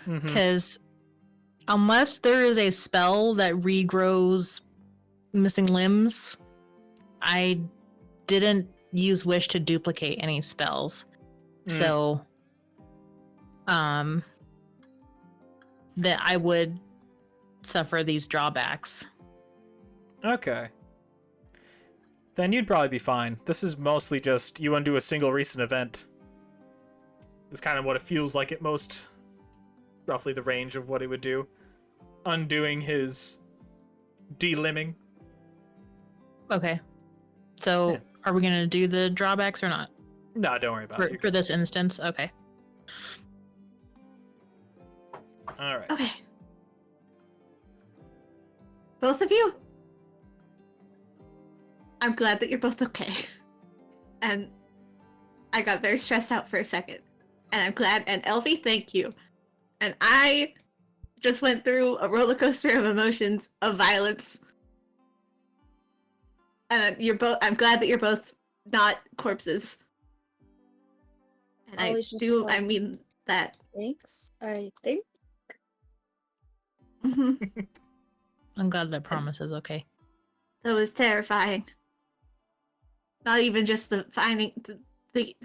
Mm-hmm.
because unless there is a spell that regrows missing limbs, I didn't use Wish to duplicate any spells. So, that I would suffer these drawbacks.
Okay. Then you'd probably be fine. This is mostly just you undo a single recent event. That's kind of what it feels like at most. Roughly the range of what it would do. Undoing his delimbing.
Okay. So,
Yeah.
are we gonna do the drawbacks or not
No, don't worry about it.
for this instance? Okay.
All right.
Okay. Both of you? I'm glad that you're both okay. And I got very stressed out for a second. And I'm glad, and Elfie, thank you. And I just went through a roller coaster of emotions, of violence. And I'm glad that you're both not corpses. And I
Always just
do, I
fun.
mean that.
Thanks. I think.
Mhm.
I'm glad that promise is okay.
That was terrifying. Not even just the finding the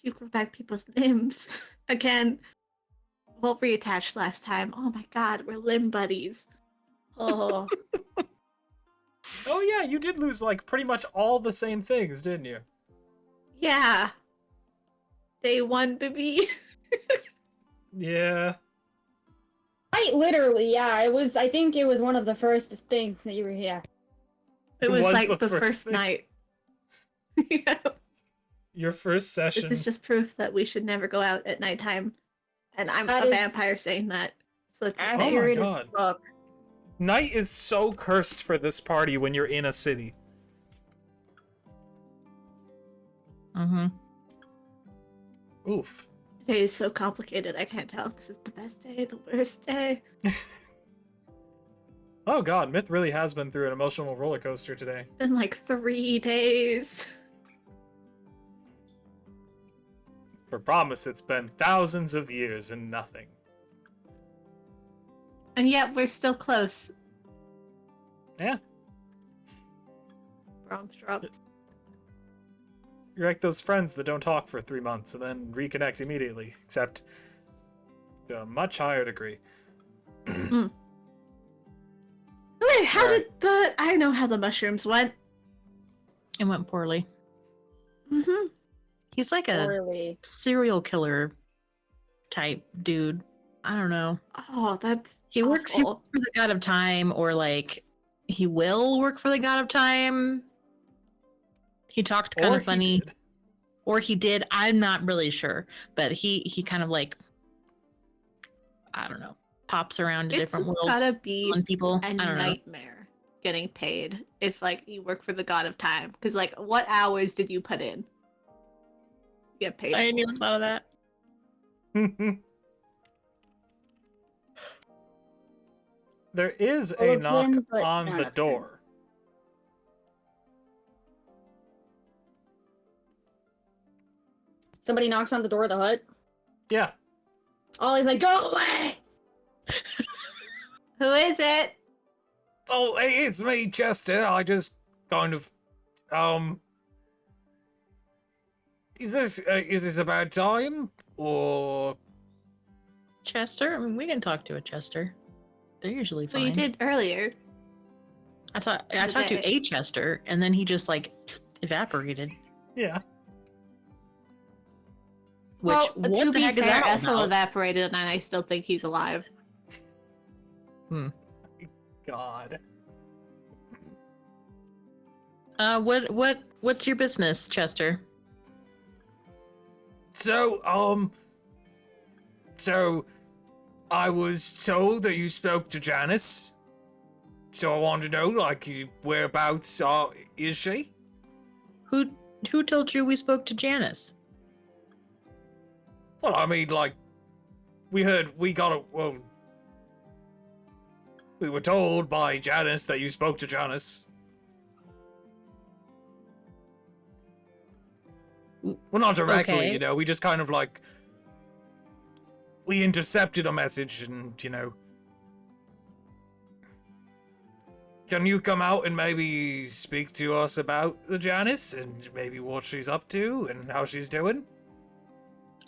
you grew back people's limbs again. Well, reattached last time. Oh my god, we're limb buddies. Oh,
Oh yeah, you did lose like pretty much all the same things, didn't you?
yeah. Day one, baby.
Yeah.
Quite literally, yeah. I think it was one of the first things that you were here.
It was
was
like
the
the
first
first
thing.
night. Yeah.
Your first session.
This is just proof that we should never go out at nighttime. And I'm
That
a
is
vampire saying that. So it's
my
Accurate as
God.
fuck.
Night is so cursed for this party when you're in a city.
Mm-hmm.
Oof.
Today is so complicated. I can't tell if this is the best day, the worst day.
Oh god, Myth really has been through an emotional roller coaster today.
Been like 3 days.
For promise, it's been thousands of years and nothing.
And yet we're still close.
Yeah,
Arms dropped.
you're like those friends that don't talk for 3 months and then reconnect immediately, except to a much higher degree.
Wait, how
Alright.
did I know how the mushrooms went.
It went poorly.
Mm-hmm.
He's like a
Poorly.
serial killer type dude. I don't know.
Oh, that's
He works
awful.
for the god of time, or like he will work for the god of time. He talked kind
Or
of funny,
he did.
or he did. I'm not really sure, but he kind of like, I don't know, pops around to
It's
different worlds
gotta be
on people.
a
I don't know.
nightmare getting paid if like you work for the god of time. Because like, what hours did you put in? Get paid.
I hadn't
for?
even thought of that.
There is
All
a
of
knock
them, but
on
none
the
of them.
door.
Somebody knocks on the door of the hut.
Yeah.
Ollie's like, go away!
Who is it?
Oh, hey, it's me, Chester. I just kind of, is this about time or?
Chester? I mean, we can talk to a Chester. They're usually fine.
Well, you did earlier.
I talked to a Chester, and then he just like evaporated.
Yeah.
Which
Well,
what
to
the
be
heck is
fair,
that all
Essel
about?
evaporated, and I still think he's alive.
God.
What's your business, Chester?
So I was told that you spoke to Janice. So I wanted to know, like, whereabouts is she?
Who told you we spoke to Janice?
Well, I mean, like, we were told by Janice that you spoke to Janice. Well, not directly,
Okay.
you know, we just kind of like, we intercepted a message and, you know. Can you come out and maybe speak to us about the Janice and maybe what she's up to and how she's doing?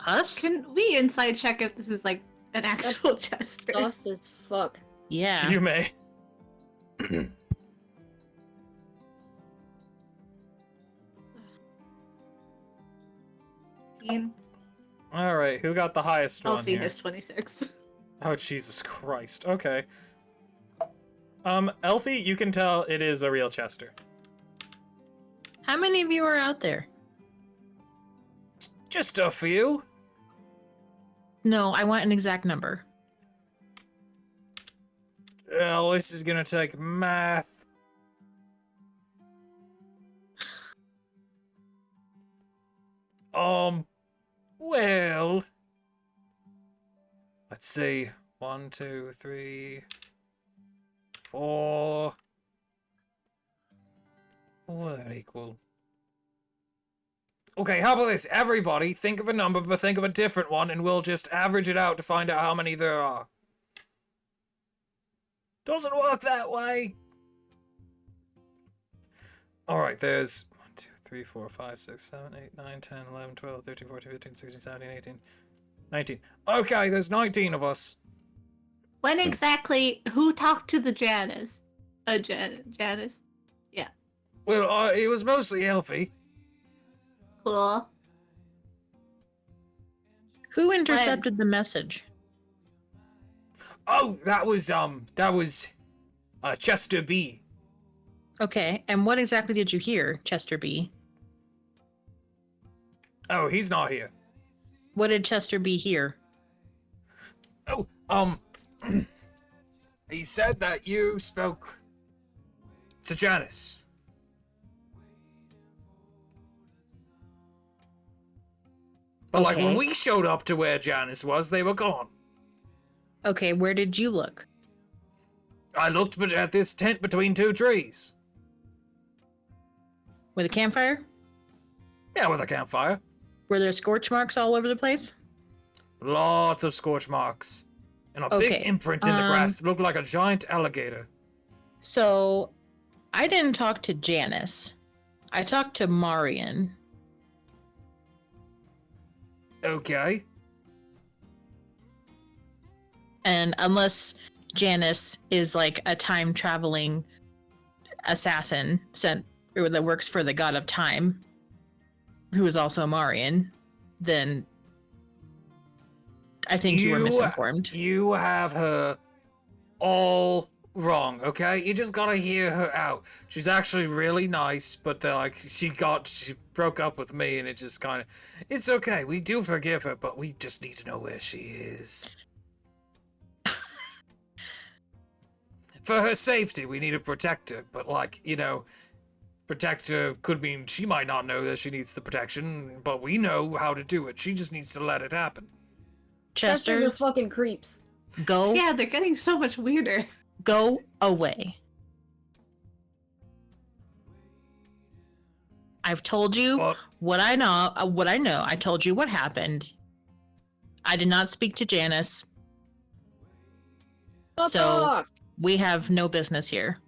Us?
Can we inside check if this is like an actual Chester?
Sauce as fuck.
Yeah.
You may. All right, who got the highest one
Elfie
here?
has 26.
Oh, Jesus Christ. Okay. Elfie, you can tell it is a real Chester.
How many of you are out there?
Just a few.
No, I want an exact number.
Well, this is gonna take math. Well, let's see. 1, 2, 3, 4. What would that equal? Okay, how about this? Everybody, think of a number, but think of a different one, and we'll just average it out to find out how many there are. Doesn't work that way. Alright, there's 1, 2, 3, 4, 5, 6, 7, 8, 9, 10, 11, 12, 13, 14, 15, 16, 17, 18, 19. Okay, there's 19 of us.
When exactly? Who talked to the Janice? Janice.
Well, it was mostly Elfie.
Cool.
Who intercepted the message?
Oh, that was Chester B.
Okay, and what exactly did you hear, Chester B?
Oh, he's not here.
What did Chester B hear?
Oh, he said that you spoke to Janice. But like when
Okay.
we showed up to where Janice was, they were gone.
Okay, where did you look?
I looked at this tent between two trees.
With a campfire?
Yeah, with a campfire.
Were there scorch marks all over the place?
Lots of scorch marks. And a
Okay,
big imprint in the grass that looked like a giant alligator.
So, I didn't talk to Janice. I talked to Marion.
Okay.
And unless Janice is like a time traveling assassin sent or that works for the god of time, who is also Marion, then I think you were misinformed.
You have her all wrong, okay? You just gotta hear her out. She's actually really nice, but she broke up with me and it just kind of... It's okay, we do forgive her, but we just need to know where she is. For her safety, we need to protect her, but protect her could mean she might not know that she needs the protection, but we know how to do it. She just needs to let it happen.
Chesters are
Chester,
fucking creeps.
go.
Yeah, they're getting so much weirder.
Go away. I've told you
But
what I know. I told you what happened. I did not speak to Janice.
Fuck
So
off!
we have no business here.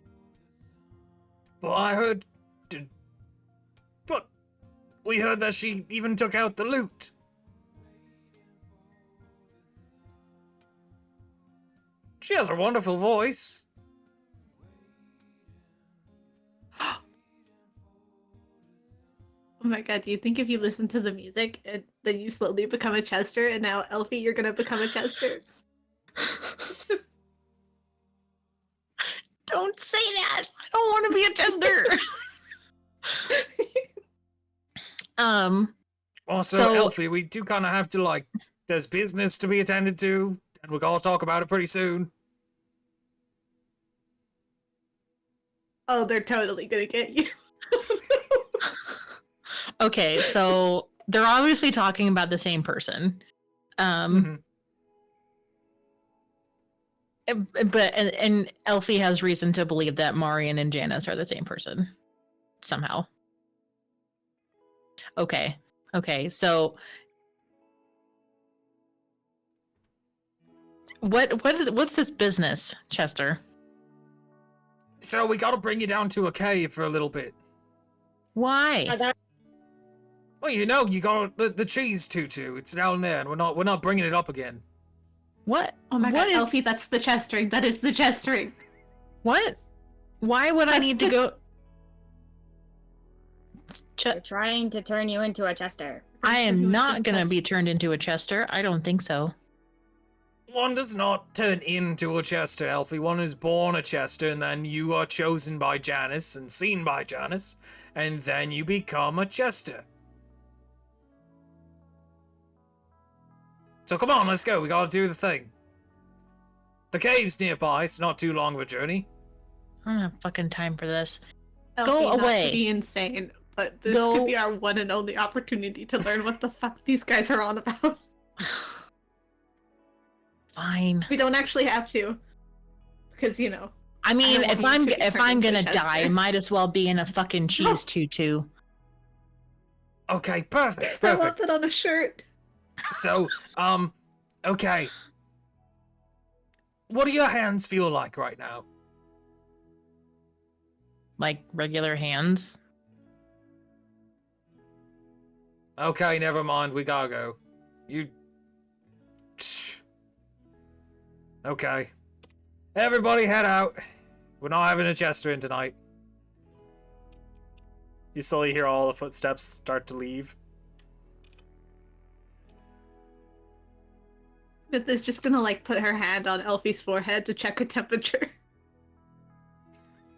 I heard. But we heard that she even took out the loot. She has a wonderful voice.
Oh my god, do you think if you listen to the music, then you slowly become a Chester, and now, Elfie, you're gonna become a Chester?
Don't say that. I don't want to be a Chester.
Also,
So-
Elfie, we do kind of have to, like, there's business to be attended to, and we're gonna talk about it pretty soon.
Oh, they're totally gonna get you.
Okay, so they're obviously talking about the same person.
Mhm.
But and Elfie has reason to believe that Marian and Janice are the same person somehow. Okay. So what's this business, Chester?
So we gotta bring you down to a cave for a little bit.
Why?
Well, you know, you got the cheese tutu. It's down there, and we're not bringing it up again.
What?
Oh my
What
god,
is-
Elfie, that's the Chestering. That is the Chestering.
What? Why would I
That's
need to
the-
go?
They're trying to turn you into a Chester.
I
You
am
would
not
think
gonna
that's-
be turned into a Chester. I don't think so.
One does not turn into a Chester, Elfie. One is born a Chester, and then you are chosen by Janice and seen by Janice, and then you become a Chester. So come on, let's go. We gotta do the thing. The cave's nearby. It's not too long of a journey.
I don't have fucking time for this.
Elfie,
Go
not
away.
to be insane, but this
Go-
could be our one and only opportunity to learn what the fuck these guys are on about.
Fine.
We don't actually have to, because
I mean,
don't
if
want you
I'm
to be
if
turned
I'm
into a
gonna die, I
Chester.
might as well be in a fucking cheese tutu.
Okay, perfect,
I want
perfect.
it on a shirt.
So, okay. What do your hands feel like right now?
Like regular hands.
Okay, never mind. We gotta go. You. Okay. Everybody head out. We're not having a Chester in tonight.
You slowly hear all the footsteps start to leave.
Beth is just gonna put her hand on Elfie's forehead to check her temperature.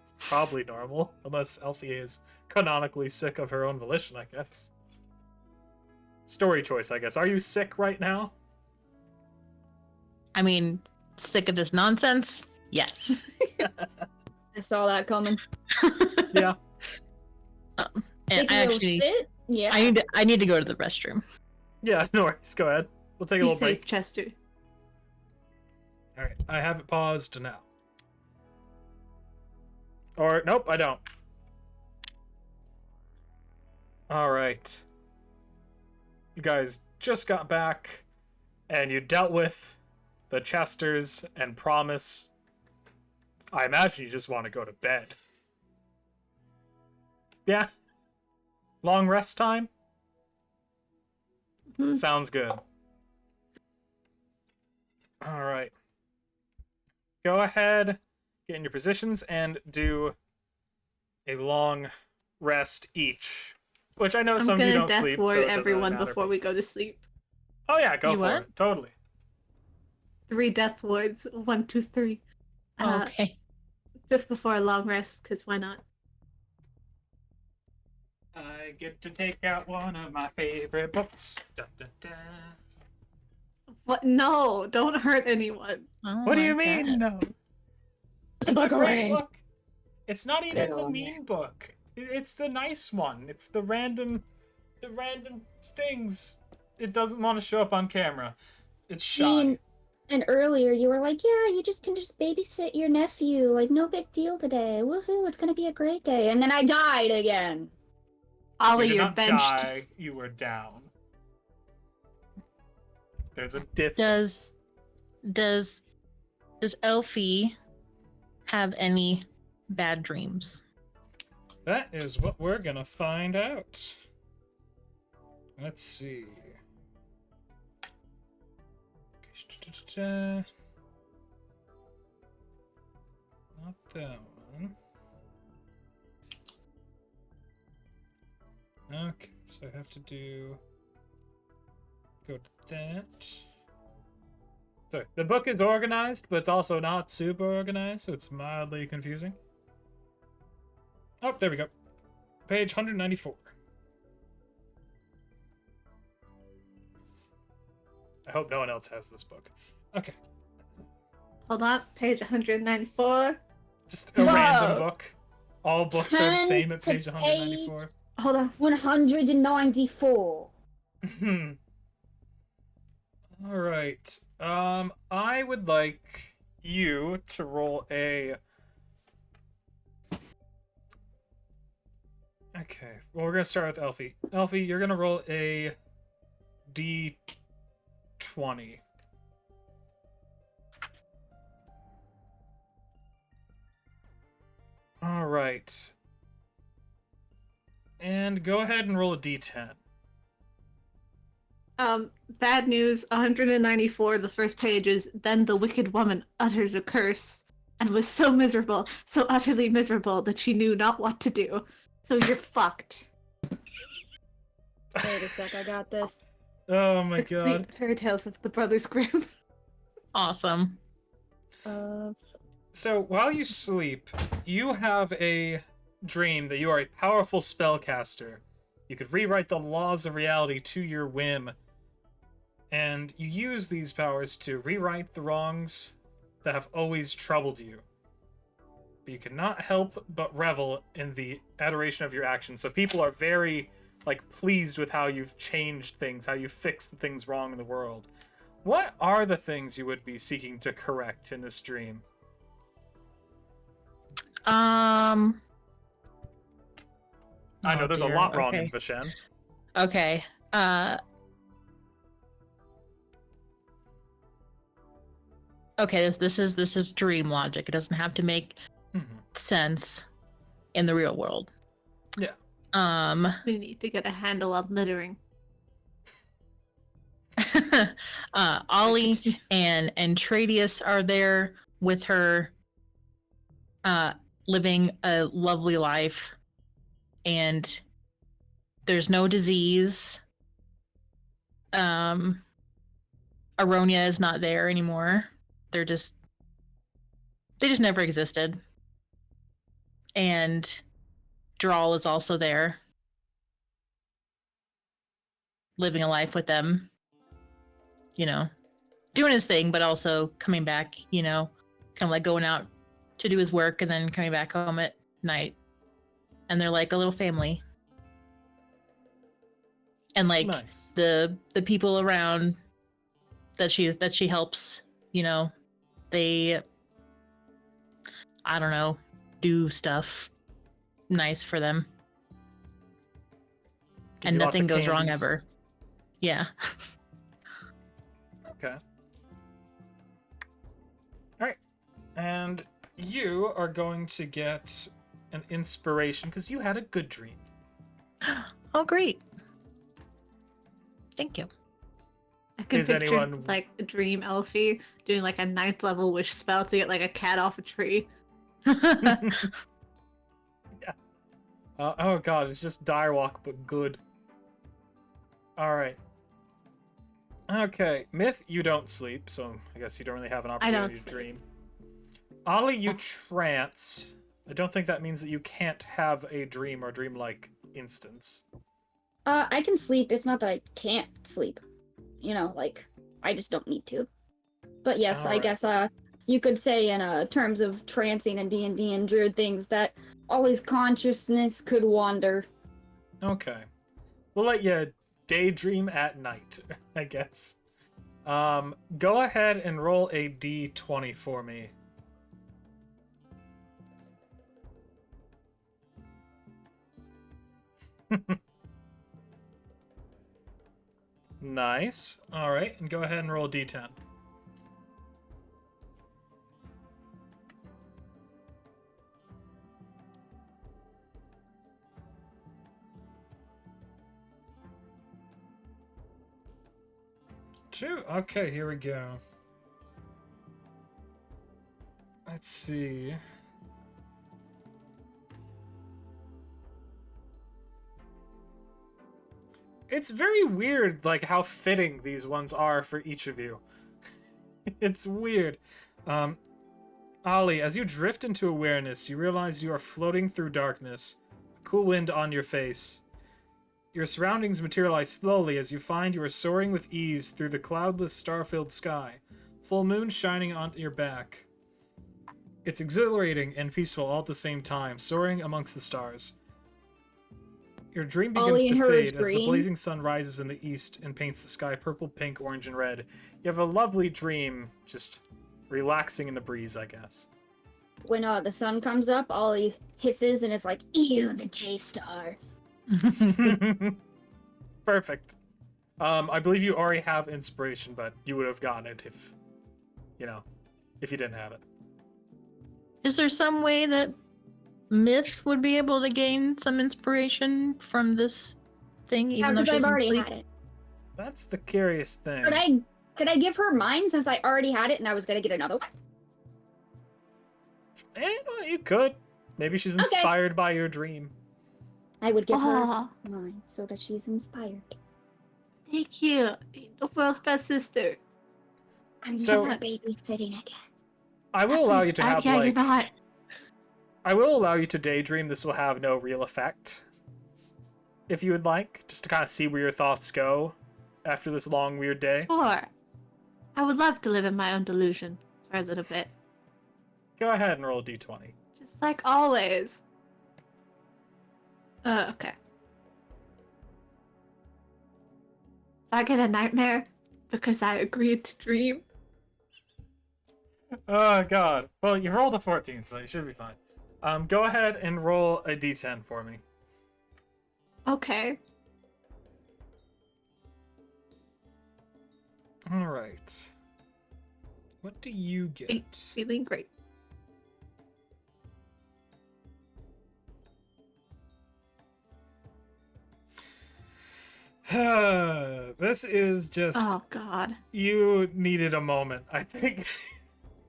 It's probably normal, unless Elfie is canonically sick of her own volition, I guess. Story choice, I guess. Are you sick right now?
I mean, sick of this nonsense? Yes.
I saw that coming.
Yeah.
And
Sick
I
little
actually,
shit? Yeah.
I need to go to the restroom.
Yeah, no worries. Go ahead. We'll take a
Be
little
safe,
break.
Chester.
All right, I have it paused now. Or, nope, I don't. All right. You guys just got back, and you dealt with the Chesters and Promise. I imagine you just want to go to bed. Yeah? Long rest time?
Mhm.
Sounds good. All right. Go ahead, get in your positions, and do a long rest each. Which I know
I'm
some of you
gonna
don't
death
sleep,
ward
so it doesn't really
everyone
matter,
before
but-
we go to sleep.
Oh yeah, go
You
for
what?
it. Totally.
3 death wards. 1, 2, 3.
Okay.
Just before a long rest, because why not?
I get to take out one of my favorite books. Dun, dun, dun.
What? No, don't hurt anyone.
Oh
What do
my
you mean,
God.
no?
the
It's a
book
great
away.
book. It's not even
Get
the
on
mean book. It's the nice one. It's the random things. It doesn't want to show up on camera. It's shy.
Mean. And earlier you were like, yeah, you just can just babysit your nephew. Like, no big deal today. Woohoo, it's gonna be a great day. And then I died again.
Ollie,
You did
you're
not
benched.
die. You were down. There's a difference.
Does Elfie have any bad dreams?
That is what we're gonna find out. Let's see. Not that one. Okay, so I have to go to that. Sorry, the book is organized, but it's also not super organized, so it's mildly confusing. Oh, there we go. Page 194. I hope no one else has this book. Okay.
Hold on, page 194.
Just a
Whoa.
random book. All books are the same at
Turn
page
to
194.
Hold on.
194.
Alright. I would like you to roll a... Okay, well, we're gonna start with Elfie. Elfie, you're gonna roll a D20. Alright. And go ahead and roll a D10.
Bad news, 194, the first page is, then the wicked woman uttered a curse, and was so miserable, so utterly miserable, that she knew not what to do. So you're fucked.
Wait a sec, I got this.
Oh my
The complete
god.
fairy tales of the Brothers Grimm.
Awesome.
So while you sleep, you have a dream that you are a powerful spellcaster. You could rewrite the laws of reality to your whim, and you use these powers to rewrite the wrongs that have always troubled you. But you cannot help but revel in the adoration of your actions. So people are very, pleased with how you've changed things, how you've fixed the things wrong in the world. What are the things you would be seeking to correct in this dream? I know there's a lot wrong in Veshen.
Okay. Okay, this is dream logic. It doesn't have to make sense in the real world.
Yeah.
We need to get a handle on littering.
Ollie and Tradius are there with her, living a lovely life, and there's no disease. Aryonia is not there anymore. They just never existed. And Drawl is also there, living a life with them, doing his thing, but also coming back, kind of like going out to do his work and then coming back home at night. And they're like a little family. And
Nice.
the people around that she helps, they, I don't know, do stuff nice for them.
Gives
And
you lots
nothing
of
goes wrong
candies.
ever. Yeah.
Okay. Alright. And you are going to get an inspiration because you had a good dream.
Oh, great. Thank you.
I could
Is
picture,
anyone-
the dream Elfie doing a 9th level wish spell to get a cat off a tree.
Yeah. Oh god, it's just Direwalk, but good. Alright. Okay, Myth, you don't sleep, so I guess you don't really have an opportunity to
sleep.
dream. Ollie, you trance. I don't think that means that you can't have a dream or dreamlike instance.
I can sleep. It's not that I can't sleep. I just don't need to. But yes,
Alright.
I guess you could say in terms of trancing and D&D and druid things that Ollie's consciousness could wander.
Okay. We'll let you daydream at night, I guess. Go ahead and roll a d20 for me. Nice. All right, and go ahead and roll a d10. Two. Okay, here we go. Let's see. It's very weird, like, how fitting these ones are for each of you. It's weird. Ollie, as you drift into awareness, you realize you are floating through darkness, a cool wind on your face. Your surroundings materialize slowly as you find you are soaring with ease through the cloudless, star-filled sky, full moon shining on your back. It's exhilarating and peaceful all at the same time, soaring amongst the stars. Your dream begins to fade as the blazing sun rises in the east and paints the sky purple, pink, orange, and red. You have a lovely dream, just relaxing in the breeze, I guess.
When the sun comes up, Ollie hisses and is like, "Ew, the T-star."
Perfect. I believe you already have inspiration, but you would have gotten it if, if you didn't have it.
Is there some way that Myth would be able to gain some inspiration from this thing, even though
because
she's
I've already
asleep?
had it.
That's the curious thing.
Could I give her mine since I already had it and I was gonna get another one?
Well, you could. Maybe she's inspired by your dream.
I would give her
Aw,
mine so that she's inspired.
thank you. The world's best sister.
I'm
So-
never babysitting again.
I will allow you to have,
yeah, you're not.
I will allow you to daydream. This will have no real effect. If you would like, just to kind of see where your thoughts go after this long, weird day.
Sure. I would love to live in my own delusion for a little bit.
Go ahead and roll a d20.
Just like always. Okay. I get a nightmare because I agreed to dream.
Oh, God. Well, you rolled a 14, so you should be fine. Go ahead and roll a d10 for me.
Okay.
All right. What do you get?
Feeling great.
This is just...
Oh, God.
You needed a moment, I think.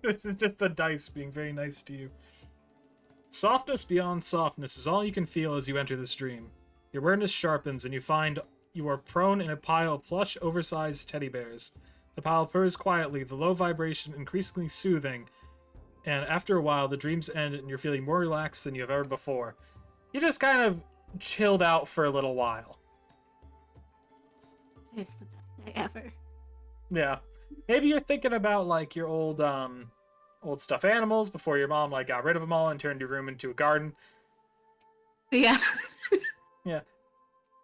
This is just the dice being very nice to you. Softness beyond softness is all you can feel as you enter this dream. Your awareness sharpens and you find you are prone in a pile of plush, oversized teddy bears. The pile purrs quietly, the low vibration increasingly soothing, and after a while the dreams end and you're feeling more relaxed than you have ever before. You just kind of chilled out for a little while.
It's the best day ever.
Yeah. Maybe you're thinking about, like, your old stuffed animals before your mom, like, got rid of them all and turned your room into a garden.
Yeah.
Yeah.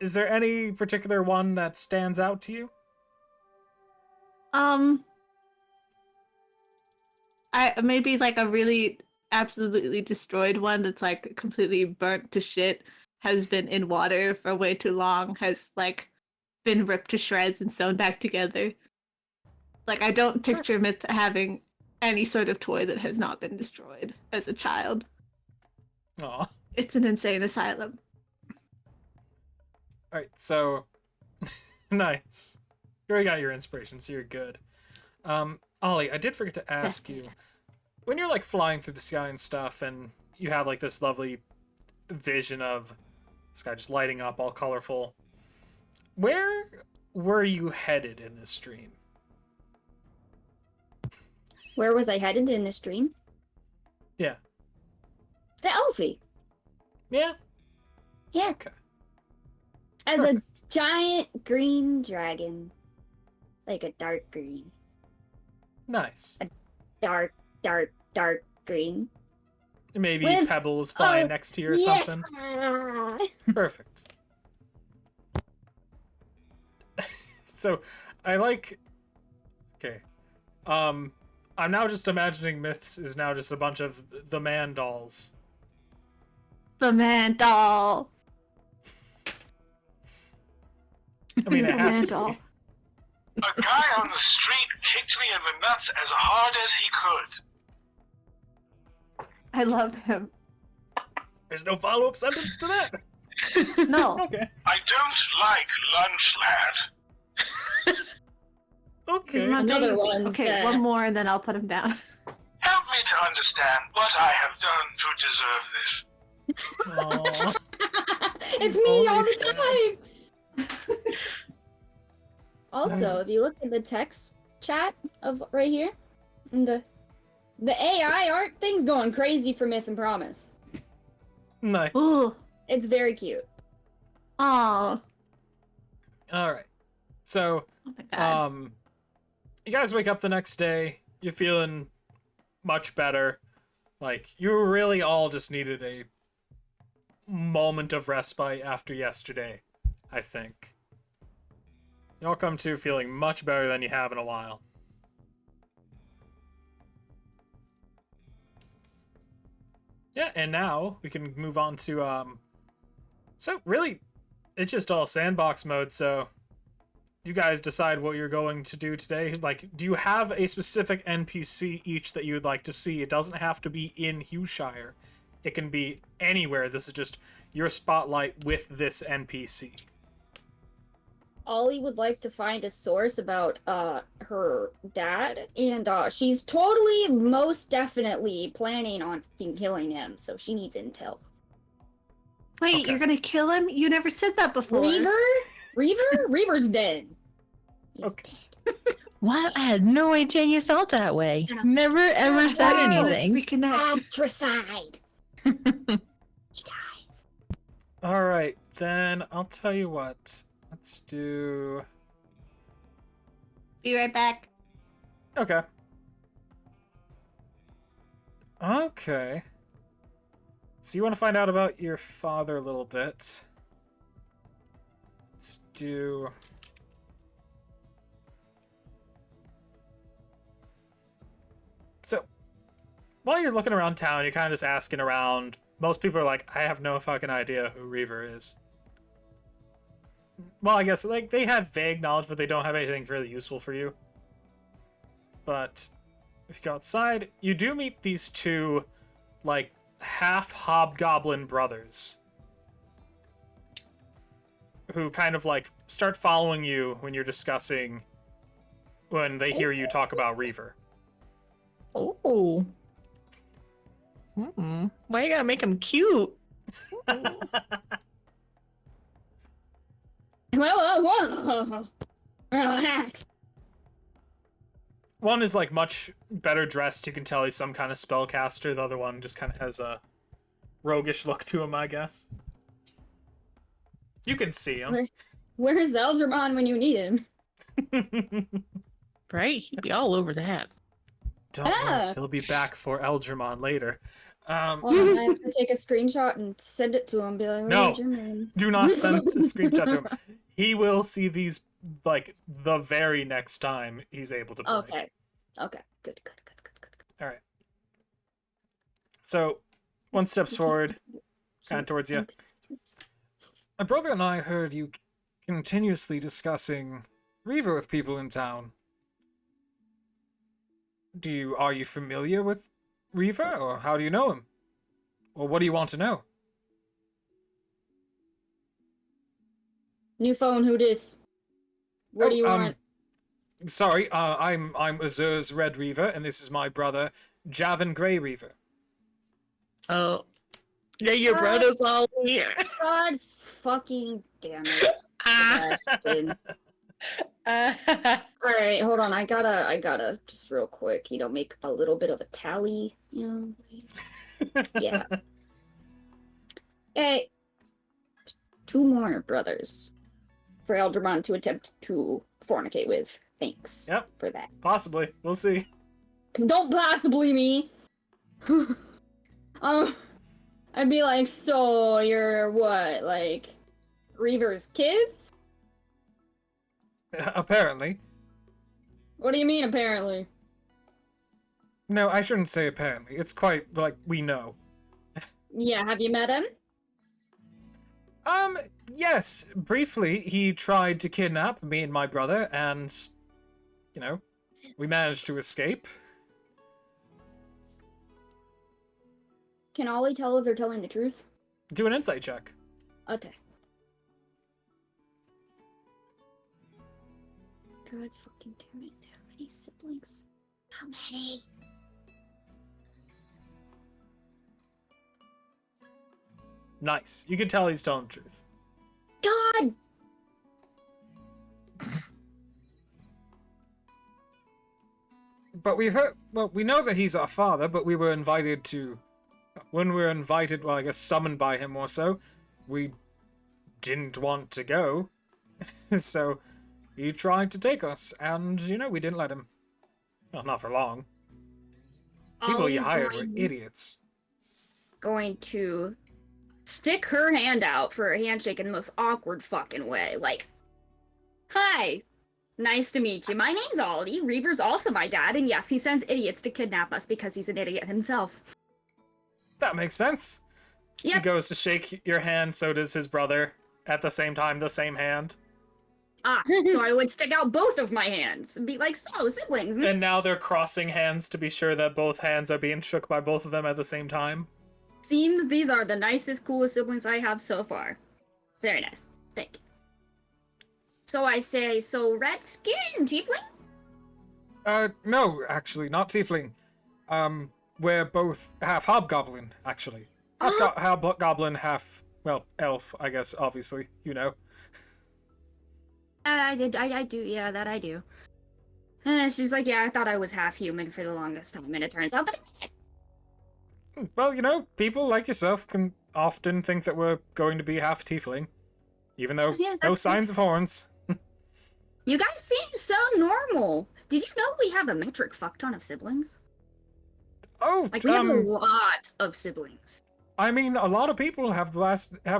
Is there any particular one that stands out to you?
I maybe like a really absolutely destroyed one that's like completely burnt to shit, has been in water for way too long, has like been ripped to shreds and sewn back together. Like, I don't picture Myth having any sort of toy that has not been destroyed as a child.
Aw.
It's an insane asylum.
Alright, so... nice. You already got your inspiration, so you're good. Ollie, I did forget to ask you, when you're, like, flying through the sky and stuff, and you have, like, this lovely vision of the sky just lighting up, all colorful, where were you headed in this dream?
Where was I headed in this dream?
Yeah.
To Elfie.
Yeah?
Yeah.
Okay.
As
Perfect.
a giant green dragon. Like a dark green.
Nice.
Dark green.
Maybe
With-
Pebble was flying next to you or something. Perfect. So, I like
Okay. I'm now just imagining myths is now just a bunch of the man dolls.
The man doll.
I mean, it
The
has
man
to
doll.
be.
A guy on the street kicked me in the nuts as hard as he could.
I love him.
There's no follow-up sentence to that.
No.
Okay.
I don't like lunch, lad.
Okay.
He's my
Another
baby.
one
Okay,
said-
one more and then I'll put him down.
Help me to understand what I have done to deserve this.
Aw.
It's me all
Only
the
sad.
time. Also, if you look at the text chat of right here, and the AI art thing's going crazy for Myth and Promise.
Nice.
Ooh.
It's very cute.
Oh.
All right. So,
Oh my god.
you guys wake up the next day. You're feeling much better. Like, you really all just needed a moment of respite after yesterday, I think. You all come to feeling much better than you have in a while. Yeah, and now we can move on to, so really, it's just all sandbox mode, so you guys decide what you're going to do today. Like, do you have a specific NPC each that you would like to see? It doesn't have to be in Hushire. It can be anywhere. This is just your spotlight with this NPC.
Ollie would like to find a source about her dad, and she's totally, most definitely planning on fucking killing him, so she needs intel.
Wait,
okay.
you're gonna kill him? You never said that before.
Reaver's dead. He's
Okay.
dead.
What? I had no idea you felt that way.
Yeah.
Never ever said
Wow,
anything.
Let's reconnect.
Patricide. He dies.
All right, then I'll tell you what. Let's do.
Be right back.
Okay. Okay. So you want to find out about your father a little bit. Let's do. So, while you're looking around town, you're kind of just asking around. Most people are like, I have no fucking idea who Reaver is. Well, I guess, like, they had vague knowledge, but they don't have anything really useful for you. But if you go outside, you do meet these two, like, half hobgoblin brothers. Who kind of, like, start following you when you're discussing, when they hear you talk about Reaver.
Oh. Mm-mm. Why you gotta make him cute?
Relax.
One is, like, much better dressed. You can tell he's some kind of spellcaster. The other one just kind of has a roguish look to him, I guess. You can see him.
Where's Eldramon when you need him?
Right? He'd be all over that.
Don't worry, they'll be back for Eldramon later.
Hold on, I have to take a screenshot and send it to him. Be like,
No.
Eldramon.
Do not send the screenshot to him. He will see these, like, the very next time he's able to play.
Okay. Okay. Good.
All right. So, one steps forward, kind of towards you. My brother and I heard you continuously discussing Reaver with people in town. Are you familiar with Reaver, or how do you know him? Or what do you want to know?
New phone. Who dis? What do you want?
Sorry, I'm Azur's Red Reaver, and this is my brother, Javin Grey Reaver.
Oh. Yeah, your brother's all here.
God fucking damn it. Sebastian. Alright, hold on. I gotta just real quick, make a little bit of a tally, Yeah. Hey, 2 more brothers for Eldramon to attempt to fornicate with. Thanks
Yep.
for that.
Possibly. We'll see.
Don't possibly me. I'd be like, so you're what, like Reaver's kids?
Apparently.
What do you mean, apparently?
No, I shouldn't say apparently. It's quite, like, we know.
Yeah, have you met him?
Yes. Briefly, he tried to kidnap me and my brother, and, you know, we managed to escape.
Can Ollie tell if they're telling the truth?
Do an insight check.
Okay. God fucking damn it. How many siblings? How many?
Nice. You can tell he's telling the truth.
God!
But we've heard, well, we know that he's our father, but we were invited to, when we were invited, well, I guess summoned by him or so, we didn't want to go. So he tried to take us, and, you know, we didn't let him. Well, not for long. People he
Ollie's
hired were idiots.
going to stick her hand out for a handshake in the most awkward fucking way. Like, hi, nice to meet you. My name's Ollie. Reaver's also my dad, and yes, he sends idiots to kidnap us because he's an idiot himself.
That makes sense. He
Yep.
goes to shake your hand, so does his brother. At the same time, the same hand.
Ah, so I would stick out both of my hands and be like, so, siblings.
And now they're crossing hands to be sure that both hands are being shook by both of them at the same time.
Seems these are the nicest, coolest siblings I have so far. Very nice. Thank you. So I say, so red skin, tiefling?
No, actually, not tiefling. We're both half hobgoblin, actually. Half hobgoblin, half, well, elf, I guess, obviously, you know.
I do, yeah, that I do. She's like, yeah, I thought I was half human for the longest time, and it turns out that
Well, you know, people like yourself can often think that we're going to be half tiefling. Even though
Yes,
no
that's-
signs of horns.
you guys seem so normal. Did you know we have a metric fuck ton of siblings?
Oh,
Like, we have a lot of siblings.
I mean, a lot of people have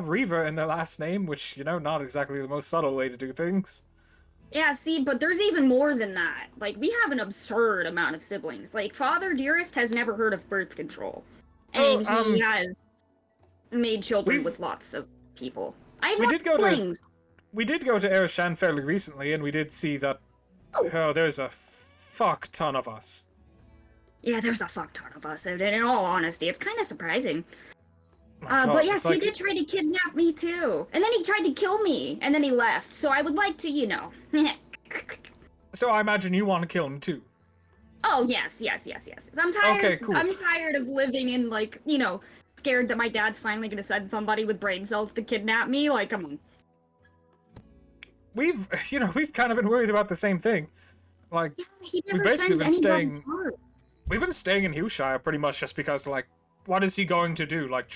Reaver in their last name, which, you know, not exactly the most subtle way to do things.
Yeah, see, but there's even more than that. Like, we have an absurd amount of siblings. Like, Father Dearest has never heard of birth control. And he has made children with lots of people. I have siblings.
We did go to Erishan fairly recently, and we did see that, there's a fuck ton of us.
Yeah, there's a fuck ton of us, and in all honesty, it's kind of surprising.
My God,
But yes,
it's like-
he did try to kidnap me too. And then he tried to kill me, and then he left. So I would like to, you know.
So I imagine you want to kill him too.
Oh, yes. I'm tired.
Okay, cool.
I'm tired of living in, like, you know, scared that my dad's finally gonna send somebody with brain cells to kidnap me. Like, come on.
We've kind of been worried about the same thing. Like,
Yeah, he
We've
never
basically
sends
been
anyone
staying-
smart.
we've been staying in Hushire pretty much just because, like, what is he going to do? Like,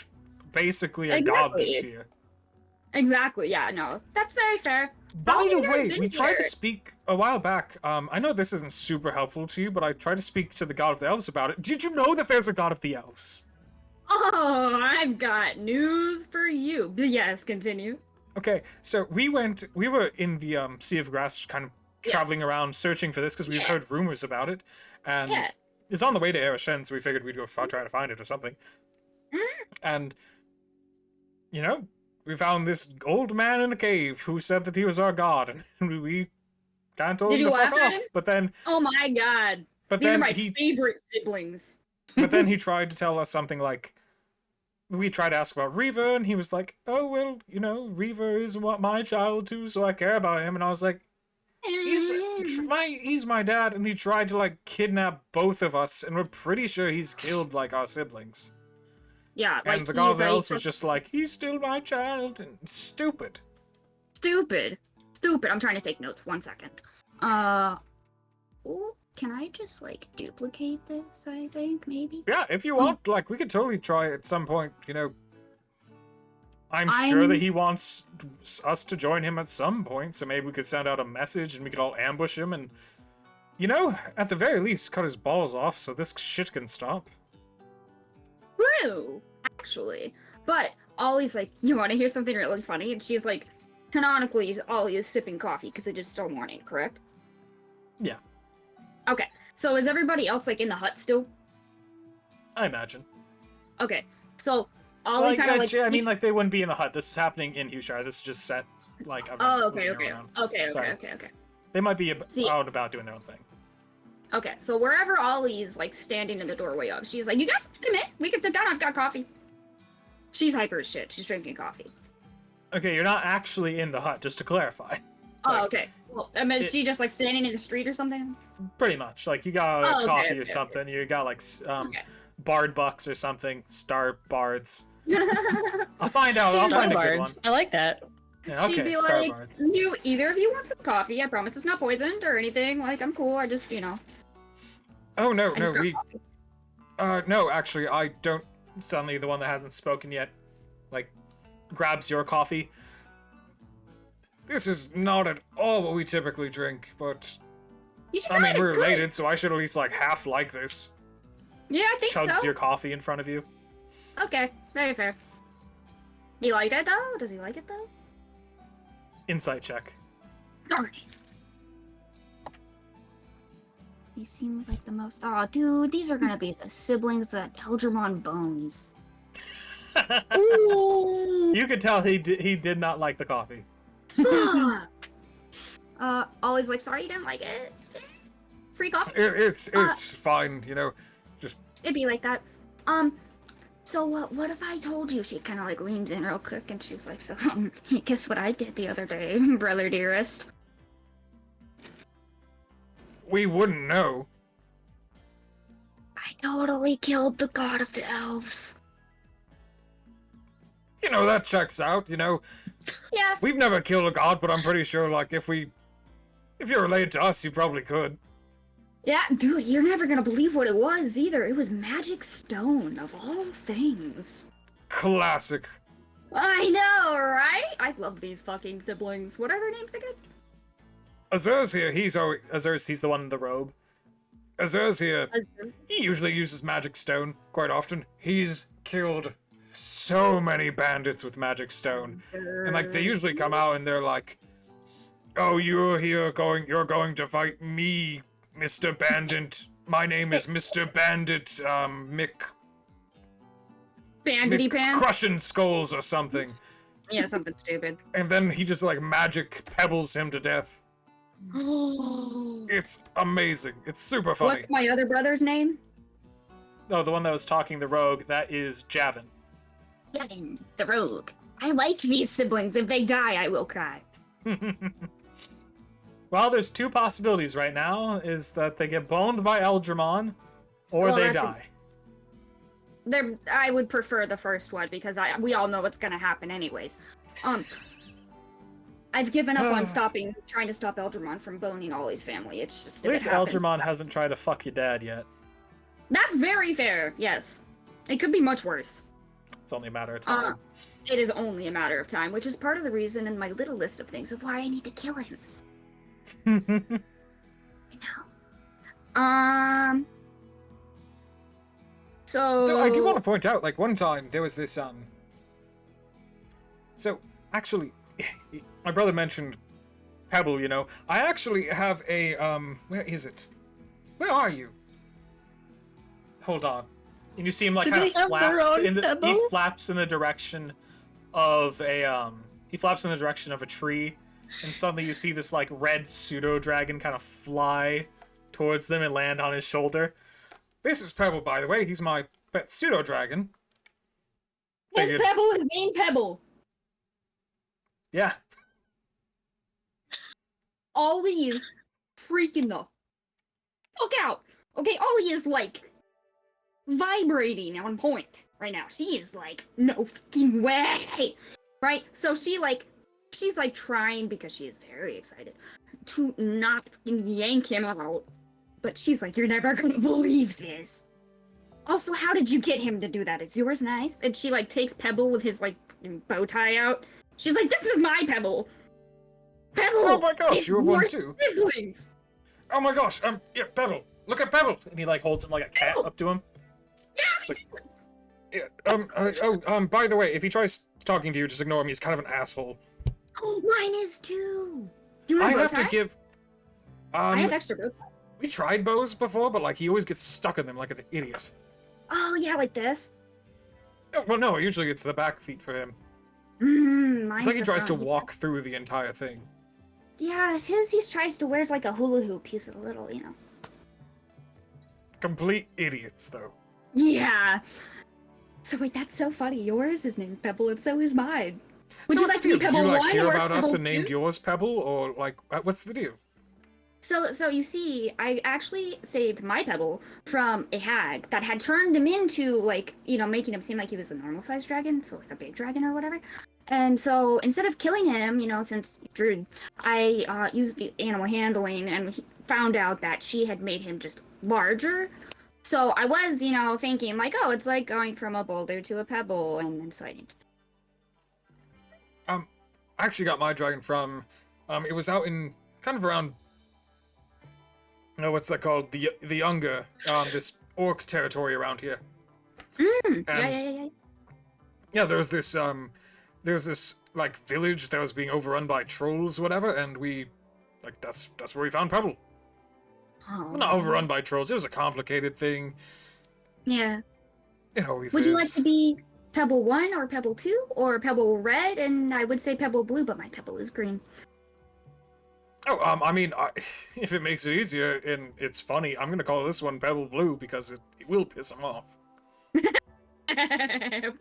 basically a god
Exactly.
lives here.
Exactly, yeah, no. That's very fair.
By
How long
the
have you guys
way,
been
we tried to
here?
speak a while back. I know this isn't super helpful to you, but I tried to speak to the god of the elves about it. Did you know that there's a god of the elves?
Oh, I've got news for you. But yes, continue.
Okay, so we were in the Sea of Grass, kind of traveling around searching for this because we've
Yeah.
heard rumors about it, and
Yeah.
it's on the way to Erishen, so we figured we'd go try to find it or something. And you know, we found this old man in a cave who said that he was our god, and we kind of told
Did
him
you
to fuck
laugh at
off.
him?
But then,
Oh my god.
but
These are
then
my
he
favorite siblings.
But then he tried to tell us something like, we tried to ask about Reaver, and he was like, oh, well, you know, Reaver is my child too, so I care about him. And I was like, he's my dad, and he tried to, like, kidnap both of us, and we're pretty sure he's killed, like, our siblings.
Yeah, like
And the god of the
he's,
elves was just like, he's still my child, and stupid.
stupid. I'm trying to take notes. 1 second. Ooh, can I just like duplicate this? I think maybe.
Yeah, if you want, like, we could totally try at some point, you know. I'm sure that he wants us to join him at some point, so maybe we could send out a message and we could all ambush him and, you know, at the very least, cut his balls off so this shit can stop.
True, actually. But Ollie's like, you want to hear something really funny? And she's like, canonically, Ollie is sipping coffee because it is still morning, correct?
Yeah.
Okay. So is everybody else like in the hut still?
I imagine.
Okay. So Ollie kind of like.
I mean, like they wouldn't be in the hut. This is happening in Hushire. This is just set like.
Oh, okay.
Around.
Okay.
Sorry.
Okay.
They might be
See-
out and about doing their own thing.
Okay. So wherever Ollie's like standing in the doorway of, she's like, "You guys can come in. We can sit down. I've got coffee." She's hyper as shit. She's drinking coffee.
Okay, you're not actually in the hut, just to clarify.
Oh,
Like,
okay. Well, I mean, is she just like standing in the street or something?
Pretty much. Like you got
Oh, okay,
coffee or
okay,
something. You got like
Okay.
bard bucks or something. Star bards. I'll find out. I'll find a good one.
I like that.
Yeah,
She'd
okay,
be
star
like,
bards.
"Do either of you want some coffee? I promise it's not poisoned or anything. Like, I'm cool. I just, you know."
Oh no,
I just got
we.
coffee.
No, actually, I don't. Suddenly, the one that hasn't spoken yet, like, grabs your coffee. This is not at all what we typically drink, but
You should
I mean,
try it,
we're
it's good.
related, so I should at least like half like this.
Yeah, I think
Chugs
so.
your coffee in front of you.
Okay, very fair. Do you like it though? Does he like it though?
Insight check.
Okay. He seems like the most. Oh, dude, these are gonna be the siblings that Eldramon bones. Ooh.
You could tell he did not like the coffee.
Always like, sorry you didn't like it. Free coffee.
It's fine, you know. Just
It'd be like that. So what if I told you? She kind of like leans in real quick and she's like, so guess what I did the other day, brother dearest?
we wouldn't know.
I totally killed the god of the elves.
You know, that checks out, you know.
Yeah.
We've never killed a god, but I'm pretty sure, like, if you're related to us, you probably could.
Yeah, dude, you're never gonna believe what it was either. It was magic stone, of all things.
Classic.
I know, right? I love these fucking siblings. What are their names again?
Azur's here, he's the one in the robe. Azur's here. He usually uses magic stone quite often. He's killed so many bandits with magic stone. And like they usually come out and they're like, "Oh, you're going to fight me, Mr. Bandit. My name is Mr. Bandit, Mick
Bandity Pan?
Crushing Skulls or something."
Yeah, something stupid.
And then he just like magic pebbles him to death. It's amazing. It's super funny.
What's my other brother's name?
Oh, the one that was talking, the rogue, that is Javin.
Gavin, the rogue. I like these siblings. If they die, I will cry.
Well, there's two possibilities right now, is that they get boned by Eldramon, or
Well,
they
that's
die.
I would prefer the first one because we all know what's gonna happen anyways. I've given up on trying to stop Eldramon from boning Ollie's family. It's just
At least
it happened.
Eldramon hasn't tried to fuck your dad yet.
That's very fair. Yes, it could be much worse.
It's only a matter of time.
It is only a matter of time, which is part of the reason in my little list of things of why I need to kill him. You know. So
I do want to point out, like, one time there was this, So, actually, my brother mentioned Pebble, you know. I actually have a, where is it? Where are you? Hold on. And you see him, like,
Do
kind
they
of
have
flap
their own
he
Pebble?
flaps in the direction of a, he flaps in the direction of a tree, and suddenly you see this, like, red pseudo-dragon kind of fly towards them and land on his shoulder. This is Pebble, by the way. He's my pet pseudo-dragon.
His Pebble is named Pebble.
Yeah.
Ollie is freaking the fuck out. Okay, Ollie is like vibrating on point right now. She is like, no fucking way. Right? So she's like trying, because she is very excited, to not fucking yank him out. But she's like, you're never gonna believe this. Also, how did you get him to do that? Is yours nice? And she like takes Pebble with his like bow tie out. She's like, this is my Pebble. Pebble!
Oh my gosh,
it's
you have one
your
too.
Siblings.
Oh my gosh, yeah, Pebble. Look at Pebble. And he like holds him like a cat
Pebble.
up to him.
Yeah,
Yeah, by the way, if he tries talking to you, just ignore him. He's kind of an asshole.
oh, mine is too. Do you
I
want a bow
have
tie?
to give,
I have extra bow tie.
We tried bows before, but like he always gets stuck in them like an idiot.
Oh yeah, like this.
Oh, well, no, usually it's the back feet for him.
Mine's
It's like he
the
tries to
front.
walk through the entire thing.
Yeah, he tries to wears like a hula hoop. He's a little, you know.
Complete idiots, though.
Yeah. So wait, that's so funny. Yours is named Pebble, and so is mine. Would
So
you
what's
like
the
to be
deal? Did
Pebble
you like
1
hear
or
about us
Pebble
and named
2?
yours Pebble, or like what's the deal?
So you see, I actually saved my Pebble from a hag that had turned him into, like, you know, making him seem like he was a normal-sized dragon, so like a big dragon or whatever. And so instead of killing him, you know, since Druid, I used the animal handling and found out that she had made him just larger. So I was, you know, thinking like, oh, it's like going from a boulder to a pebble, and then so I did.
I actually got my dragon from, it was out in kind of around, what's that called? The Younger, this orc territory around here.
Yeah.
Yeah, there was this like village that was being overrun by trolls, whatever, and we, like, that's where we found Pebble.
Oh.
Well, not overrun by trolls. It was a complicated thing.
Yeah.
It always
Would
is.
you like to be Pebble 1 or Pebble 2 or Pebble Red? And I would say Pebble Blue, but my Pebble is green.
Oh, I mean, if it makes it easier and it's funny, I'm gonna call this one Pebble Blue because it will piss him off.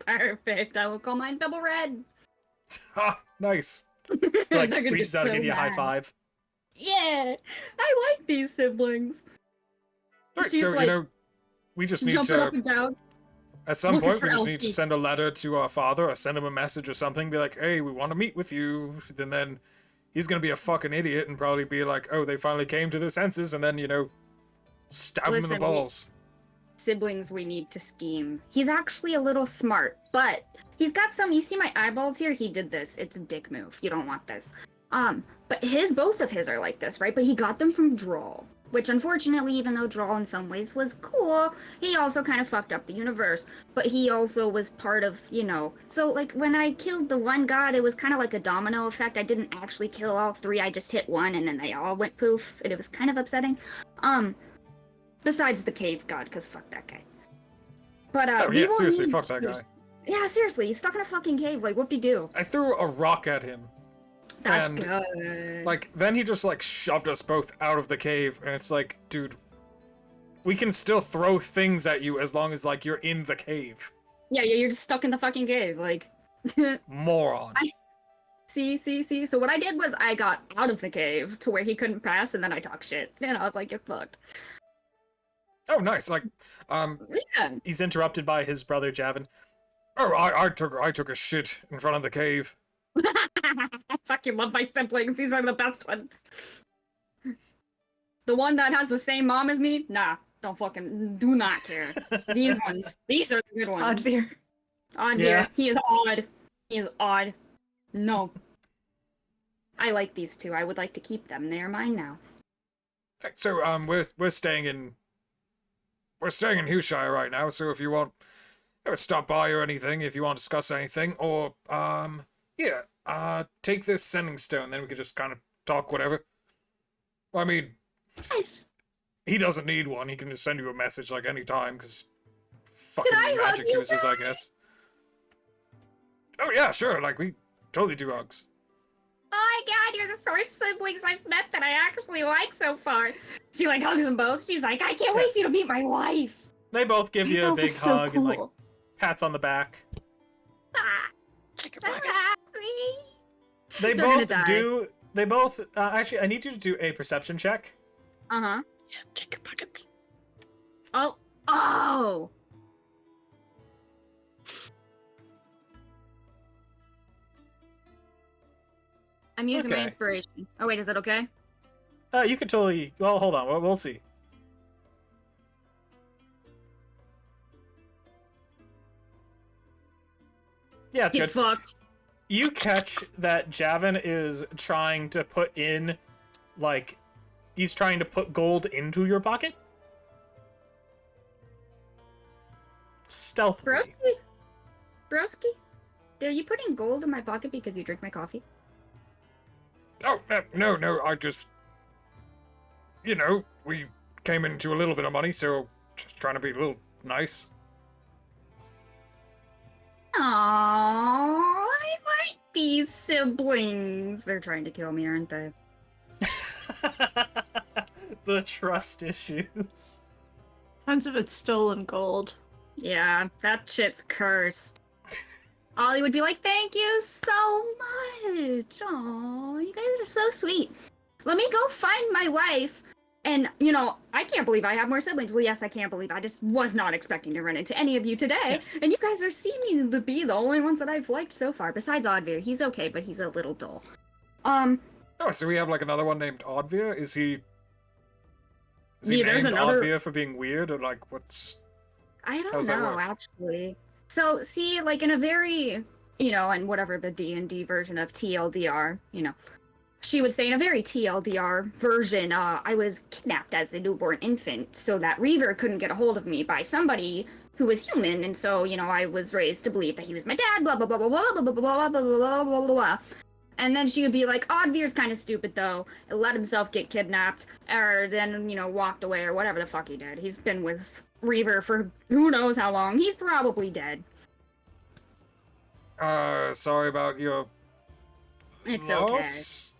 Perfect. I will call mine Pebble Red.
Ha! Nice.
They're
Like,
gonna
reaches
get
out
so
and give you a high
mad.
five.
Yeah, I like these siblings.
Alright,
She's
so,
like,
you know, we just need
jumping up
to,
and down.
at some
looking
point, we
for
just need to
LP.
send a letter to our father or send him a message or something, be like, hey, we want to meet with you. And then he's gonna be a fucking idiot and probably be like, oh, they finally came to their senses, and then, you know, stab him in the
Listen,
balls.
Siblings we need to scheme. He's actually a little smart, but he's got some, you see my eyeballs here? He did this. It's a dick move. You don't want this. But both of his are like this, right? But he got them from Droll, which unfortunately, even though Droll in some ways was cool, he also kind of fucked up the universe. But he also was part of, you know, so like when I killed the one god, it was kind of like a domino effect. I didn't actually kill all three. I just hit one and then they all went poof, and it was kind of upsetting. Besides the cave god, because fuck that guy. But
Oh,
we
yeah,
will
seriously,
need
fuck that guy.
Yeah, seriously, he's stuck in a fucking cave. Like, whoop-de-doo.
I threw a rock at him.
That's
And,
good.
Like, then he just, like, shoved us both out of the cave, and it's like, dude, we can still throw things at you as long as, like, you're in the cave.
Yeah, you're just stuck in the fucking cave. Like,
Moron.
see. So what I did was I got out of the cave to where he couldn't pass, and then I talked shit. And I was like, you're fucked.
Oh, nice. Like,
Yeah.
He's interrupted by his brother Javin.
oh, I took a shit in front of the cave.
I fucking love my siblings. These are the best ones. The one that has the same mom as me? Nah, do not care. These ones. These are the good ones.
Oddveer.
Odd
Yeah.
He is odd. He is odd. No. I like these two. I would like to keep them. They are mine now.
So, we're staying in Hushire right now, so if you want to stop by or anything, if you want to discuss anything, or, take this sending stone, then we could just kind of talk whatever. I mean,
Nice.
he doesn't need one, he can just send you a message, like, anytime, because fucking
I hug
magic
you
users, I guess. Oh, yeah, sure, like, we totally do hugs.
Oh my god, you're the first siblings I've met that I actually like so far. She like hugs them both. She's like, I can't wait for you to meet my wife.
They both give you a
That
big
was so
hug and, like,
cool.
pats on the back.
Ah,
Check your
I'm
pocket.
happy.
They
They're gonna
both
die.
do. They both. Actually, I need you to do a perception check.
Uh-huh.
Yeah, check your pockets.
Oh. I'm using my
Okay.
inspiration. Oh wait, is that okay?
You could totally. Well, hold on. We'll see. Yeah, it's
Get
good.
fucked.
You catch that Javin is trying to put in, like, he's trying to put gold into your pocket. Stealthily.
Broski? Are you putting gold in my pocket because you drink my coffee?
Oh, no, I just, you know, we came into a little bit of money, so just trying to be a little nice.
Aww, I like these siblings. They're trying to kill me, aren't they?
The trust issues.
Tons of it's stolen gold.
Yeah, that shit's cursed. Ollie would be like, thank you so much. Aw, you guys are so sweet. Let me go find my wife. And, you know, I can't believe I have more siblings. Well, yes, I can't believe. I just was not expecting to run into any of you today. And you guys are seeming to be the only ones that I've liked so far. Besides Oddveer. He's okay, but he's a little dull.
Oh, so we have like another one named Oddveer? Is he
Yeah, there's
named
another-
Oddveer for being weird, or like what's...
I
How's that
don't know,
work?
actually. So, see, like in a very, you know, and whatever the D&D version of TLDR, you know, she would say in a very TLDR version, I was kidnapped as a newborn infant so that Reaver couldn't get a hold of me by somebody who was human, and so, you know, I was raised to believe that he was my dad, blah, blah, blah, blah, blah, blah, blah, blah, blah, blah, blah, blah, blah. And then she would be like, Oddveer's kind of stupid, though. Let himself get kidnapped, or then, you know, walked away, or whatever the fuck he did. He's been with Reaver for who knows how long. He's probably dead.
Sorry about your
It's
loss.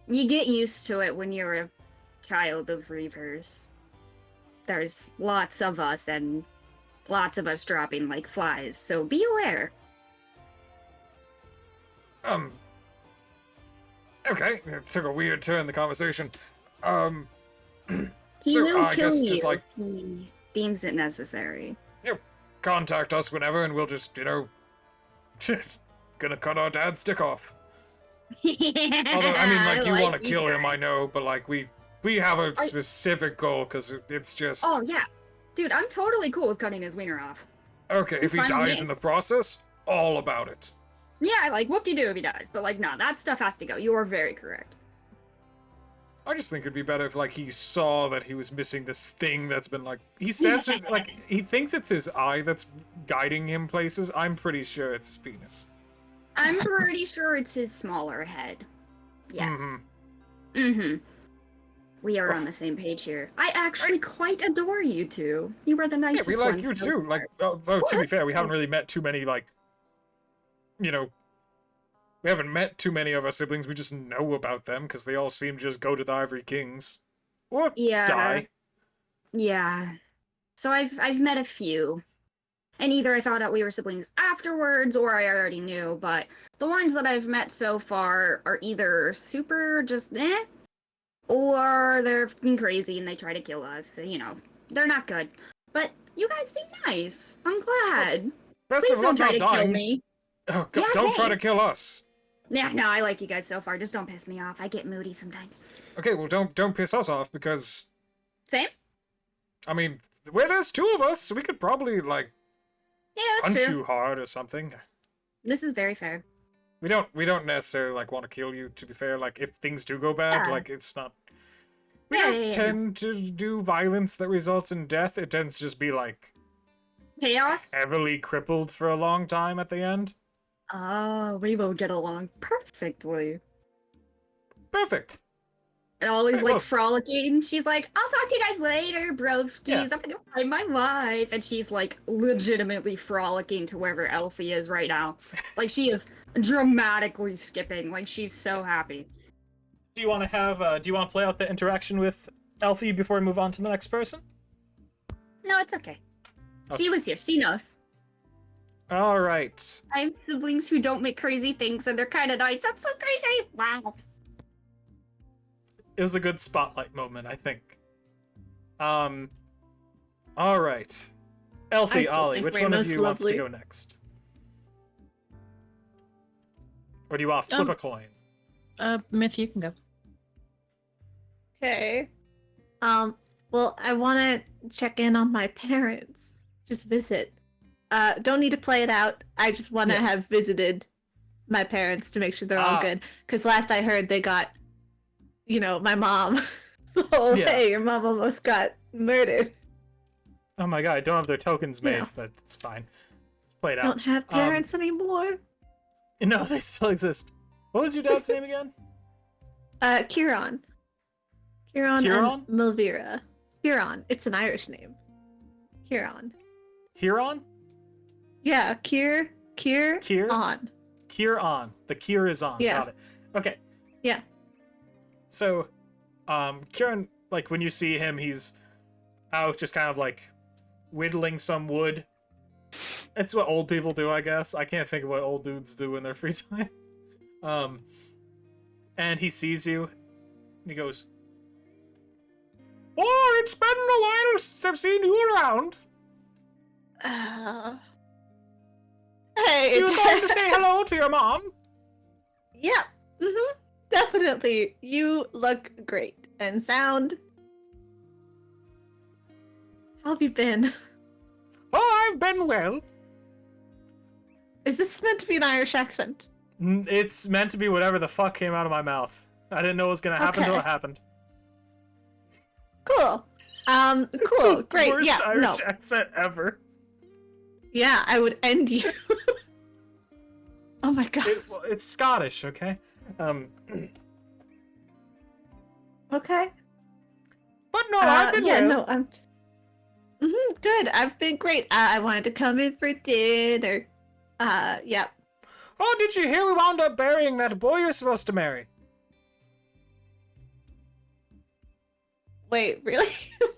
okay. You get used to it when you're a child of Reavers. There's lots of us, and lots of us dropping like flies, so be aware.
Okay, it took a weird turn, the conversation.
He
So,
will
I
kill
guess
you
just, like-
if he deems it necessary.
Contact us whenever and we'll just, you know, gonna cut our dad's dick off. Although, I mean, like, you want to kill him, I know, but, like, we have a specific goal, because it's just...
Oh, yeah. Dude, I'm totally cool with cutting his wiener off.
Okay, if he
fine with
dies
me.
in the process, all about it.
Yeah, like, whoop-de-doo if he dies, but, like, no, that stuff has to go. You are very correct.
I just think it'd be better if, like, he saw that he was missing this thing that's been, like... He says it, like, he thinks it's his eye that's guiding him places. I'm pretty sure it's his penis.
I'm pretty sure it's his smaller head. Yes.
Mm-hmm.
Mm-hmm. We are on the same page here. I actually quite adore you two. You are the
Yeah,
nicest
we like
ones
you
so
too.
far.
Like, though, to be fair, we haven't really met too many, like, you know, we haven't met too many of our siblings. We just know about them because they all seem to just go to the Ivory Kings or
Yeah.
die.
Yeah. So I've met a few. And either I found out we were siblings afterwards or I already knew, but the ones that I've met so far are either super just or they're fucking crazy and they try to kill us. So, you know, they're not good. But you guys seem nice. I'm glad.
Best
Please
of
don't
luck
try
not
to kill
dying.
me.
Oh, God,
Yeah,
don't try to
same.
kill us.
Yeah, no, I like you guys so far. Just don't piss me off. I get moody sometimes.
Okay, well, don't piss us off because,
Same?
I mean, where there's two of us, we could probably, like,
Yeah, that's
punch
true.
you hard or something.
This is very fair.
We don't necessarily, like, want to kill you, to be fair. Like, if things do go bad,
Yeah.
like, it's not... We
Yeah,
don't
yeah, yeah.
tend to do violence that results in death. It tends to just be, like,
Chaos?
heavily crippled for a long time at the end.
Oh, we will get along perfectly.
Perfect.
And Ollie's
Hey,
like
well-
frolicking. She's like, I'll talk to you guys later, broskies.
Yeah.
I'm gonna find my wife. And she's like legitimately frolicking to wherever Elfie is right now. Like she is dramatically skipping. Like she's so happy.
Do you want to play out the interaction with Elfie before we move on to the next person?
No, it's okay. She was here. She knows.
All right.
I have siblings who don't make crazy things and they're kind of nice. That's so crazy. Wow.
It was a good spotlight moment, I think. All right. Elfie,
I still
Ollie,
think
which one of
Rainbow's
you wants to
lovely.
go next? Or do you want to flip a coin?
Myth, you can go.
Okay. Well, I want to check in on my parents. Just visit. Don't need to play it out. I just want to
Yeah.
have visited my parents to make sure they're all good. Because last I heard, they got, my mom. Oh,
Yeah.
hey, your mom almost got murdered.
Oh my god, I don't have their tokens made,
Yeah.
but it's fine. Play it
Don't
out.
have parents anymore.
No, they still exist. What was your dad's name again?
Kieran. Kieran
Kieran?
and Milvira. Huron. It's an Irish name. Huron.
Huron?
Yeah, Kier
Kier?
on.
Kier on. The Kier is on.
Yeah.
Got it. Okay.
Yeah.
So, Kieran, like, when you see him, he's out just kind of, like, whittling some wood. It's what old people do, I guess. I can't think of what old dudes do in their free time. And he sees you, and he goes, "Oh, it's been a while since I've seen you around.
Hey,
You were going to say hello to your mom?"
Yeah. Definitely. You look great and sound. How have you been?
"Oh, I've been well."
Is this meant to be an Irish accent?
It's meant to be whatever the fuck came out of my mouth. I didn't know it was gonna happen till
Okay.
it happened.
Cool. Cool. Great.
Worst
Yeah.
Irish
No.
accent ever.
Yeah, I would end you. Oh my god.
Well, it's Scottish, okay?
Okay.
But no, I've been
yeah,
well.
no, I'm. Good. I've been great. I wanted to come in for dinner. Yeah.
Oh, did you hear we wound up burying that boy you're supposed to marry?
Wait, really?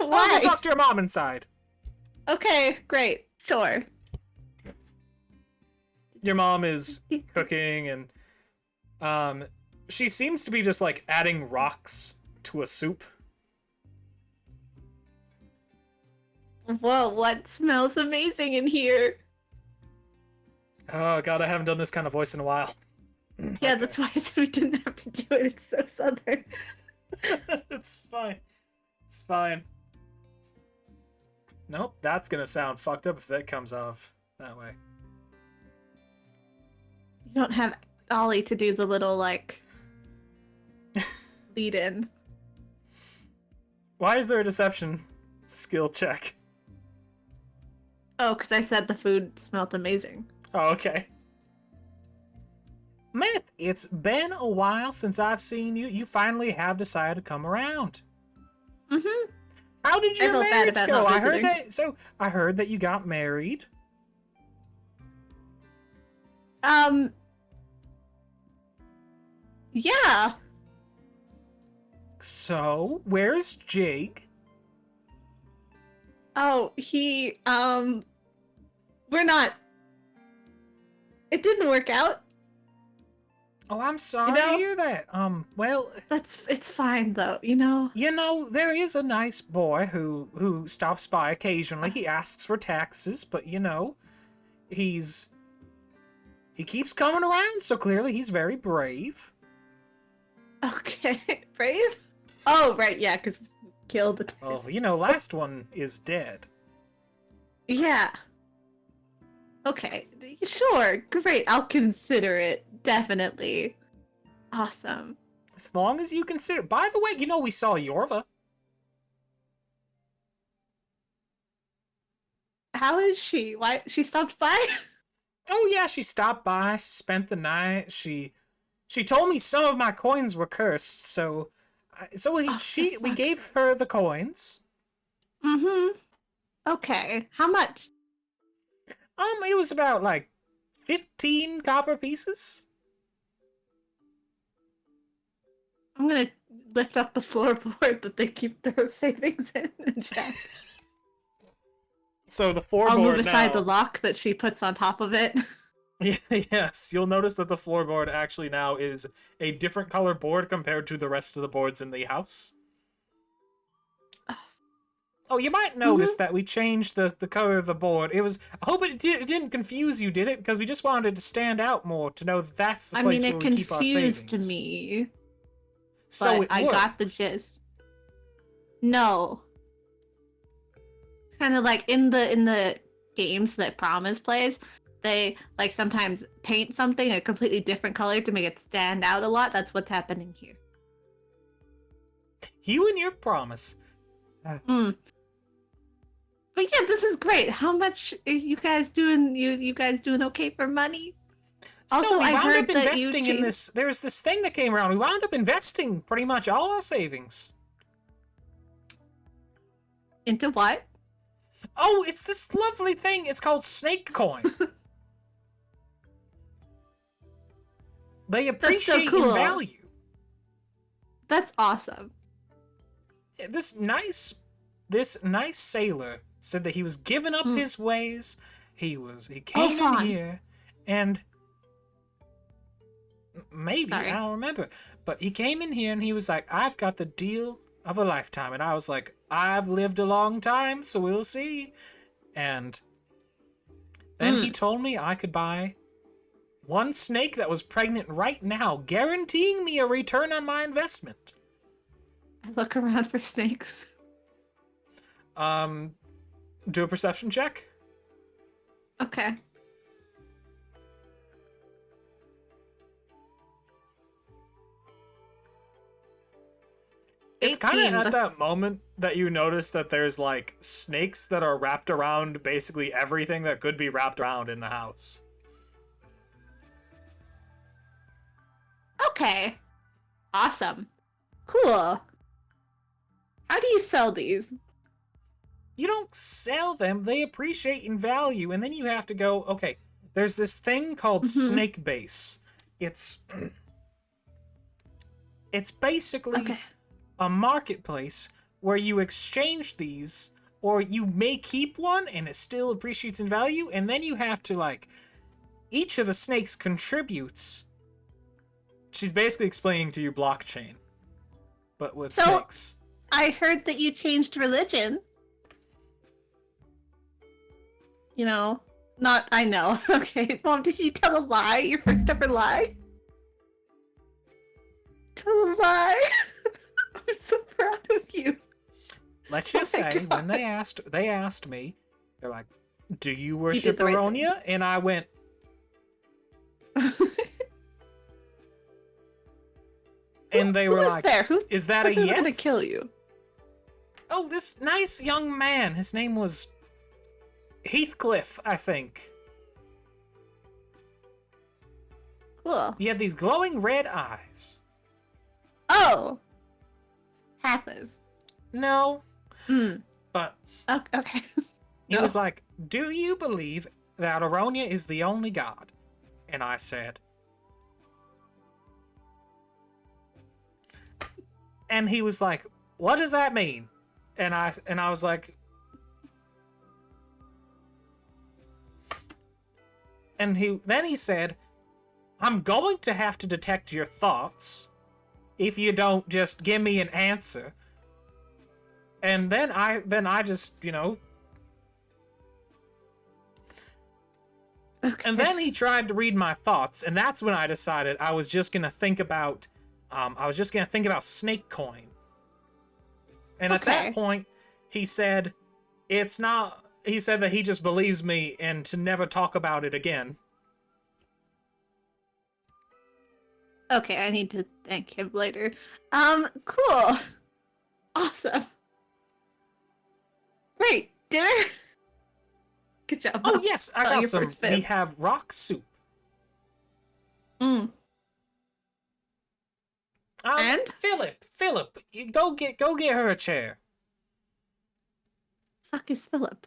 I'll
Why?
go talk to your mom inside.
Okay, great. Sure.
Your mom is cooking, and she seems to be just like adding rocks to a soup.
Whoa, what smells amazing in here?
Oh god, I haven't done this kind of voice in a while.
Yeah,
Okay.
that's why I said we didn't have to do it. It's so southern.
It's fine. It's fine. Nope, that's gonna sound fucked up if that comes off that way.
You don't have Ollie to do the little, like, lead in.
Why is there a deception skill check?
Oh, because I said the food smelled amazing.
Oh, okay. Myth, it's been a while since I've seen you. You finally have decided to come around.
Mm-hmm.
How did
I
your
felt bad
marriage
about
go?
not
I heard
visiting.
that. I heard that you got married.
Yeah.
So, where's Jake?
Oh, we're not. It didn't work out.
Oh, I'm sorry
You know-
to hear that. Well,
It's fine though, you know.
you know, there is a nice boy who stops by occasionally. He asks for taxes, but you know, he keeps coming around, so clearly he's very brave.
Okay, brave. Oh, right, yeah, because we killed the.
Oh, you know, last one is dead.
Yeah. Okay, sure, great. I'll consider it. Definitely. Awesome.
As long as you consider. By the way, you know, we saw Yorva.
How is she? Why she stopped by?
Oh yeah, she stopped by. She spent the night. She told me some of my coins were cursed, so we
fuck's
gave her the coins.
Mm-hmm. Okay. How much?
It was about like 15 copper pieces.
I'm gonna lift up the floorboard that they keep their savings in and check.
So the
I'll move
floorboard
aside
now.
the lock that she puts on top of it.
Yes, you'll notice that the floorboard actually now is a different color board compared to the rest of the boards in the house. Oh, you might notice that we changed the color of the board. I hope it didn't confuse you, did it? Because we just wanted it to stand out more, to know that that's the
I
place
mean,
where
it
we keep our
confused
savings.
me,
So
but
it
I got the
works.
gist. No. Kind of like in the games that Promise plays, they like sometimes paint something a completely different color to make it stand out a lot. That's what's happening here.
You and your promise.
But yeah, this is great. How much are you guys doing? You guys doing okay for money? Also,
So we
I
wound
heard
up
that you
investing in
changed-
this. There's this thing that came around. We wound up investing pretty much all our savings.
Into what?
Oh, it's this lovely thing. It's called snake coin. They appreciate
cool.
in value.
That's awesome.
This nice sailor said that he was giving up his ways. He came in here and maybe,
Sorry.
I don't remember, but he came in here and he was like, I've got the deal of a lifetime. And I was like, I've lived a long time, so we'll see. And then he told me I could buy one snake that was pregnant right now, guaranteeing me a return on my investment.
I look around for snakes.
Do a perception check.
Okay.
It's kind of
18,
at
that's-
that moment that you notice that there's like snakes that are wrapped around basically everything that could be wrapped around in the house.
Okay. Awesome. Cool. How do you sell these?
You don't sell them, they appreciate in value, and then you have to go, okay, there's this thing called snake base. It's basically a marketplace where you exchange these, or you may keep one and it still appreciates in value, and then you have to, like, each of the snakes contributes. She's basically explaining to you blockchain, but with snakes.
I heard that you changed religion. You know, not, I know. Okay. Mom, did you tell a lie? Your first ever lie? Tell a lie? I'm so proud of you.
Let's just
Oh my
say, when
God.
they asked me, they're like, do you
did
worship
the right thing.
Aryonia? And I went, and they
Who
were
was
like,
there? Who,
is that a
who's gonna
yes?
kill you?
Oh, this nice young man. His name was Heathcliff, I think.
Cool.
He had these glowing red eyes.
Oh. Hathas.
No,
Mm.
but
Okay.
he
No.
was like, do you believe that Aryonia is the only god? And I said, and he was like, what does that mean? And I was like, and then he said, I'm going to have to detect your thoughts if you don't just give me an answer. And then I just, you know,
Okay.
and then he tried to read my thoughts, and that's when I decided I was just gonna think about snake coin. And at
Okay.
that point, he said, it's not. He said that he just believes me and to never talk about it again.
Okay, I need to thank him later. Cool. Awesome. Great. Dinner? Good job.
Oh
Mom.
yes, I
Oh,
got
your
some.
first
We
fib.
have rock soup.
Mm. And?
Philip, you go get her a chair.
Fuck is Philip?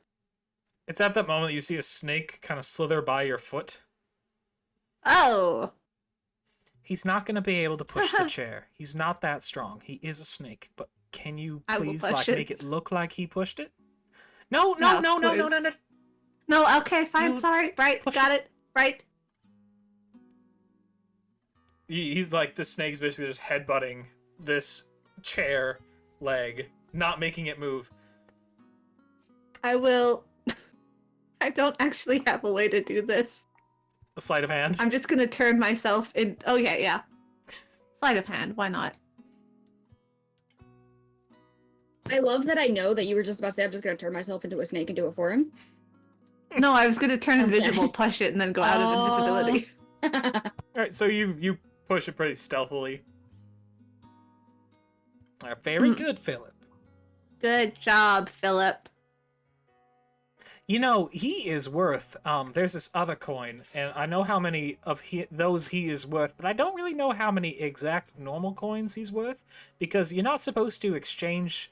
It's at that moment that you see a snake kind of slither by your foot.
Oh.
He's not going to be able to push the chair. He's not that strong. He is a snake, but can you
I will
please
push
like
it.
make it look like he pushed it? No.
of course. No, okay, fine,
You
sorry. Right,
push
got it. Right.
He's like, the snake's basically just headbutting this chair leg, not making it move.
I will. I don't actually have a way to do this.
A sleight of hand.
I'm just gonna turn myself in. Oh, yeah. Sleight of hand, why not?
I love that I know that you were just about to say I'm just gonna turn myself into a snake and do it for him.
No, I was gonna turn
Okay.
invisible, push it, and then go out of invisibility.
Alright, so you push it pretty stealthily. Very good, Philip.
Good job, Philip.
You know, he is worth, there's this other coin, and I know how many of those he is worth, but I don't really know how many exact normal coins he's worth, because you're not supposed to exchange,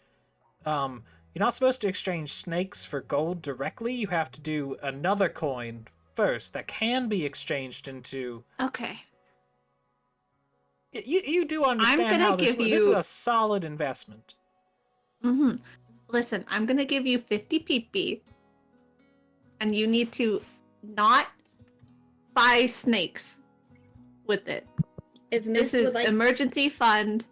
You're not supposed to exchange snakes for gold directly. You have to do another coin first that can be exchanged into...
Okay.
You do understand
gonna
how this
give
works. This is
you-
a solid investment.
Mm-hmm. Listen, I'm gonna give you 50 PP, and you need to not buy snakes with it.
If
This
Myth
is
would like,
emergency fund.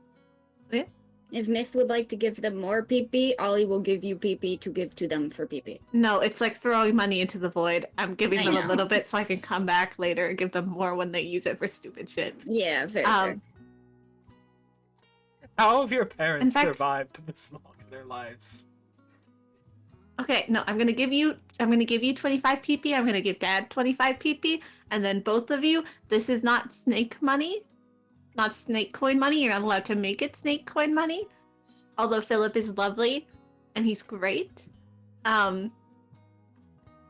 if Myth would like to give them more PP, Ollie will give you PP to give to them for PP.
No, it's like throwing money into the void. I'm giving
I
them
know.
a little bit so I can come back later and give them more when they use it for stupid shit.
Yeah, fair.
How have your parents
fact-
survived this long in their lives?
Okay, no, I'm gonna give you 25 PP. I'm gonna give Dad 25 PP, and then both of you. This is not snake money, not snake coin money. You're not allowed to make it snake coin money. Although Philip is lovely, and he's great.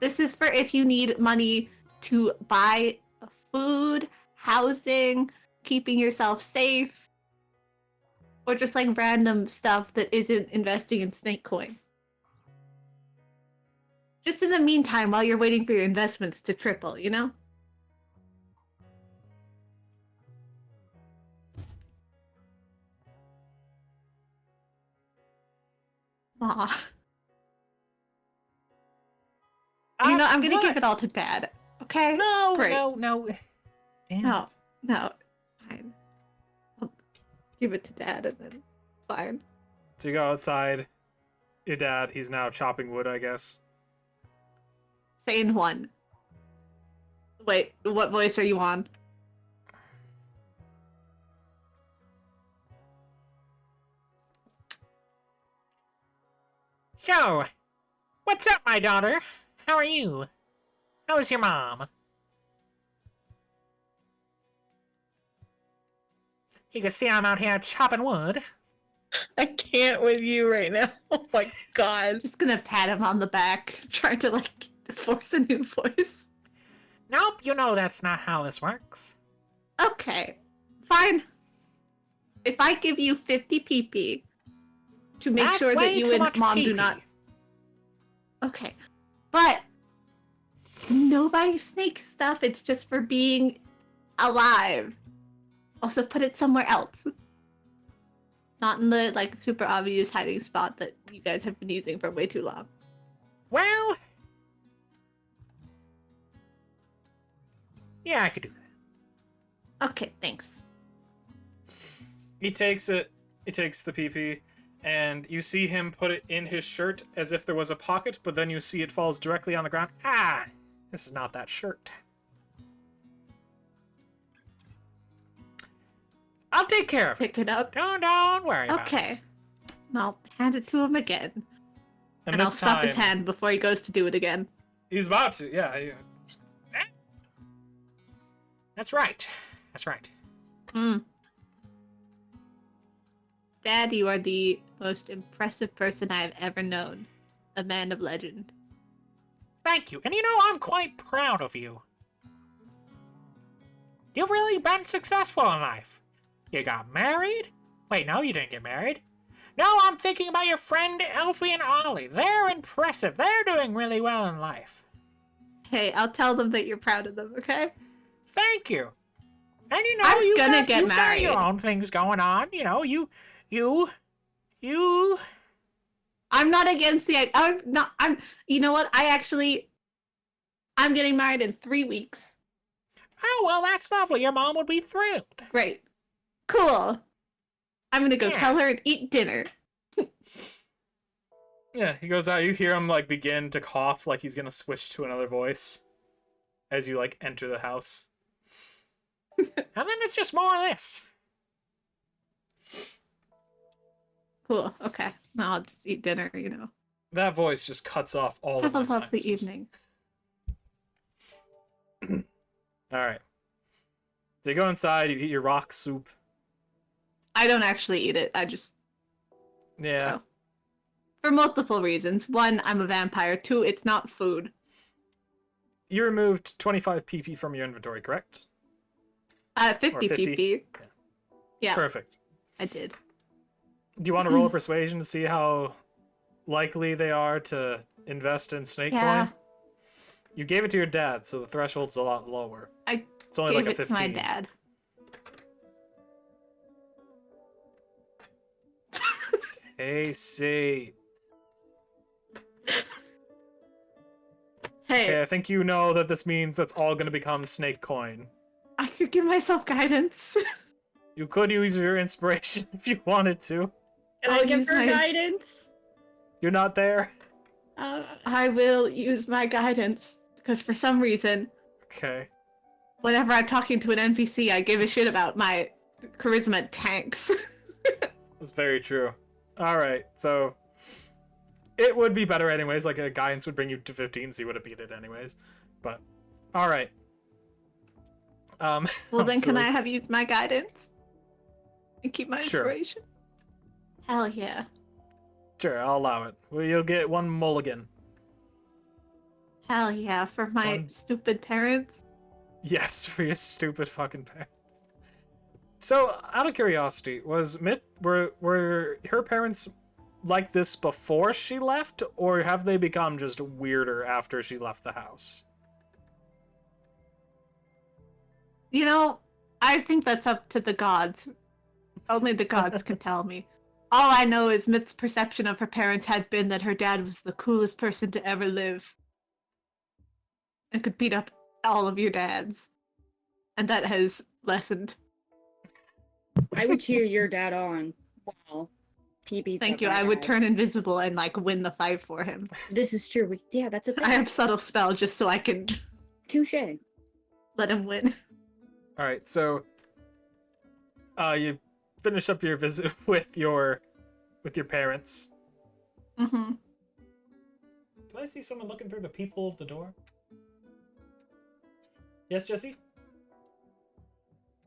This is for if you need money to buy food, housing, keeping yourself safe, or just like random stuff that isn't investing in snake coin. Just in the meantime, while you're waiting for your investments to triple, you know? Aw. You know, I'm gonna give it all to Dad. Okay?
No,
Great.
no. Damn
No,
it.
no. Fine. I'll give it to Dad and then fine.
So you go outside. Your dad, he's now chopping wood, I guess.
Sane one. Wait, what voice are you on?
So, what's up, my daughter? How are you? How's your mom? You can see I'm out here chopping wood.
I can't with you right now. Oh my god.
Just gonna pat him on the back, trying to like force a new voice.
Nope, you know that's not how this works.
Okay, fine. If I give you 50 PP to make
That's
sure
way
that you
too
and
much
Mom do
pee-pee.
not. Okay, but no buying snake stuff. It's just for being alive. Also, put it somewhere else. Not in the like super obvious hiding spot that you guys have been using for way too long.
Well... yeah, I could do that.
Okay, thanks.
He takes it, he takes the PP, and you see him put it in his shirt as if there was a pocket, but then you see it falls directly on the ground. Ah, this is not that shirt. I'll take care of it.
Pick it up.
Don't worry about it.
Okay. I'll hand it to him again.
And
And I'll
this
stop his
time,
hand before he goes to do it again.
he's about to, yeah. That's right. That's right.
Dad, you are the most impressive person I have ever known. A man of legend.
Thank you. And you know, I'm quite proud of you. You've really been successful in life. You got married? Wait, no, you didn't get married. No, I'm thinking about your friend Elfie and Ollie. They're impressive. They're doing really well in life.
Hey, I'll tell them that you're proud of them, okay?
Thank you. And you know,
I'm
you've
gonna
got,
get
you've got your
married.
own things going on. You know, you.
I'm not against the. You know what? I'm getting married in 3 weeks.
Oh, well, that's lovely. Your mom would be thrilled.
Great. Cool. I'm gonna go
Yeah.
tell her and eat dinner.
Yeah, he goes out. You hear him, like, begin to cough like he's gonna switch to another voice as you, like, enter the house. And then it's just more of this.
Cool. Okay. Now I'll just eat dinner, you know.
That voice just cuts off all
Have a
of my
lovely
senses.
evening.
Alright. So you go inside, you eat your rock soup.
I don't actually eat it. I just
Yeah.
Oh. For multiple reasons. One, I'm a vampire. Two, it's not food.
You removed 25 PP from your inventory, correct?
50
50.
PP. Yeah,
Perfect.
I did.
Do you want to roll a persuasion to see how
likely they are to invest in snake
Yeah.
coin? You gave it to your dad, so the threshold's a lot lower.
I
It's only
gave
like a
it to
15.
my dad.
Hey, see.
Hey,
Okay, I think you know that this means that's all going to become snake coin.
I could give myself guidance.
You could use your inspiration if you wanted to.
Can
I'll
I give
use
her
my
guidance?
You're not there?
I will use my guidance because for some reason,
Okay.
whenever I'm talking to an NPC, I give a shit about my charisma tanks.
That's very true. Alright, so... It would be better anyways, like a guidance would bring you to 15, so you would have beat it anyways. But, alright.
Well, then can I have used my guidance? And keep my
Sure.
inspiration? Hell yeah.
Sure, I'll allow it. Well, you'll get one mulligan.
Hell yeah, for my
One-
stupid parents.
Yes, for your stupid fucking parents. So, out of curiosity, were her parents like this before she left, or have they become just weirder after she left the house?
You know, I think that's up to the gods. Only the gods can tell me. All I know is Mit's perception of her parents had been that her dad was the coolest person to ever live. And could beat up all of your dads. And that has lessened.
I would cheer your dad on. Wow. He beats
Thank
up
you.
my
I would
dad.
turn invisible and like win the fight for him.
This is true. Yeah, that's a thing.
I have subtle spell just so I can
Touche.
let him win.
Alright, so... you finish up your visit with your parents.
Mm-hmm.
Did I see someone looking through the peephole of the door? Yes, Jesse?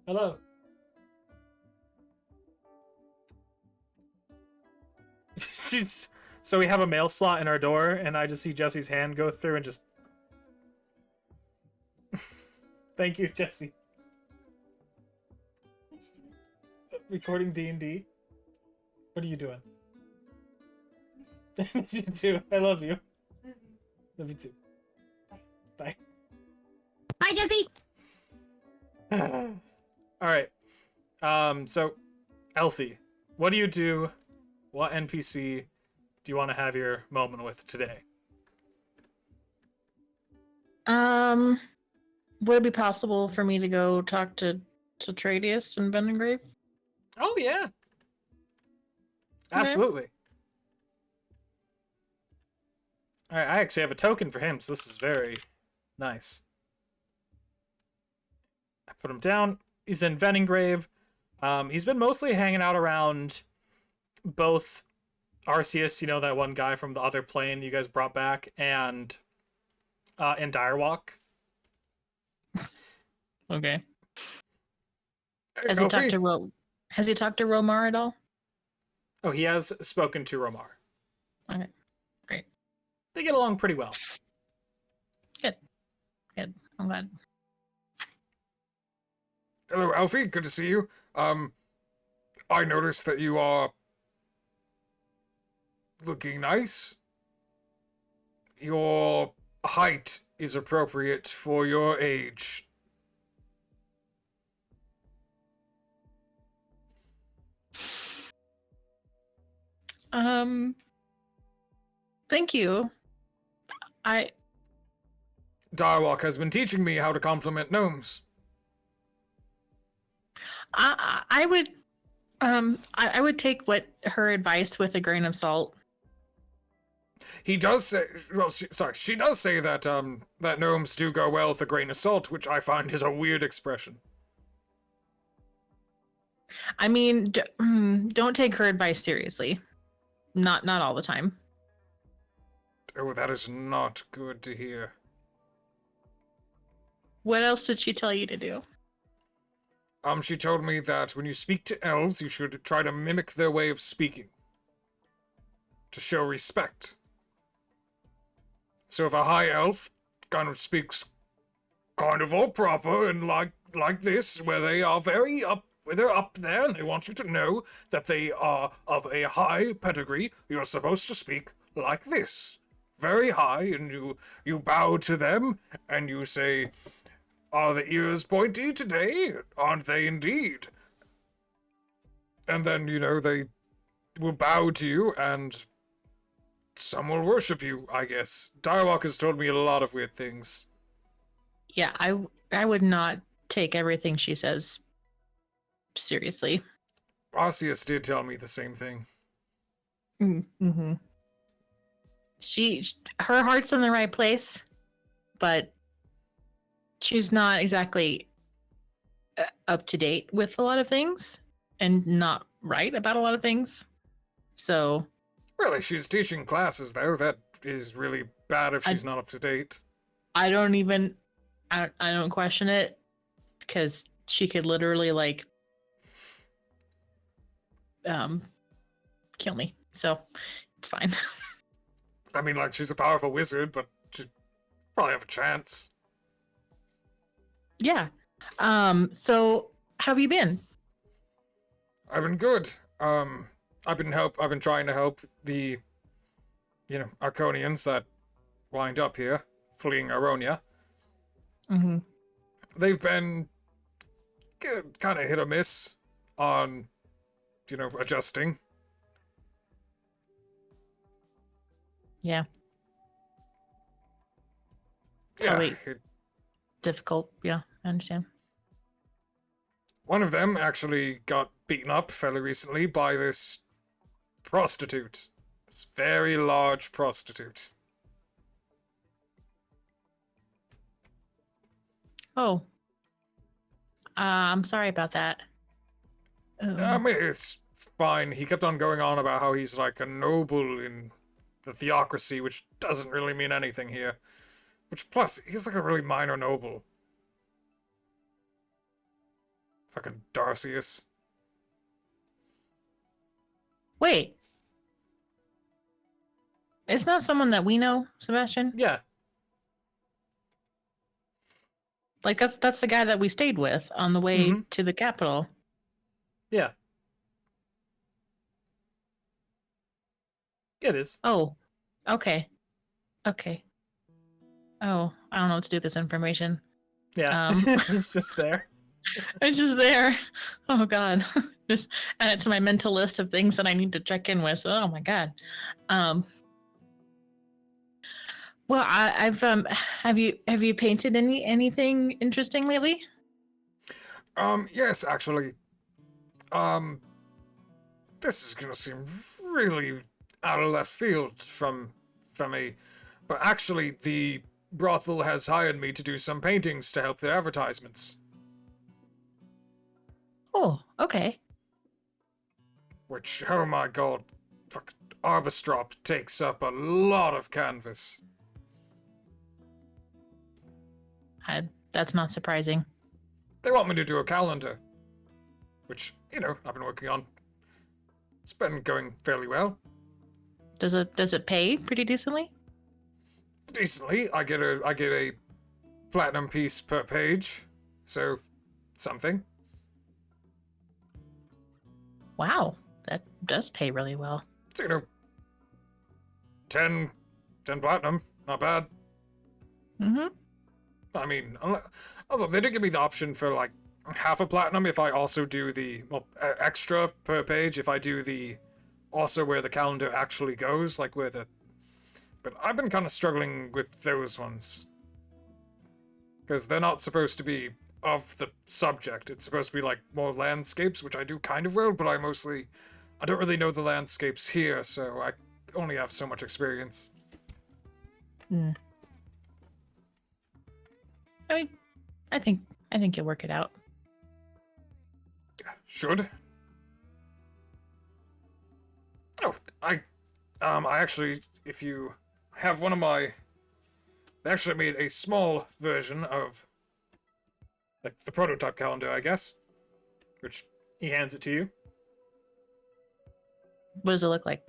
Hello? So we have a mail slot in our door, and I just see Jesse's hand go through and just... Thank you, Jesse. Recording D&D? What are you doing? I miss you too. I love you. Love you too. Bye.
Hi, Jesse.
Alright. So, Elfie, what do you do? What NPC do you want to have your moment with today?
Would it be possible for me to go talk to Tradius and Venengrave?
Oh, yeah. Absolutely. Alright, I actually have a token for him, so this is very nice. I put him down. He's in Venengrave. He's been mostly hanging out around both Arceus, you know, that one guy from the other plane you guys brought back, and in Direwalk.
Okay.
Hey,
Has he
Elfie.
talked to Romar at all?
Oh, he has spoken to Romar.
Okay. Great.
They get along pretty well.
Good. I'm glad.
Hello, Alfie. Good to see you. I noticed that you are looking nice. Your height is appropriate for your age.
Thank you.
Direwalk has been teaching me how to compliment gnomes.
I would I would take what her advice with a grain of salt.
He does say, well, she does say that, that gnomes do go well with a grain of salt, which I find is a weird expression.
I mean, don't take her advice seriously. Not all the time.
Oh, that is not good to hear.
What else did she tell you to do?
She told me that when you speak to elves, you should try to mimic their way of speaking. To show respect. So if a high elf kind of speaks kind of all proper and like this, where they are very up, where they're up there and they want you to know that they are of a high pedigree, you're supposed to speak like this, very high, and you bow to them, and you say, "Are the ears pointy today? Aren't they indeed?" And then, they will bow to you, and some will worship you, I guess. Direwalk has told me a lot of weird things.
Yeah, I would not take everything she says seriously.
Arceus did tell me the same thing.
Mm-hmm. Her heart's in the right place, but she's not exactly up to date with a lot of things and not right about a lot of things. So
Really, she's teaching classes, though. That is really bad if she's not up to date.
I don't question it, because she could literally kill me. So it's fine.
I mean, she's a powerful wizard, but she probably have a chance.
Yeah. So how have you been?
I've been good. I've been trying to help the, Arconians that wind up here, fleeing Aryonia.
Mm-hmm.
They've been kind of hit or miss on, adjusting.
Yeah.
Yeah.
Probably difficult. Yeah, I understand.
One of them actually got beaten up fairly recently by this prostitute. This very large prostitute.
Oh. I'm sorry about that.
I mean, it's fine. He kept on going on about how he's like a noble in the theocracy, which doesn't really mean anything here. Which, plus, he's like a really minor noble. Fucking Darcius.
Wait. It's not someone that we know, Sebastian?
Yeah.
That's the guy that we stayed with on the way to the capital.
Yeah. It is.
Oh. Okay. Okay. Oh, I don't know what to do with this information.
Yeah. It's just there.
It's just there. Oh God. Just add it to my mental list of things that I need to check in with. Oh my God. Well, I've have you painted anything interesting lately?
Yes, actually. This is gonna seem really out of left field from me, but actually the brothel has hired me to do some paintings to help their advertisements.
Oh, okay.
Which, oh my god, fuck, Arbistrop takes up a lot of canvas.
That's not surprising.
They want me to do a calendar, which, I've been working on. It's been going fairly well.
Does it pay pretty decently?
Decently, I get a platinum piece per page, so something.
Wow, that does pay really well.
So, 10 platinum, not bad.
Mm-hmm.
I mean, although they did give me the option for like half a platinum if I also do the extra per page if I do the also where the calendar actually goes, like where the. But I've been kind of struggling with those ones because they're not supposed to be of the subject. It's supposed to be like more landscapes, which I do kind of well, but I don't really know the landscapes here, so I only have so much experience.
Hmm. I mean, I think you'll work it out.
Should. Oh, I actually, if you have one of my, they actually made a small version of, like, the prototype calendar, I guess, which
He hands it to you.
What does it look like?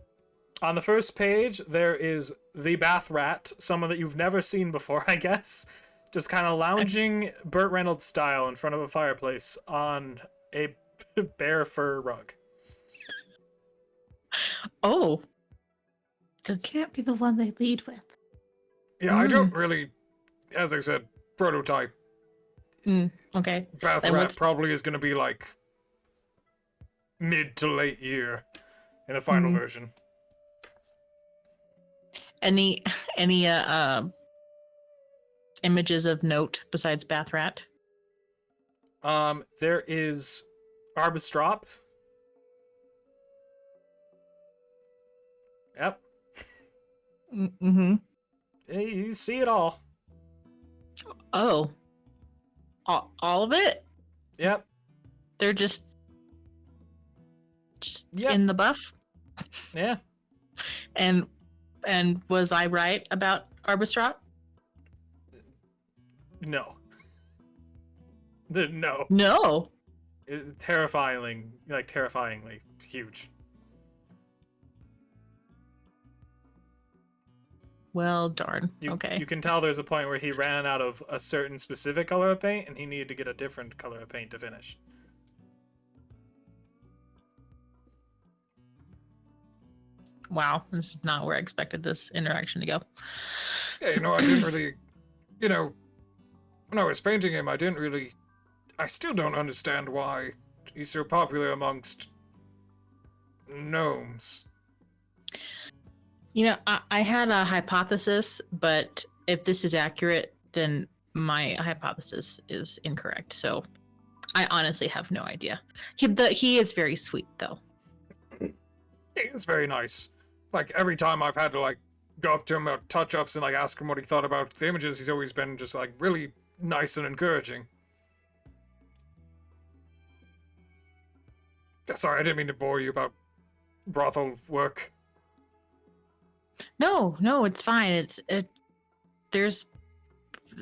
On the first page, there is the bath rat, someone that you've never seen before, I guess. Just kind of lounging Burt Reynolds style in front of a fireplace on a bear fur rug.
Oh,
That can't be the one they lead with.
Yeah, I don't really, as I said, prototype.
Okay.
Bath
Then
Rat
what's-
probably is going to be like mid to late year in the final version.
Any images of note besides Bath Rat?
There is Arbistrop. Yep.
Mm-hmm.
You see it all.
Oh. All of it?
Yep.
They're just
Yep.
in the buff?
Yeah.
And was I right about Arbistrop?
No. No.
No.
Terrifyingly huge.
Well, darn. Okay.
You can tell there's a point where he ran out of a certain specific color of paint, and he needed to get a different color of paint to finish.
Wow, this is not where I expected this interaction to go.
Yeah, I didn't really, when I was painting him, I still don't understand why he's so popular amongst gnomes.
I had a hypothesis, but if this is accurate, then my hypothesis is incorrect. So I honestly have no idea. He is very sweet, though.
It's very nice. Like, every time I've had to, go up to him about touch-ups and, ask him what he thought about the images, he's always been just, really nice and encouraging. Sorry, I didn't mean to bore you about brothel work.
No, it's fine. There's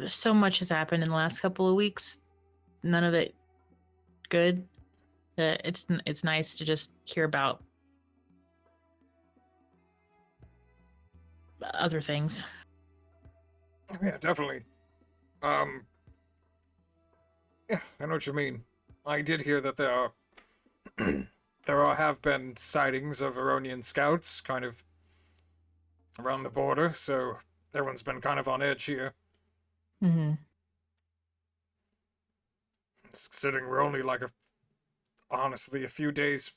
so much has happened in the last couple of weeks. None of it good. It's nice to just hear about other things.
Yeah, definitely. Yeah, I know what you mean. I did hear that there have been sightings of Aronian scouts kind of around the border, so everyone's been kind of on edge here.
Mm-hmm.
Considering we're only honestly a few days,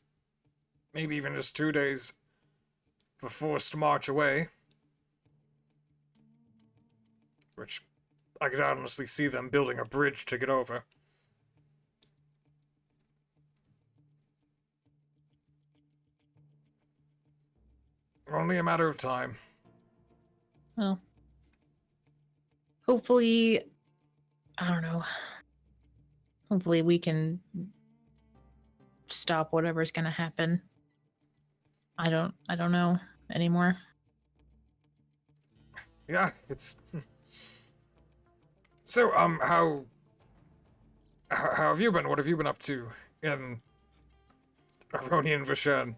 maybe even just 2 days before us to march away. Which I could honestly see them building a bridge to get over. Only a matter of time.
Well, hopefully, I don't know. Hopefully we can stop whatever's gonna happen. I don't know anymore.
Yeah, it's... So, how have you been? What have you been up to in Aronian Veshen?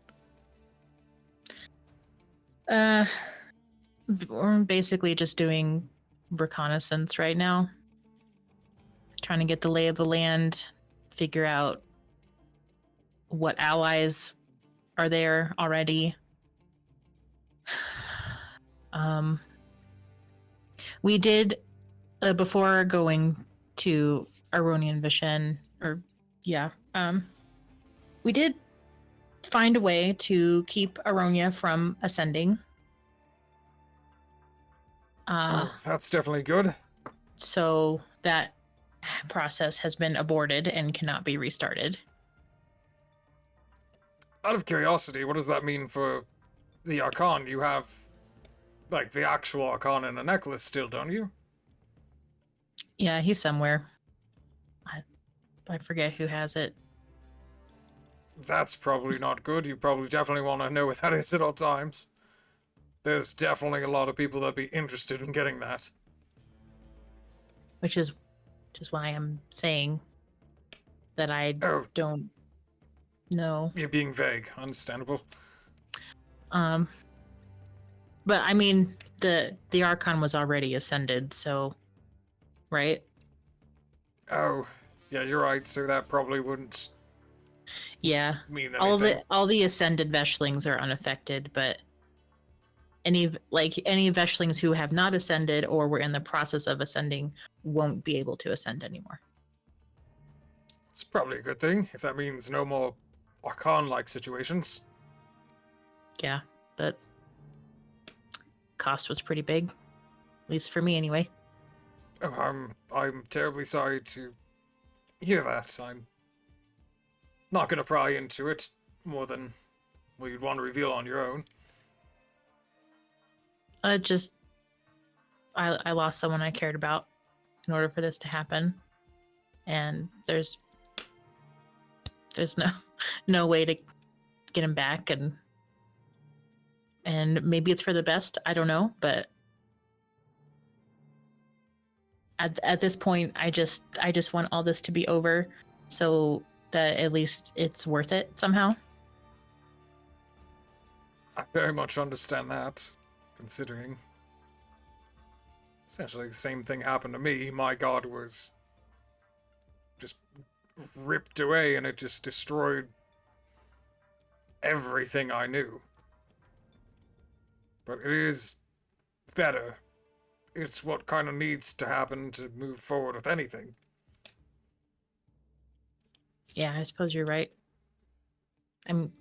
We're basically just doing reconnaissance right now. Trying to get the lay of the land, figure out what allies are there already. We did, before going to Aronian Veshen, we did find a way to keep Aryonia from ascending.
That's definitely good.
So that process has been aborted and cannot be restarted.
Out of curiosity, what does that mean for the Archon? You have, the actual Archon in a necklace still, don't you?
Yeah, he's somewhere. I forget who has it.
That's probably not good. You probably definitely want to know where that is at all times. There's definitely a lot of people that'd be interested in getting that.
Which is why I'm saying that I don't know.
You're being vague. Understandable.
But I mean, the Archon was already ascended, so, right?
Oh, yeah, you're right. So that probably wouldn't
Yeah.
mean anything.
All the ascended Veshlings are unaffected, but any Veshlings who have not ascended or were in the process of ascending won't be able to ascend anymore.
It's probably a good thing, if that means no more Archon-like situations.
Yeah, but cost was pretty big, at least for me anyway.
Oh, I'm terribly sorry to hear that. I'm not gonna pry into it more than you'd want to reveal on your own.
I lost someone I cared about in order for this to happen, and there's no way to get him back, and maybe it's for the best. I don't know, but at this point, I just want all this to be over, so that at least it's worth it somehow.
I very much understand that, considering essentially the same thing happened to me. My god was just ripped away and it just destroyed everything I knew. But it is better. It's what kind of needs to happen to move forward with anything.
Yeah, I suppose you're right.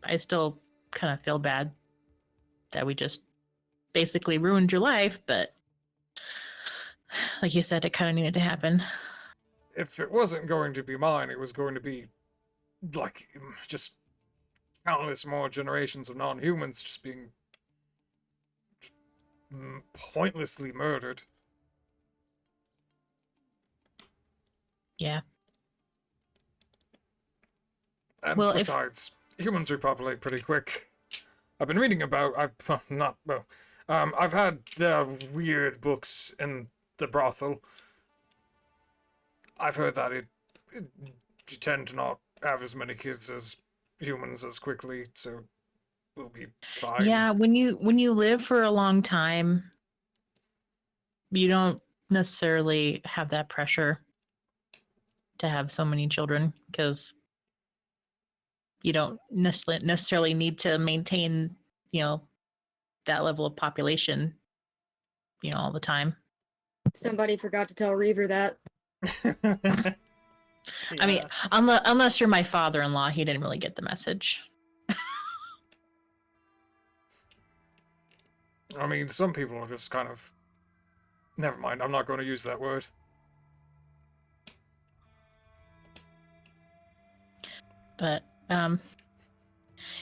I still kind of feel bad that we just basically ruined your life, but like you said, it kind of needed to happen.
If it wasn't going to be mine, it was going to be like just countless more generations of non-humans just being pointlessly murdered.
Yeah.
And
well,
besides, humans repopulate pretty quick. I've been reading about. I've had the weird books in the brothel. I've heard that you tend to not have as many kids as humans as quickly, so we'll be fine.
Yeah, when you live for a long time, you don't necessarily have that pressure to have so many children because you don't necessarily need to maintain, that level of population, all the time.
Somebody forgot to tell Reaver that.
Yeah. I mean, unless you're my father-in-law, he didn't really get the message.
I mean, some people are just kind of... Never mind, I'm not going to use that word.
But,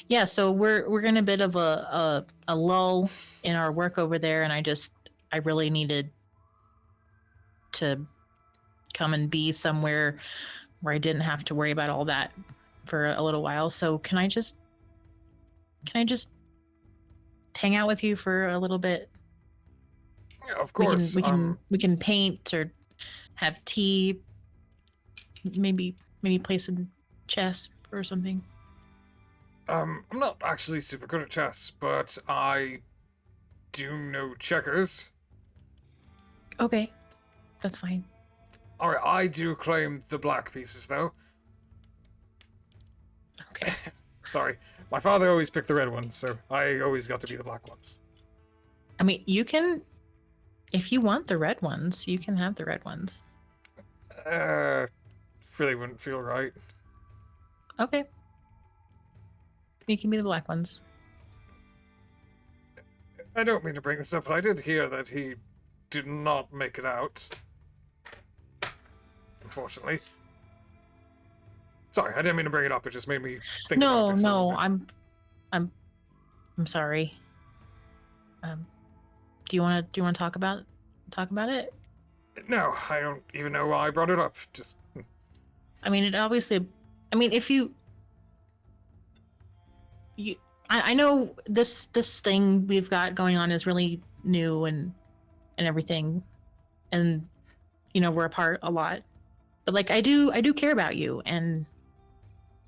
yeah, so we're in a bit of a lull in our work over there, and I really needed to come and be somewhere where I didn't have to worry about all that for a little while. So can I just hang out with you for a little bit?
Yeah, of course.
We can paint or have tea. Maybe play some chess or something.
I'm not actually super good at chess, but I do know checkers.
Okay, that's fine.
Alright, I do claim the black pieces, though.
Okay.
Sorry, my father always picked the red ones, so I always got to be the black ones.
I mean, you can, if you want the red ones, you can have the red ones.
Really wouldn't feel right.
Okay. You can be the black ones.
I don't mean to bring this up, but I did hear that he did not make it out. Unfortunately. Sorry, I didn't mean to bring it up. It just made me think about this.
No, I'm sorry. Do you want to talk about it?
No, I don't even know why I brought it up. Just.
I mean, it obviously. I mean, if you. I know this thing we've got going on is really new and everything, and we're apart a lot, but like I do care about you, and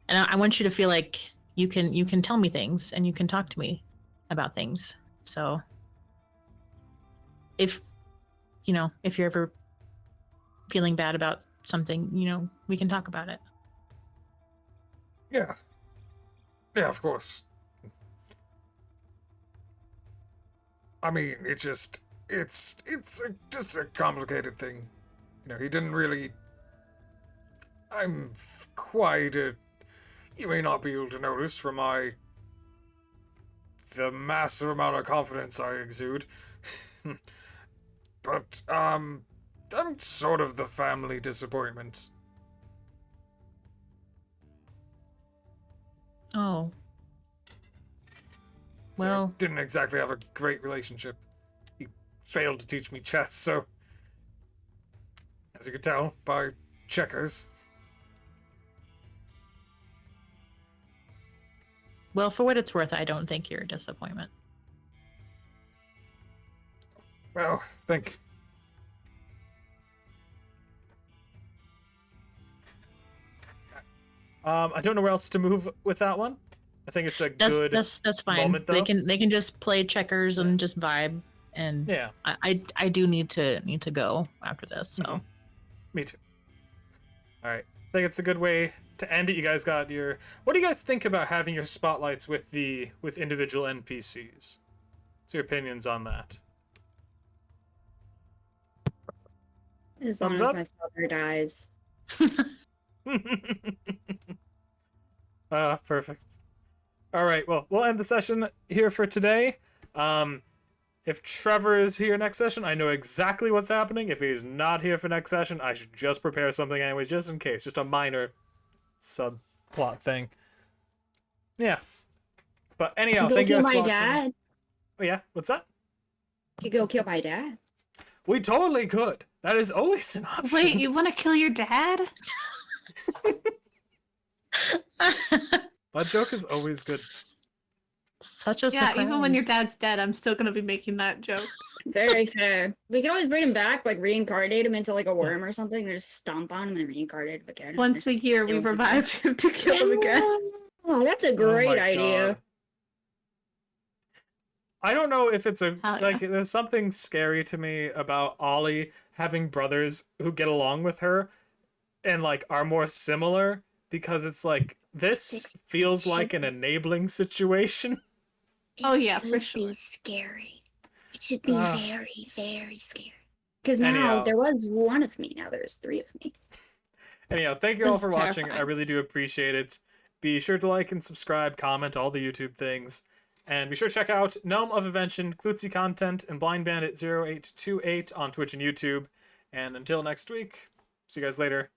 I want you to feel like you can tell me things and you can talk to me about things. So if you're ever feeling bad about something, we can talk about it.
Yeah, of course. I mean, it's just a complicated thing. You know, he didn't really. Quite a. You may not be able to notice from the massive amount of confidence I exude, but I'm sort of the family disappointment.
Oh.
So
Well,
didn't exactly have a great relationship. He failed to teach me chess, so as you could tell by checkers.
well, for what it's worth, I don't think you're a disappointment.
Well, thank you.
I don't know where else to move with that one. I think it's a good
That's fine.
moment,
They
though.
can just play checkers and just vibe. And
Yeah,
I do need to go after this. So
Mhm. me too. All right, I think it's a good way to end it. You guys got your. What do you guys think about having your spotlights with individual NPCs? What's your opinions on that?
As
Thumbs
long
up?
as my father dies.
Perfect. All right, well, we'll end the session here for today. If Trevor is here next session, I know exactly what's happening. If he's not here for next session, I should just prepare something anyways, just in case. Just a minor subplot thing. Yeah. But anyhow,
Go
thank you
kill
guys for
my
watching.
dad.
Oh, yeah? What's that?
You go kill my dad.
We totally could. That is always an option.
Wait, you want to kill your dad?
That joke is always good.
such a
Yeah,
surprise.
even when your dad's dead, I'm still gonna be making that joke.
Very fair. We can always bring him back, like reincarnate him into like a worm or something, or just stomp on him and reincarnate him again.
Once a year, we
kill him.
revive him to kill him again.
Oh, that's a
Oh
great
my
idea.
God. I don't know if it's a
Hell yeah.
like there's something scary to me about Ollie having brothers who get along with her and like are more similar because it's like this feels like an enabling situation.
Oh, yeah, for
It should
sure.
be scary. It should be
Ah.
very, very scary. Because now
Anyhow.
there was one of me. Now there's three of me.
Anyhow, thank you all
This
for
is
watching. I
terrifying.
really do appreciate it. Be sure to like and subscribe, comment, all the YouTube things. And be sure to check out Gnome of Invention, Klutzy Content, and Blind Bandit 0828 on Twitch and YouTube. And until next week, see you guys later.